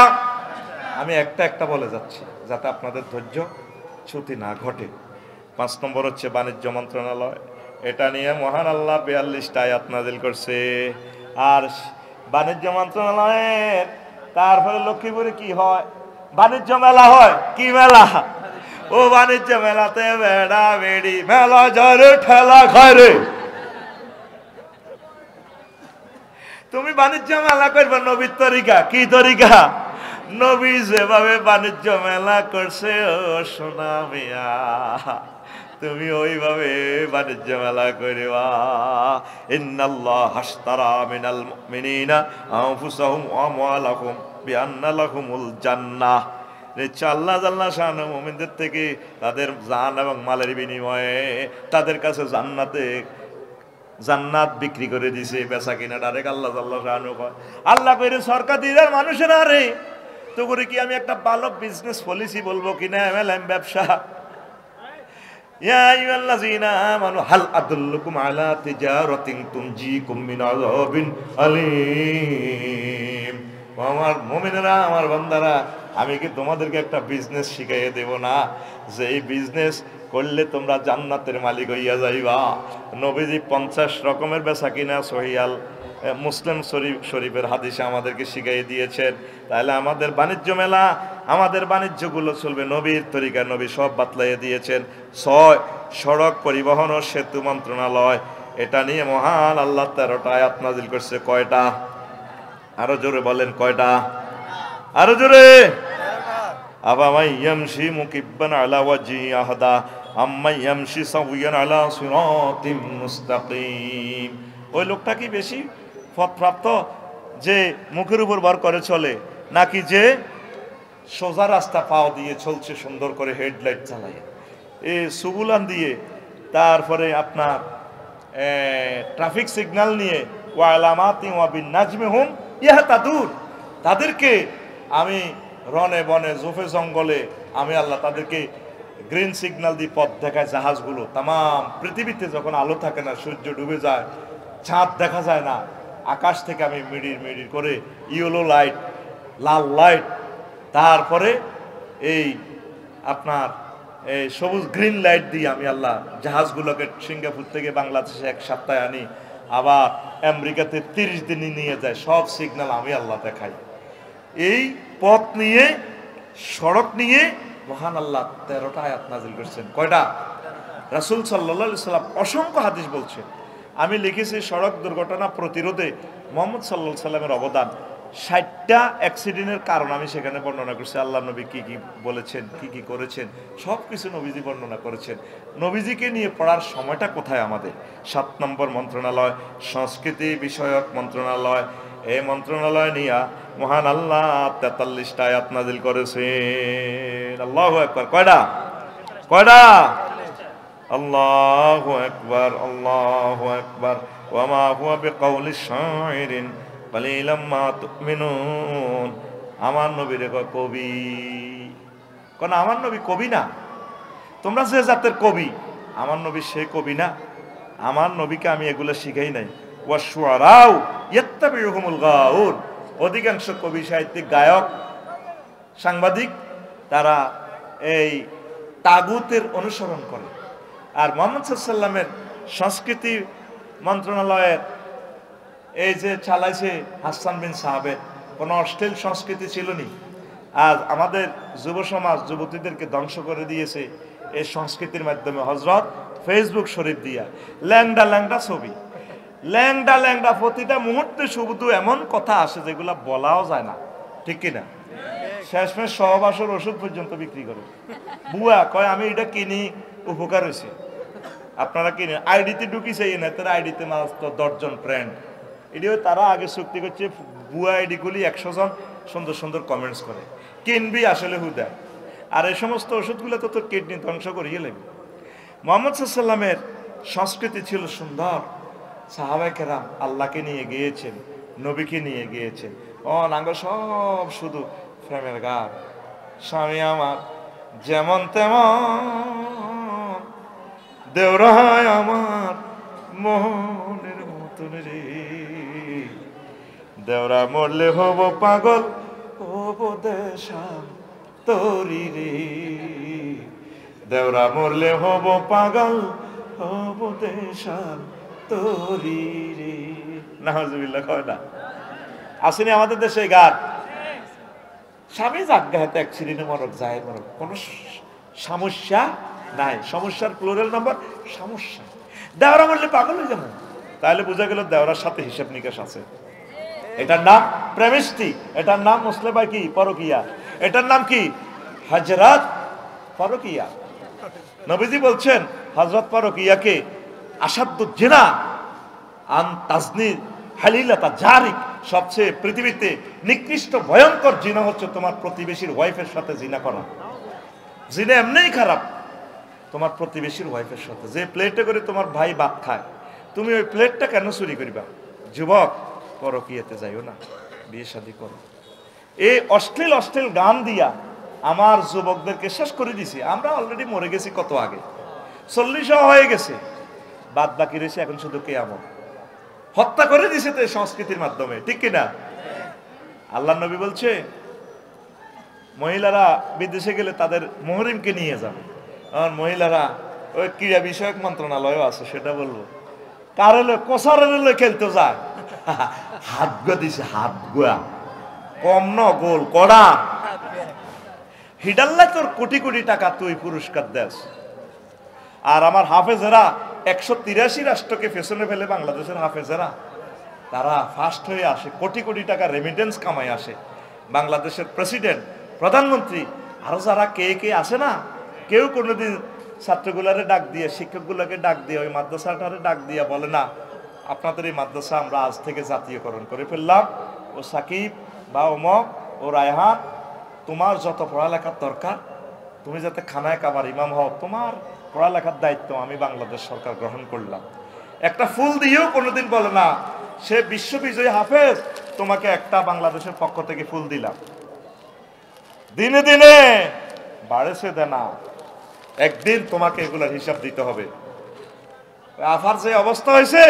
আমি একটা একটা বলে যাচ্ছি যাতে আপনাদের ধৈর্য চ্যুতি না ঘটে। 5 নম্বর হচ্ছে বাণিজ্য মন্ত্রণালয়, এটা নিয়ে মহান আল্লাহ 42টা আয়াত নাজিল করছে। আর বাণিজ্য মন্ত্রণালয়ের তারপরে লক্ষ্মীপুরে কি হয়? বাণিজ্য মেলা হয়। কি মেলা? ও বাণিজ্য মেলাতে বেড়া বেড়ি মেলা জরে ঠেলা খায় রে। তুমি বাণিজ্য মেলা করবে নবীর তরিকা। কি তরিকা? নবী যেভাবে বাণিজ্য মেলা করছে ও সোনা মিয়া, তুমি ওইভাবে বাণিজ্য মেলা করিবা। ইন্নাল্লাহ হাশতারা মিনাল মুমিনিনা আনফুসাহুম ওয়া আমওয়ালাহুম বিআন্না লাহুমুল জান্নাহ। আল্লাহ জাল্লা শাআনু মুমিনদের থেকে তাদের জান এবং মালের বিনিময়ে তাদের কাছে জান্নাত বিক্রি করে দিছে, বেচা কিনা ডাইরেক্ট আল্লাহ জাল্লা শাআনু কয়। আল্লাহ কইরে সরকার দিদার মানুষেরা রে, তো করে কি আমি একটা ভালো বিজনেস পলিসি বলবো কিনা, এমএলএম ব্যবসা। ইয়া আইয়ুহাল্লাযীনা আমানু হাল আদুল্লুকুম আলা তিজারাতিন তুনজিকুম মিন আযাবিন আলীম। আমার মুমিনেরা, আমার বান্দারা, আমি কি তোমাদেরকে একটা বিজনেস শিখাইয়ে দেব না, যে এই বিজনেস করলে তোমরা জান্নাতের মালিক হইয়া যাইবা। নবীজি 50 রকমের বেচা কিনা সহিয়াল মুসলিম শরীফের হাদিসে আমাদেরকে শিখাই দিয়েছেন। তাহলে আমাদের বাণিজ্য মেলা, আমাদের বাণিজ্যগুলো চলবে নবীর তরিকা। নবী সব বাতলাইয়ে দিয়েছেন। 6 সড়ক পরিবহন ও সেতু মন্ত্রণালয়, এটা নিয়ে মহান আল্লাহ 13টা আয়াত নাজিল করছে। কয়টা? আরো জোরে বলেন কয়টা? আরো জোরে। আফামান ইয়ামশি মুকিব্বান আলা ওয়াজহি আহদা আম্মান ইয়ামশি সাওয়িয়ান আলা সিরাতিম মুস্তাকিম। ওই লোকটা কি বেশি পথপ্রাপ্ত যে মুখের উপর ভর করে চলে, নাকি যে সোজা রাস্তা পাও দিয়ে চলছে সুন্দর করে হেডলাইট চালায়, এ সুগুলান দিয়ে, তারপরে আপনার ট্রাফিক সিগন্যাল নিয়ে ওয়া আলামাতি ওয়া বিন নাজমি হুম ইয়াহতাদুন। তাদেরকে আমি রনে বনে জোফে জঙ্গলে আমি আল্লাহ তাদেরকে গ্রিন সিগন্যাল দিয়ে পথ দেখায়। জাহাজগুলো তাম পৃথিবীতে যখন আলো থাকে না, সূর্য ডুবে যায়, চাঁদ দেখা যায় না, আকাশ থেকে আমি মিডির মিডির করে ইয়েলো লাইট, লাল লাইট, তারপরে এই আপনার এই সবুজ গ্রিন লাইট দিয়ে আমি আল্লাহ জাহাজগুলোকে সিঙ্গাপুর থেকে বাংলাদেশে 1 সপ্তাহে আনি, আবার আমেরিকাতে 30 দিনই নিয়ে যায়। সব সিগন্যাল আমি আল্লাহ দেখাই। এই পথ নিয়ে, সড়ক নিয়ে মহান আল্লাহ 13টা আয়াত নাজিল করছেন। কয়টা? রাসূল সাল্লাল্লাহু আলাইহি সাল্লাম অসংখ্য হাদিস বলছেন। আমি লিখেছি সড়ক দুর্ঘটনা প্রতিরোধে মুহাম্মদ সাল্লাল্লাহু আলাইহি সাল্লামের অবদান। 60টা অ্যাক্সিডেন্টের কারণ আমি সেখানে বর্ণনা করছি। আল্লাহ নবী কি কি বলেছেন, কি কি করেছেন, সব কিছু নবীজি বর্ণনা করেছেন। নবীজিকে নিয়ে পড়ার সময়টা কোথায় আমাদের? 7 নম্বর মন্ত্রণালয় সংস্কৃতি বিষয়ক মন্ত্রণালয়। এই মন্ত্রণালয় নিয়ে মহান আল্লাহ 43টা আয়াত নাজিল করেছেন। আল্লাহু আকবার। কয়টা? কয়টা? আল্লাহু আকবার, আল্লাহু আকবার। ওয়া মা হুয়া বিকাউলি শাইরিন বলে ইলাম্মা তুমিনুন, আমার নবীর কবি। কোন আমার নবী কবি না? তোমরা যে জাতের কবি, আমার নবী সে কবি না? আমার নবীকে আমি এগুলো শিখাই নাই। ওয়াশুআরাউ ইয়াত্তাবিউহুমুল গাউন, অধিকাংশ কবি সাহিত্যিক, গায়ক, সাংবাদিক তারা এই তাগুতের অনুসরণ করে। আর মুহাম্মদ সাল্লাল্লাহু আলাইহি ওয়াসাল্লামের সংস্কৃতি মন্ত্রণালয়ের এই যে চালাইছে হাসান বিন সাহাবের, কোনো অশ্লীল সংস্কৃতি ছিল নি। আজ আমাদের যুব সমাজ যুবতীদেরকে ধ্বংস করে দিয়েছে এই সংস্কৃতির মাধ্যমে। হযরত ফেসবুক শরীফ দিয়া ল্যাংডা ল্যাংডা ছবি, ল্যাংডা ল্যাংডা প্রতিটা মুহূর্তে শুধু এমন কথা আসে যেগুলা বলাও যায় না, ঠিক কিনা? শেষমেশ সহবাসের ওষুধ পর্যন্ত বিক্রি করে। বুয়া কয় আমি এটা কিনি, উপকার হয়েছে, আপনারা কিনে। আইডিতে ঢুকিছে এনাদের আইডিতে মাত্র 10 জন ফ্রেন্ড। এটিও তারা আগে চুক্তি করছে, বুয়া আইডিগুলি 100 জন সুন্দর সুন্দর কমেন্টস করে, কিনবি আসলে হুদা। আর এই সমস্ত ওষুধগুলো তো তোর কিডনি ধ্বংস করিয়ে লাগবে। মুহাম্মদ সাল্লাল্লাহু আলাইহি ওয়াসাল্লামের সংস্কৃতি ছিল সুন্দর। সাহাবায়ে কেরাম আল্লাহকে নিয়ে গিয়েছেন, নবীকে নিয়ে গিয়েছেন। নাঙ্গ সব শুধু প্রেমের গান। স্বামী আমার যেমন তেমন, দেওরায় আমার মোহনের মতন রে, দেওরা মরলে হব পাগল, হব দেশাম তোরি রে, দেওরা মরলে হব পাগল, হব দেশাম তোরি রে। নাউজুবিল্লাহ কয় না? আসেনি আমাদের দেশে গান? স্বামী জাগ্গা হাতে এক ছিরিনে মরক যায় মরক, কোনো সমস্যা নাই। সমস্যার প্লুরাল নাম্বার সমস্যা। দেওরা বললে পাগল হয়ে যাবো, তাহলে বোঝা গেল দেওরার সাথে হিসাব নিকাশ আছে। এটার নাম প্রেমিষ্টি, এটার নাম মুসলিমা কি পরকিয়া, এটার নাম কি হযরত পরকিয়া। নবীজি বলছেন হযরত পরকিয়াকে আসাদ্দু জিনা আন তাজনি হালিলাতা জারিক, সবচেয়ে পৃথিবীতে নিকৃষ্ট ভয়ঙ্কর জিনা হচ্ছে তোমার প্রতিবেশীর ওয়াইফের সাথে জিনা করা। জিনা এমনিই খারাপ, তোমার প্রতিবেশীর ওয়াইফের সাথে। যে প্লেটে করে তোমার ভাই ভাত খায়, তুমি ওই প্লেটটা কেন চুরি করিবা? যুবক, পরকীয়াতে যাইও না, বিয়ে শাদী করো। এই অশ্লীল অশ্লীল গান দিয়া আমার যুবকদেরকে শেষ করে দিছি। আমরা অলরেডি মরে গেছি কত আগে, 40 হয়ে গেছে, বাদ বাকি রয়েছে এখন শুধু কিয়ামত। হত্যা করে দিছে তো এই সংস্কৃতির মাধ্যমে, ঠিক কিনা? আল্লাহ নবী বলছে মহিলারা বিদেশে গেলে তাদের মুহরিমকে নিয়ে যাবে। আর মহিলারা ওই ক্রীড়া বিষয়ক মন্ত্রণালয়ও আছে, সেটা বলবো, কারেলে কোসারেলে খেলতে যায়, হাত গুয়া দিছে, হাত গুয়া কম ন গোল কড়া, হিডাল্লা তোর কোটি কোটি টাকা তুই পুরস্কার দেস। আর আমার হাফেজেরা 183 রাষ্ট্রকে পেছনে ফেলে বাংলাদেশের হাফেজেরা তারা ফার্স্ট হয়ে আসে, কোটি কোটি টাকা রেমিটেন্স কামাই আসে। বাংলাদেশের প্রেসিডেন্ট, প্রধানমন্ত্রী, আরো যারা কে কে আসে না, কেউ কোনোদিন ছাত্রগুলারে ডাক দিয়ে, শিক্ষকগুলোকে ডাক দিয়ে, ওই মাদ্রাসাটারে ডাক দিয়ে বলে না আপনাদের এই মাদ্রাসা আমরা আজ থেকে জাতীয়করণ করে ফেললাম, ও সাকিব বা ওমক ও রায়হান, তোমার যত পড়ালেখার দরকার, তুমি যাতে খানায় কাবার ইমাম হও, তোমার পড়ালেখার দায়িত্ব আমি বাংলাদেশ সরকার গ্রহণ করলাম। একটা ফুল দিয়েও কোনোদিন বলে না সে বিশ্ববিজয়ী হাফেজ, তোমাকে একটা বাংলাদেশের পক্ষ থেকে ফুল দিলাম। দিনে দিনে বাড়েছে দেনা, একদিন তোমাকে এগুলোর হিসাব দিতে হবে। আফার যে অবস্থা হয়েছে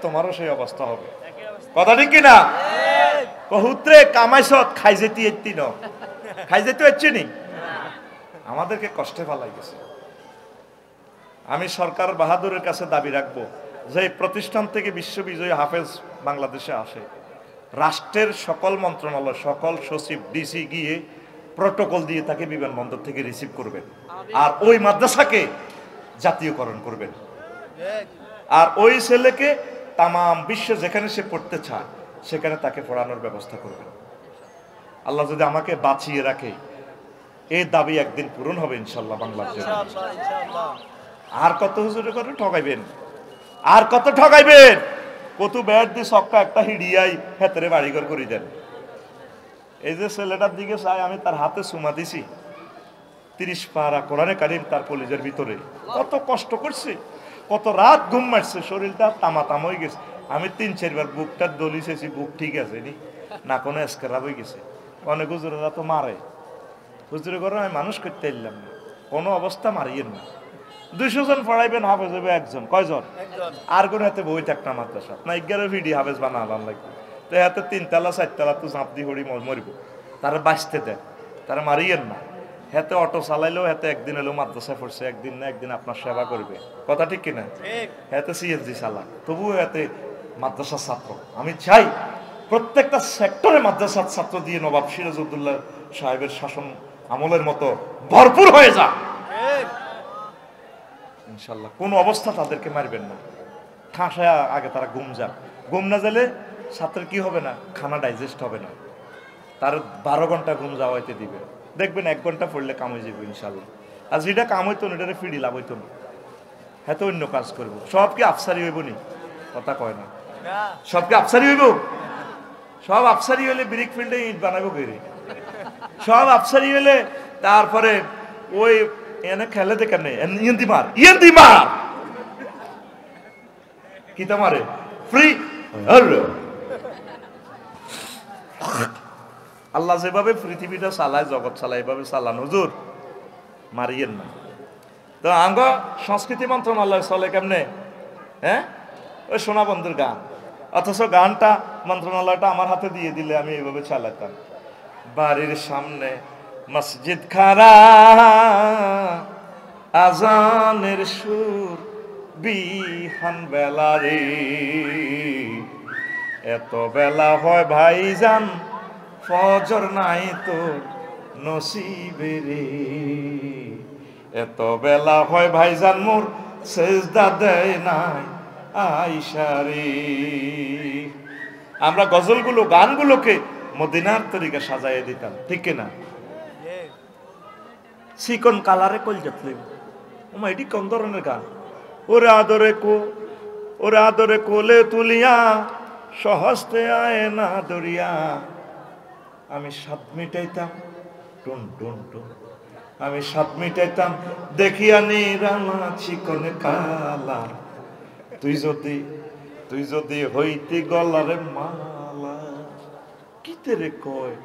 তোমারও সেই অবস্থা হবে, কথা ঠিক কিনা? কহুত্রে কামাইছত খাই যেতে এত্তি ন, খাই যেতে হচ্ছে নি, আমাদেরকে কষ্টে ফেলাই গেছে। আমি সরকার বাহাদুরের কাছে দাবি রাখবো যে প্রতিষ্ঠান থেকে বিশ্ববিজয়ী হাফেজ বাংলাদেশে আসে, রাষ্ট্রের সকল মন্ত্রণালয়, সকল সচিব, ডিসি গিয়ে প্রটোকল দিয়ে তাকে বিমানবন্দর থেকে রিসিভ করবেন, আর ওই মাদ্রাসাকে জাতীয়করণ করবেন, আর ওই ছেলেকে তামাম বিশ্ব যেখানে সে পড়তে চায় সেখানে তাকে পড়ানোর ব্যবস্থা করবেন। আল্লাহ যদি আমাকে বাঁচিয়ে রাখে, এই দাবি একদিন পূরণ হবে ইনশাল্লাহ বাংলার জন্য। আর কত হুজুরে করে ঠকাইবেন, আর কত ঠকাইবেন? কত ব্যাট দিয়ে সক্কা একটা হিডিয়াই হেতরে বাড়িঘর করে দেন। এই যে ছেলেটার দিকে চাই, আমি তার হাতে চুমা দিছি, 30 পারা কোরআনে কারিম তার কলিজের ভিতরে, কত কষ্ট করছে, কত রাত ঘুম মারছে, শরীরটা তামা তাম হয়ে গেছে, আমি 3-4 বার বুকটা দলিছেছি, বুক ঠিক আছে নি, না কোনো স্ক্রাব হয়ে গেছে। অনেক হুজুরেরা তো মারে, হুজুরে করে আমি মানুষ করতে এলাম না, কোনো অবস্থা মারিয়েন না। 200 জন পড়াইবেন, হাফেজ হবে একজন, কয়জন? আর কোন হাতে বই থাকনা মাদ্রাসা না 11 ভিডি হাফেজ বানালাম লাগবে, তো হাতে 3 তলা 4 তলা তো ঝাঁপ দিয়ে হরি মরিব, তারা বাঁচতে দেন, তারা মারিয়েন না। হাতে অটো চালাইলেও হাতে একদিন এলো মাদ্রাসায় পড়ছে, একদিন না একদিন আপনার সেবা করবে, কথা ঠিক কিনা? হাতে সিএনজি চালা, তবুও হাতে মাদ্রাসার ছাত্র। আমি চাই প্রত্যেকটা সেক্টরে মাদ্রাসার ছাত্র দিয়ে নবাব সিরাজউদ্দৌলা সাহেবের শাসন আমলের মতো ভরপুর হয়ে যা ইনশাল্লাহ। কোন অবস্থা তাদেরকে মারবেন না, ঠাঁসায় আগে তারা ঘুম যান। ঘুম না গেলে ছাত্রের কি হবে না, খানা ডাইজেস্ট হবে না, তার 12 ঘন্টা ঘুম যাওয়াইতে দিবে, দেখবেন 1 ঘন্টা পড়লে কাম হয়ে যাবে ইনশাল্লাহ। আর যেটা কাম হইতো না এটা ফিরি লাভ হইতো না, হ্যাঁ তো অন্য কাজ করবো। সব কি আফসারি হইব নি? কথা কয় না, সব কি আফসারি হইব? সব আফসারি হইলে ব্রিক ফিল্ডে ইট বানাবো গেরে, সব আফসারি হইলে তারপরে ওই এনে খেলে দেখেন ইয়েন্দি মার কিতা মারে ফ্রি। আল্লাহ যেভাবে পৃথিবীটা চালায়, জগৎ চালায়, এভাবে চালান হুজুর, মারিয়েন না। তো আঙ্গ সংস্কৃতি মন্ত্রণালয় চলে কেমনে? হ্যাঁ, ওই সোনা বন্ধুর গান, অথচ গানটা মন্ত্রণালয়টা আমার হাতে দিয়ে দিলে আমি এইভাবে চালাতাম। বাড়ির সামনে মসজিদ খারা, আজানের সুর বিহান বেলা রে, এত বেলা হয় ভাইজান ফজর নাই তোর নসিবে রে, এত বেলা হয় ভাইজান মোর সেজদা দেয় নাই আইসা রে। আমরা গজলগুলো গানগুলোকে মদিনার তরিকা সাজাইয়ে দিতাম, ঠিক কিনা? চিকন কালারে কল যাতলে ওমা এটি কোন ধরনের গান? ওরে আদরে কোলে তুলিয়া সহস্তে আয় না দরিয়া, আমি স্বাদ মিটাইতাম টুন টুন টুন, আমি স্বাদ মিটাইতাম দেখিয়া নিরালা চিকন কালা, তুই যদি হইতি গলারে মালা। কি তেরে কয়,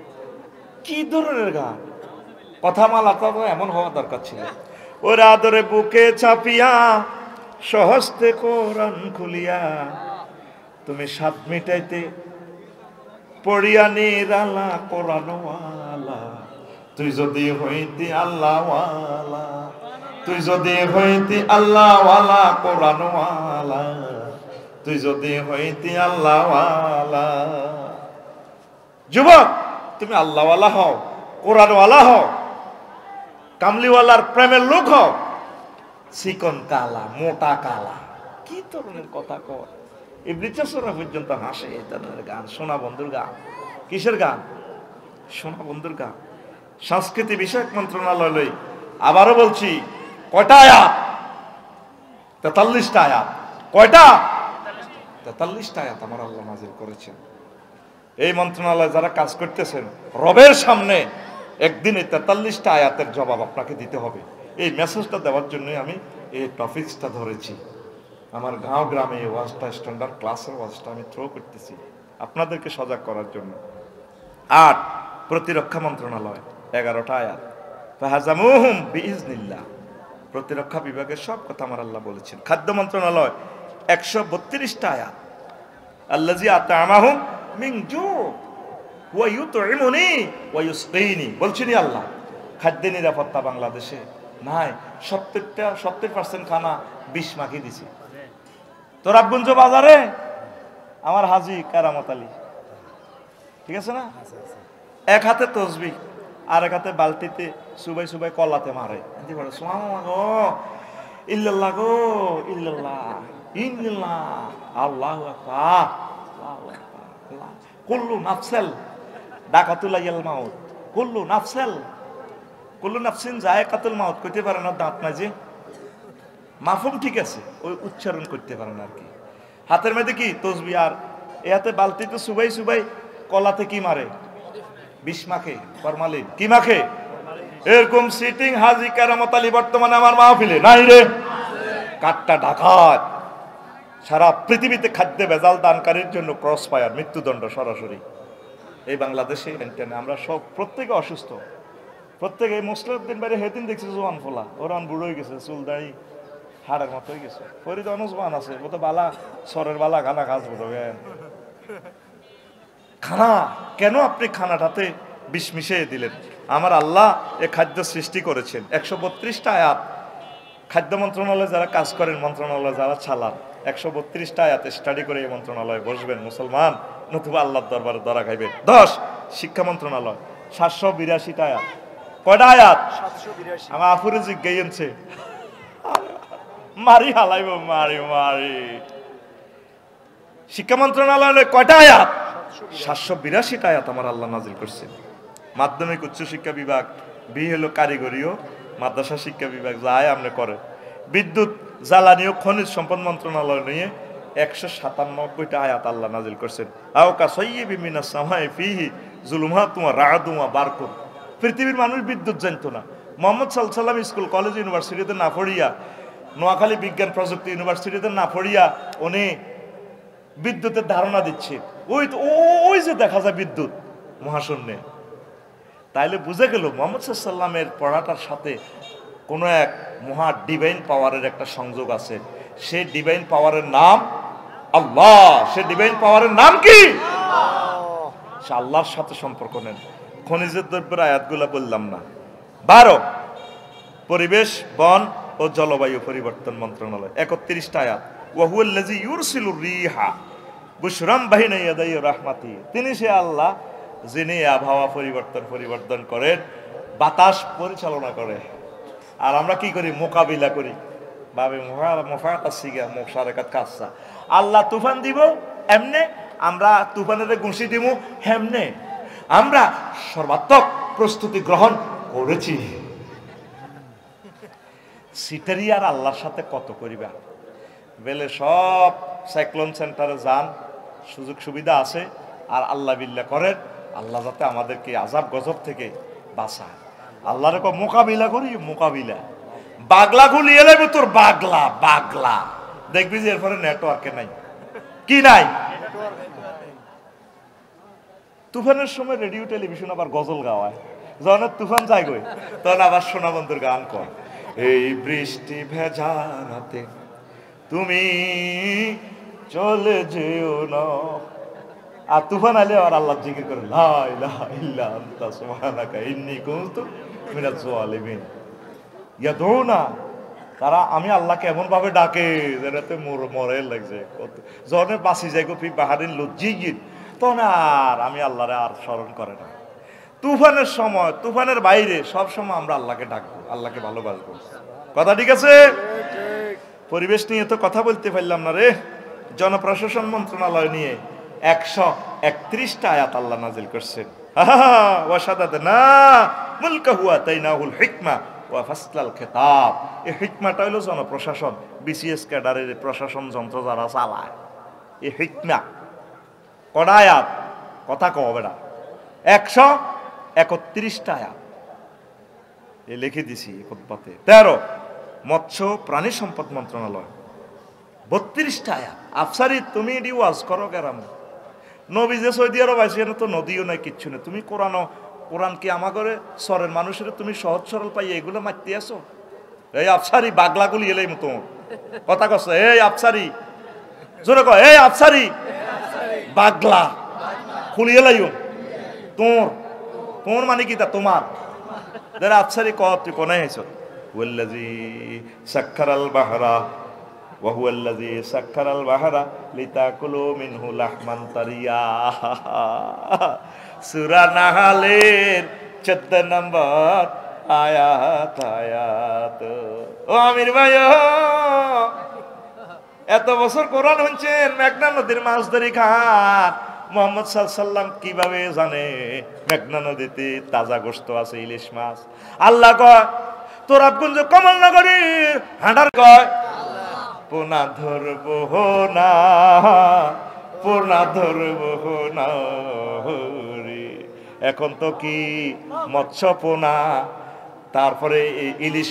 কি ধরনের গান? কথা মালা তো এমন হওয়া দরকার ছিল। ওরা আদরে বুকে চাপিয়া সহস্তে কোরআন খুলিয়া, তুমি স্বাদ মিটাইতে পড়িয়া নিরালা কোরআনওয়ালা, তুই যদি হইতি আল্লাহওয়ালা, তুই যদি হইতি আল্লাহওয়ালা কোরআনওয়ালা, তুই যদি হইতি আল্লাহওয়ালা। যুবক, তুমি আল্লাহওয়ালা হও, কোরআনওয়ালা হও, কামলিওয়ালার প্রেমের লোক হও। চিকন কালা, মোটা কালা, কি ধরনের কথা কয়? ইবলিসরা পর্যন্ত হাসে এই ধরনের গান। সোনা বন্ধুর গান, কিসের গান? সোনা বন্ধুর গান। সংস্কৃতি বিষয়ক মন্ত্রণালয়, আবারও বলছি, কয়টা আয়াত? 43টা আয়াত। কয়টা? 43টা আয়াত আমার আল্লাহ নাযিল করেছেন। এই মন্ত্রণালয়ে যারা কাজ করতেছেন, রবের সামনে একদিনে 43টা আয়াতের জবাব আপনাকে দিতে হবে। এই মেসেজটা দেওয়ার জন্যই আমি এই টপিকসটা ধরেছি। আমার গাঁও গ্রামে এই ওয়াজটা, স্ট্যান্ডার্ড ক্লাসের ওয়াজটা আমি থ্রো করতেছি আপনাদেরকে সজাগ করার জন্য। 8, প্রতিরক্ষা মন্ত্রণালয় 11টা আয়াত। ফাহাজামুহুম বিইজনিল্লাহ, প্রতিরক্ষা বিভাগের সব কথা আমার আল্লাহ বলেছেন। খাদ্য মন্ত্রণালয় 132টা আয়াত। আল্লাযী আত'আমাহুম মিন জু' ওয়া ইউত'ইমুনি ওয়া ইউসকিনি, বলছেনই আল্লাহ। খাদ্য নিরাপত্তা বাংলাদেশে নাই। 70% খানা বিষ মাখিয়ে দিছে। তোরাবগঞ্জ বাজারে আমার হাজি কারামত আলী, ঠিক আছে না, এক হাতে তসবিহ আর এক হাতে বালতিতে সুবাই সুবাই কলাতে মারে, সুবহানাল্লাহ গো, ইল্লাল্লাহ গো, ইল্লাল্লাহ ইল্লাল্লাহ, আল্লাহু আকবার, আল্লাহু আকবার। কুল্লু নাফসাল দাকাতুল মাউত, কুল্লু নাফসিন যায়কাতুল মাউত কইতে পারে না, দাঁত নাই যে, মাফহুম ঠিক আছে, ওই উচ্চারণ করতে পারে না আর কি। হাতের মধ্যে কি তসবিহ, আর এ হাতে বালতিতে সুবাই সুবাই কলাতে কি মারে, বিষ মাখে, ফরমালিন কি মাখে। এরকম সিটিং হাজি কারামত আলী বর্তমানে আমার মাহফিলে নাই রে। কাটটা ডাকাত সারা পৃথিবীতে খাদ্য ভেজাল দানকারীর জন্য ক্রস ফায়ার, মৃত্যুদণ্ড সরাসরি। এই বাংলাদেশে আমরা সব প্রত্যেকে অসুস্থ, প্রত্যেকে। এই মুসলিম বাইরে হেদিন দেখছি জোয়ান ফোলা, ওরান বুড়ো হয়ে গেছে, চুল দাড়ি হাড়ের মতো হয়ে গেছে। ফরিদ অনুজবান আছে, ও তো বালা সরের বালা খানা কাজ বোধ। খানা কেন আপনি খানাটাতে বিষ মিশিয়ে দিলেন? আমার আল্লাহ এ খাদ্য সৃষ্টি করেছেন। 132টা আয়াত খাদ্য মন্ত্রণালয়ে যারা কাজ করেন, মন্ত্রণালয়ে যারা চালান, 132টা আয়াতে স্টাডি করে এই মন্ত্রণালয়ে বসবেন মুসলমান, নতুবা আল্লাহর দরবারে ধরা খাইবেন। 10 শিক্ষা মন্ত্রণালয় 782টা আয়াত। কয়টা আয়াত? 782। আমার আফুরে জিজ্ঞাইছে মারি হালাইব, মারি মারি। শিক্ষা মন্ত্রণালয়ে কয়টা আয়াত? 782টা আয়াত আমার আল্লাহ নাজিল করছেন। মাধ্যমিক উচ্চ শিক্ষা বিভাগ, বি হলো কারিগরিও মাদ্রাসা শিক্ষা বিভাগ যায় আপনি করে। বিদ্যুৎ জ্বালানি ও খনিজ সম্পদ মন্ত্রণালয় নিয়ে 197টা আয়াত আল্লাহ নাজিল করছেন। আও কাসাইয়্যিবিন মিনাস সামাই ফিহি যুলুমাতুন ওয়া রা'দুন ওয়া বারকুন। পৃথিবীর মানুষ বিদ্যুৎ জানতো না। মোহাম্মদ সাল্লাল্লাহু আলাইহি ওয়াসাল্লাম স্কুল কলেজ ইউনিভার্সিটিতে না পড়িয়া, নোয়াখালী বিজ্ঞান প্রযুক্তি ইউনিভার্সিটিতে না পড়িয়া উনি বিদ্যুতের ধারণা দিচ্ছে। ওই যে দেখা যায় বিদ্যুৎ মহাশূন্যে। তাইলে বুঝে গেল মুহাম্মদ সাল্লাল্লাহু আলাইহি ওয়াসাল্লামের পড়াটার সাথে কোনো এক মহা ডিভাইন পাওয়ারের একটা সংযোগ আছে। সেই ডিভাইন পাওয়ারের নাম আল্লাহ। সে ডিভাইন পাওয়ারের নাম কি? সে আল্লাহর সাথে সম্পর্ক নেন। খনিজের দ্রব্যের আয়াতগুলো বললাম না। 12 পরিবেশ বন ও জলবায়ু পরিবর্তন মন্ত্রণালয় 31টা আয়াত। ওয়া হুয়াল্লাযী ইউরসিলুর রিহা বুশরাম বাইনা ইয়াদাই রাহমাতি। তিনি সে আল্লাহ যিনি আবহাওয়া পরিবর্তন করেন, বাতাস পরিচালনা করে। আর আমরা কি করি? মোকাবিলা করি। বাবে আল্লাহ তুফান দিব এমনে, আমরা তুফানের ঘুষি দিব হেমনে। আমরা সর্বাত্মক প্রস্তুতি গ্রহণ করেছি। সিটারি আর আল্লাহর সাথে কত করিবা বেলে সব সাইক্লোন সেন্টারে যান, সুযোগ সুবিধা আছে। আর আল্লাহ বিল্লাহ করেন, আল্লাহ যাতে আমাদেরকে আযাব গজব থেকে বাঁচায়। আল্লাহর মোকাবিলা করি, মোকাবিলা। বাগলা গুলি এলে তোর বাগলা বাগলা দেখবি যে এরপরে নেটওয়ার্কে নাই, কি নাই। তুফানের সময় রেডিও টেলিভিশন আবার গজল গাওয়ায়, যখন তুফান যায় গই তখন আবার সোনা বন্ধুর গান কর। এই বৃষ্টি ভেজা রাতে তুমি চলে যেও না। আর তুফান আলে আর আল্লাহ জিকির করে লা ইলাহা ইল্লা আনতা সুবহানাকা ইন্নী কুনতু মিনাজ জালিমিন। ইয়াদউনা, তারা আমি আল্লাহকে এমন ভাবে ডাকে যেটাতে মরে লাগছে। যখন বাঁচি যাই গো ফি বাহারিন লজ্জিগিন, তখন আর আমি আল্লাহরে আর স্মরণ করে না। তুফানের সময়, তুফানের বাইরে সব সময় আমরা আল্লাহকে ডাকবো, আল্লাহকে ভালোবাসবো। কথা ঠিক আছে? পরিবেশ নিয়ে তো কথা বলতে পারলাম না রে। জনপ্রশাসন মন্ত্রণালয় নিয়ে 131টা আয়াত আল্লাহ নাজিল করছেন। ওয়াশাদাদনা মুলকাহু আতাইনাহুল হিকমা ওয়া ফাসলাল খিতাব। এই হিকমাটা হলো জনপ্রশাসন, বিসিএস ক্যাডারের প্রশাসন যন্ত্র যারা চালায়। এই হিকমা কটা আয়াত? কথা কবে না, 131টা আয়াত এ লিখে দিছি খুতবাতে। 13 মৎস্য প্রাণী সম্পদ মন্ত্রণালয় 32টা আয়াত। আফসারি তুমি এটি ওয়াজ করো কেরাম? নবী যে সৌদি আরব আছে, তো নদীও নাই, কিচ্ছু নেই। তুমি কোরআন কি আমাদের সরের মানুষের তুমি সহজ সরল পাই এগুলো মারতে আসো? এই আফসারি বাগলাগুলি এলেই মতো কথা কস। এই আফসারি জোরে কয়, এই আফসারি বাগলা খুলি এলাইও তোর মানে কি? তা তোমার যারা আফসারি ক তুই কোনায় আইছ? ওয়াল্লাযী সাক্কারাল বাহরা ওয়া হুয়াল্লাযী সাক্কারাল বাহরা লিতাকুলু মিনহু লাহমান তারিয়া। সূরা নাহলের 14 নম্বর আয়াত। ও আমির ভাই, এত বছর কোরআন শুনছেন, মেঘনা নদীর মাছ ধরি খান। মুহাম্মদ সাল্লাল্লাহু আলাইহি ওয়াসাল্লাম কিভাবে জানে মেঘনা নদীতে তাজা গোশত আছে, ইলিশ মাছ? আল্লাহ কয় তোরাবগঞ্জ কমলনগরীর হাঁটার কয় পোনা ধরবো না, পোনা ধরবো না রে। এখন তো কি মৎস্য পোনা, তারপরে ইলিশ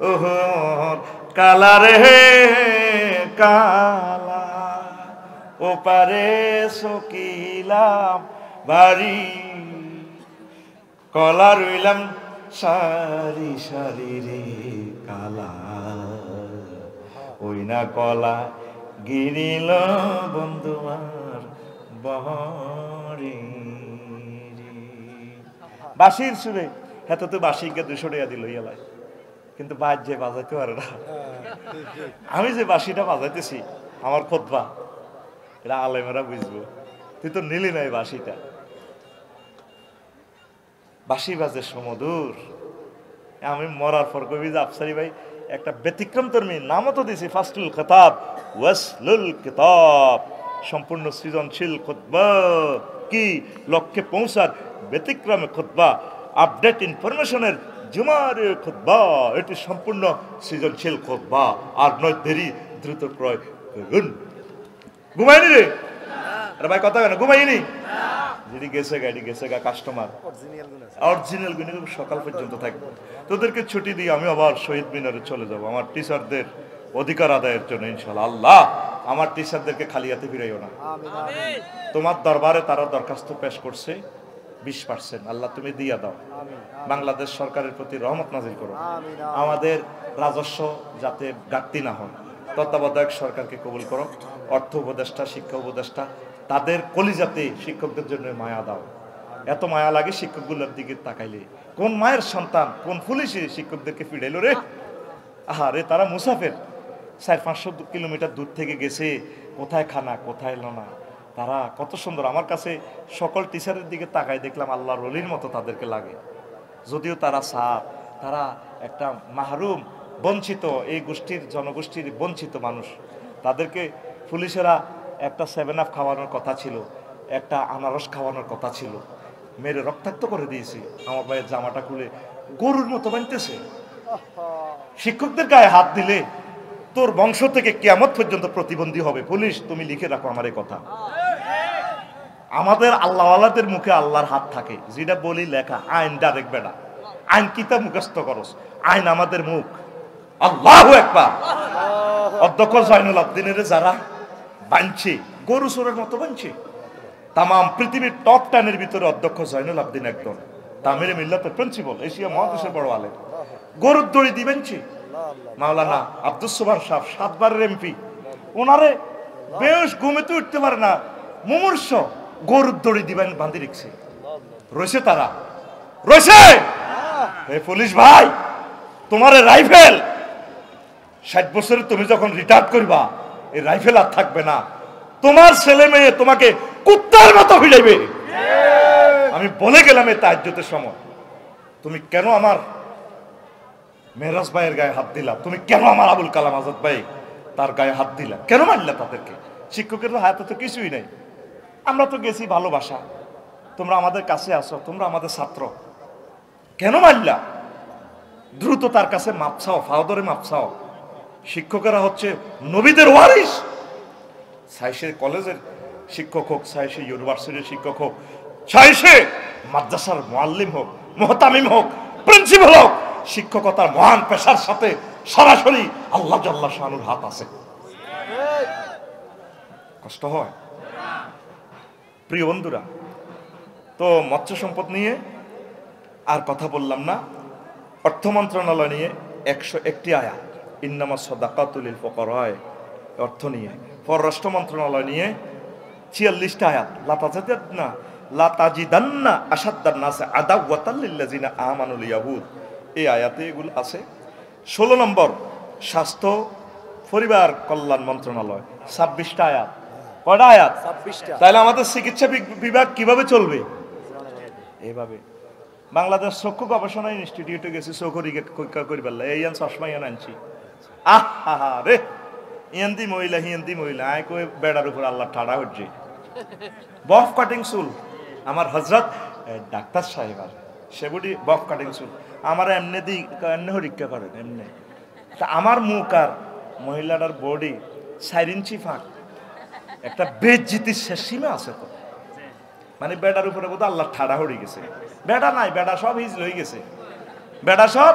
ওহো কালা রে কালা, ওপারে সকিলাম বাড়ি, কলা রইলাম সারি সারি রে কালা, ওই না কলা গিরিল বন্ধুয়ার বহরে। বাঁশির সুরে হেত তো বাঁশিকে 200 টাকা দিল ইয়ালায়, কিন্তু বাজ যে বাজাইতে পারে না। আমি যে বাঁশিটা বাজাইতেছি আমার খুতবা, এটা আলেমেরা বুঝবো। তুই তো নিলি নাই বাঁশিটা। বাঁশি বাজে সমদূর। আমি মরার পর কবি যে আফসারি ভাই একটা ব্যতিক্রম তর্মী নামও তো দিছি, ফাসলুল খেতাব ওয়াসলুল কিতাব, সম্পূর্ণ সৃজনশীল খুতবা, কি লক্ষ্যে পৌঁছার ব্যতিক্রমে খুতবা, আপডেট ইনফরমেশনের জুমার খুতবা, এটি সম্পূর্ণ সৃজনশীল খুতবা। আর নয় দেরি, দ্রুত ক্রয় করুন। ঘুমাইনি রে আরে ভাই, কথা কেন ঘুমাইনি? যদি গেছে গাড়ি গেছে গা, কাস্টমার অরিজিনাল গুণে সকাল পর্যন্ত থাকবে। তোদেরকে ছুটি দিয়ে আমি আবার শহীদ মিনারে চলে যাব আমার টিচারদের অধিকার আদায়ের জন্য ইনশাআল্লাহ। আল্লাহ আমার টিচারদেরকে খালি হাতে ফিরাইও না। তোমার দরবারে তারা দরখাস্ত পেশ করছে 20%, আল্লাহ তুমি দিয়া দাও। বাংলাদেশ সরকারের প্রতি রহমত নাজিল করো। আমাদের রাজস্ব যাতে ঘাটতি না হয়, তত্ত্বাবধায়ক সরকারকে কবুল করো। অর্থ উপদেষ্টা, শিক্ষা উপদেষ্টা, তাদের কলিজাতে শিক্ষকদের জন্য মায়া দাও। এত মায়া লাগে শিক্ষকগুলোর দিকে তাকাইলে। কোন মায়ের সন্তান, কোন পুলিশে শিক্ষকদেরকে ফিরাইলো রে? আরে তারা মুসাফের, 400-500 কিলোমিটার দূর থেকে গেছে, কোথায় খানা কোথায় লোনা। তারা কত সুন্দর। আমার কাছে সকল টিচারের দিকে তাকাই দেখলাম আল্লাহর ওলির মতো তাদেরকে লাগে। যদিও তারা সাপ, তারা একটা মাহরুম, বঞ্চিত, এই গোষ্ঠীর জনগোষ্ঠীর বঞ্চিত মানুষ। তাদেরকে পুলিশেরা একটা 7 আপ খাওয়ানোর কথা ছিল, একটা আনারস খাওয়ানোর কথা ছিল, মেরে রক্তাক্ত করে দিয়েছি। আমার ভাইয়ের জামাটা খুলে গরুর মতো বানতেছে। শিক্ষকদের গায়ে হাত দিলে তোর বংশ থেকে কিয়ামত পর্যন্ত প্রতিবন্ধী হবে। পুলিশ তুমি লিখে রাখো আমার এই কথা। আমাদের আল্লাহওয়ালাদের মুখে আল্লাহর হাত থাকে, যেটা বলি লেখা। আইন ডাইরেক্ট বেড়া, আইন কিতাব মুখস্থ করস, আইন আমাদের মুখ। আল্লাহু আকবার। অধ্যক্ষ জয়নুল আবদিনের যারা বানছে, গরু চোরের মতো বানছে। তাম পৃথিবীর টপ 10-এর ভিতরে অধ্যক্ষ জয়নুল আবদিন একদম, তামিরে মিল্লাতের প্রিন্সিপাল, এশিয়া মহাদেশের বড় আলেম। গরুর দড়ি দিবেনছে। মাওলানা আব্দুস সোবহান সাহেব 7 বারের এমপি, ওনারে বেশ ঘুমেতে উঠতে পারে না, মুমূর্ষ, গরুর দড়ি দিবেন বাঁধি রেখছে। রয়েছে তারা, রয়েছে। পুলিশ ভাই, তোমার রাইফেল 60 বছরে তুমি যখন রিটায়ার করবা, এই রাইফেল আর থাকবে না। তোমার ছেলে মেয়ে তোমাকে কুত্তার মতো ভিড়াইবে। আমি বলে গেলাম এই তাহাজ্জুদের সময়, তুমি কেন আমার মেহরাজ ভাইয়ের গায়ে হাত দিলা? তুমি কেন আমার আবুল কালাম আজাদ ভাই তার গায়ে হাত দিলা? কেন মারলা তাদেরকে? শিক্ষকের হাতে তো কিছুই নাই। আমরা তো গেছি ভালোবাসা, তোমরা আমাদের কাছে আসো, তোমরা আমাদের ছাত্র, কেন মারলা? দ্রুত তার কাছে মাপ চাও, ফাওদরে মাপ চাও। শিক্ষকেরা হচ্ছে নবীদের ওয়ারিস। সাইসে কলেজের শিক্ষক হোক, সাইসে ইউনিভার্সিটির শিক্ষক হোক, সাইসে মাদ্রাসার মুআল্লিম হোক, মুহতামিম হোক, প্রিন্সিপাল হোক, শিক্ষকতার মহান পেশার সাথে সরাসরি আল্লাহ জাল্লা শানুর হাত আছে। কষ্ট হয় প্রিয় বন্ধুরা। তো মৎস্য সম্পদ নিয়ে আর কথা বললাম না। অর্থ মন্ত্রণালয় নিয়ে 101টি আয়াত, ইন্নামা সাদাকাতুল লিল ফুকারা, অর্থ নিয়ে। পররাষ্ট্র মন্ত্রণালয় নিয়ে 46টা আয়াত, লাতাজিদান্না আশাদ্দান নাসি আদাওয়াতাল লিল্লাযিনা আমানুল ইয়াহুদ, এই আয়াতে এগুলো আছে। 16 নম্বর স্বাস্থ্য পরিবার কল্যাণ মন্ত্রণালয়, 26টা আয়াত। কয়টা আয়াত? 26টা। তাহলে আমাদের চিকিৎসা বিভাগ কিভাবে চলবে? এইভাবে। বাংলাদেশ চক্ষু গবেষণা ইনস্টিটিউটে গেছি, চোখরিকা করি পারলা, এই চশমা ইয়ান আনছি। আহা রে, ইয়েন্দি মহিলা হিয়েন্দি মহিলা, আয় কই বেড়ার উপর আল্লাহ ঠাড়া হচ্ছে। বফ কাটিং চুল, আমার হজরত ডাক্তার সাহেব আর সেগুলি বফ কাটিং চুল আমার এমনি দিই, এমনি হরিক্ষা করেন এমনি। তা আমার মুখ আর মহিলাটার বডি 4 ইঞ্চি ফাঁক, একটা বেজ্জিতির শেষ সীমা আছে তো। মানে বেড়ার উপরে বোধ আল্লাহ ঠাড়া হয়ে গেছে। বেড়া নাই, বেড়া সব হিজ হয়ে গেছে, বেড়া সব।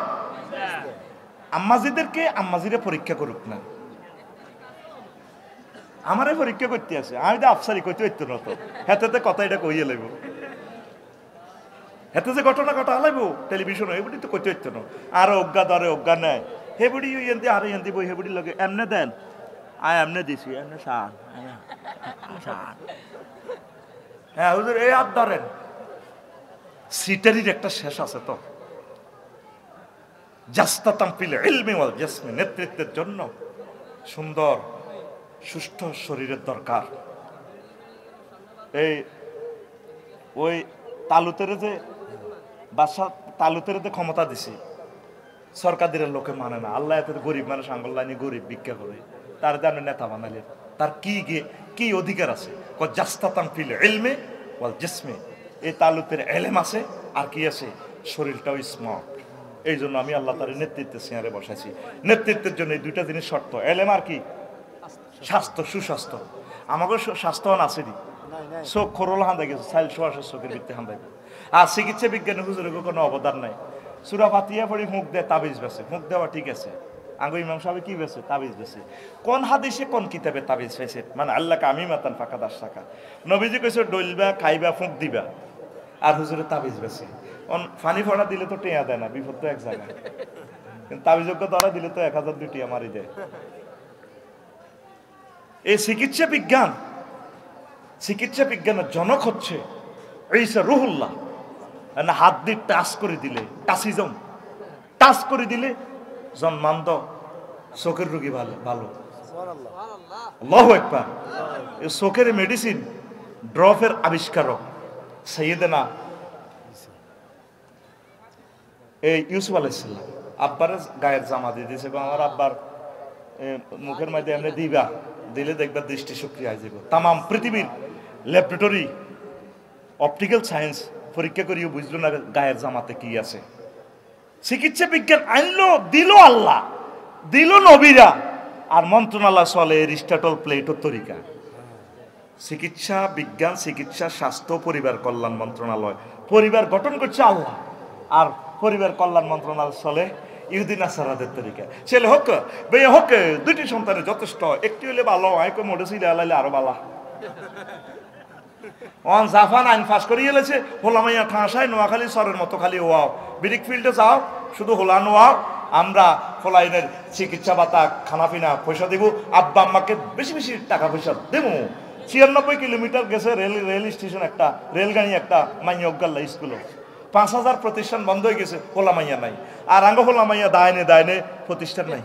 আম্মাজিদেরকে আম্মাজিরে পরীক্ষা করুক না, আমারে পরীক্ষা করতে আছে। আমি তো আফসারি কইতে হইতো না, তো হেতে কথা এটা কইয়ে লাগবো, হেতে যে ঘটনা ঘটা লাগবো টেলিভিশন এগুলি তো কইতে হইতো না। আর অজ্ঞা ধরে অজ্ঞা নেয় হেবুড়ি এনদি আর এনদি বই হেবুড়ি লগে এমনে দেন, আয় এমনে দিছি এমনে সান সান, হ্যাঁ হুজুর এই হাত ধরেন। সিটারির একটা শেষ আছে তো, জাস্তাতাম ফিল ইলমি ওয়াল জিসমি, নেতৃত্বের জন্য সুন্দর সুষ্ঠু শরীরের দরকার। এই ওই তালুতের যে বাদশা তালুতের যে ক্ষমতা দিছি, সরকারের লোকে মানে না, আল্লাহ এত গরিব মানুষ আঙ্গল্লানি গরিব ভিক্ষা করে, তার যে আপনি নেতা বানালেন, তার কি অধিকার আছে? জাস্তাতাম ফিল ইলমি ওয়াল জিসমি, এই তালুতের এলেম আছে আর কি আছে, শরীরটাও স্মার্ট। এই জন্য আমি আল্লাহ তার নেতৃত্বের চেয়ারে বসাইছি। নেতৃত্বের জন্য এই দুইটা জিনিস শর্ত, এলেম আর কি স্বাস্থ্য, সুস্বাস্থ্য। আমাকে স্বাস্থ্যবান আসেনি, চোখ খরল হাঁদা গেছে, সাইল সোয়াশের চোখের ভিত্তি হাঁদাই। আর চিকিৎসা বিজ্ঞানে হুজুরের কোনো অবদান নাই। সুরা ফাতিহা পড়ি মুখ দেয় তাবিজ বেছে, মুখ দেওয়া ঠিক আছে, আঙ্গু ইমাম সাহেব কি বেছে? তাবিজ বেছে। কোন হাদিসে কোন কিতাবে তাবিজ পেয়েছে? মানে আল্লাহকে আমি মাতান ফাঁকা 10 টাকা। নবীজি কইছে ডইলবা খাইবা ফুঁক দিবা, আর হুজুরে তাবিজ বেছে। ফানি ফড়া দিলে তো টেয়া দেয় না, বিপদ তো এক জায়গায়, কিন্তু তাবিজজ্ঞ ধরা দিলে তো 1000 টিয়া মারি দেয়। এই চিকিৎসা বিজ্ঞানের জনক হচ্ছে ঈসা রুহুল্লাহ। হাত দিয়ে টাচ করে দিলে, টাচিজম টাচ করে দিলে জন্মান্ধ চোখের রোগী ভালো। আল্লাহু আকবার। এই চোখের মেডিসিন ড্রপের আবিষ্কারক সাইয়েদনা এই ইউসুফ আলাইহিস সালাম আব্বারে গায়ের জামা দিয়ে দিয়েছে, আমার আব্বার মুখের মধ্যে এমনি দিবা, দিলে দেখবা দৃষ্টি শক্তি আই যাব। তাম পৃথিবীর ল্যাবরেটরি অপটিক্যাল সায়েন্স পরীক্ষা করিও বুঝলো না গায়ের জামাতে কি আছে। চিকিৎসা বিজ্ঞান আনলো, দিল আল্লাহ, দিল নবীরা, আর মন্ত্রণালয় চলে এরিস্টটল প্লেটোর তরিকা। চিকিৎসা বিজ্ঞান, চিকিৎসা স্বাস্থ্য পরিবার কল্যাণ মন্ত্রণালয়, পরিবার গঠন করছে আল্লাহ, আর পরিবার কল্যাণ মন্ত্রণালয় চলে ইহুদি নাসারাদের তরিকা। ছেলে হোক বেয়ে হোক, দুইটি সন্তানের যথেষ্ট, একটি হলে ভালো, আইকো মোটরসাইকেল আলাইলে আরো ভালো। অন জাফান আইন ফাঁস করিয়ে এলেছে, হোলামাইয়া ঠাঁসায় নোয়াখালী সরের মতো খালি ওয়াও, ব্রিক ফিল্ডে যাও শুধু হোলা নোয়াও, আমরা ফলাইনের চিকিৎসা ভাতা খানাপিনা পয়সা দিব, আব্বা আম্মাকে বেশি বেশি টাকা পয়সা দেবো। 96 কিলোমিটার গেছে রেল স্টেশন, একটা রেলগাড়ি, একটা মাইয়া অজ্ঞাল্লা স্কুলে 5000 প্রতিষ্ঠান বন্ধ হয়ে গেছে, হোলামাইয়া নাই। আর আঙ্গ হোলামাইয়া দায়নে প্রতিষ্ঠান নাই।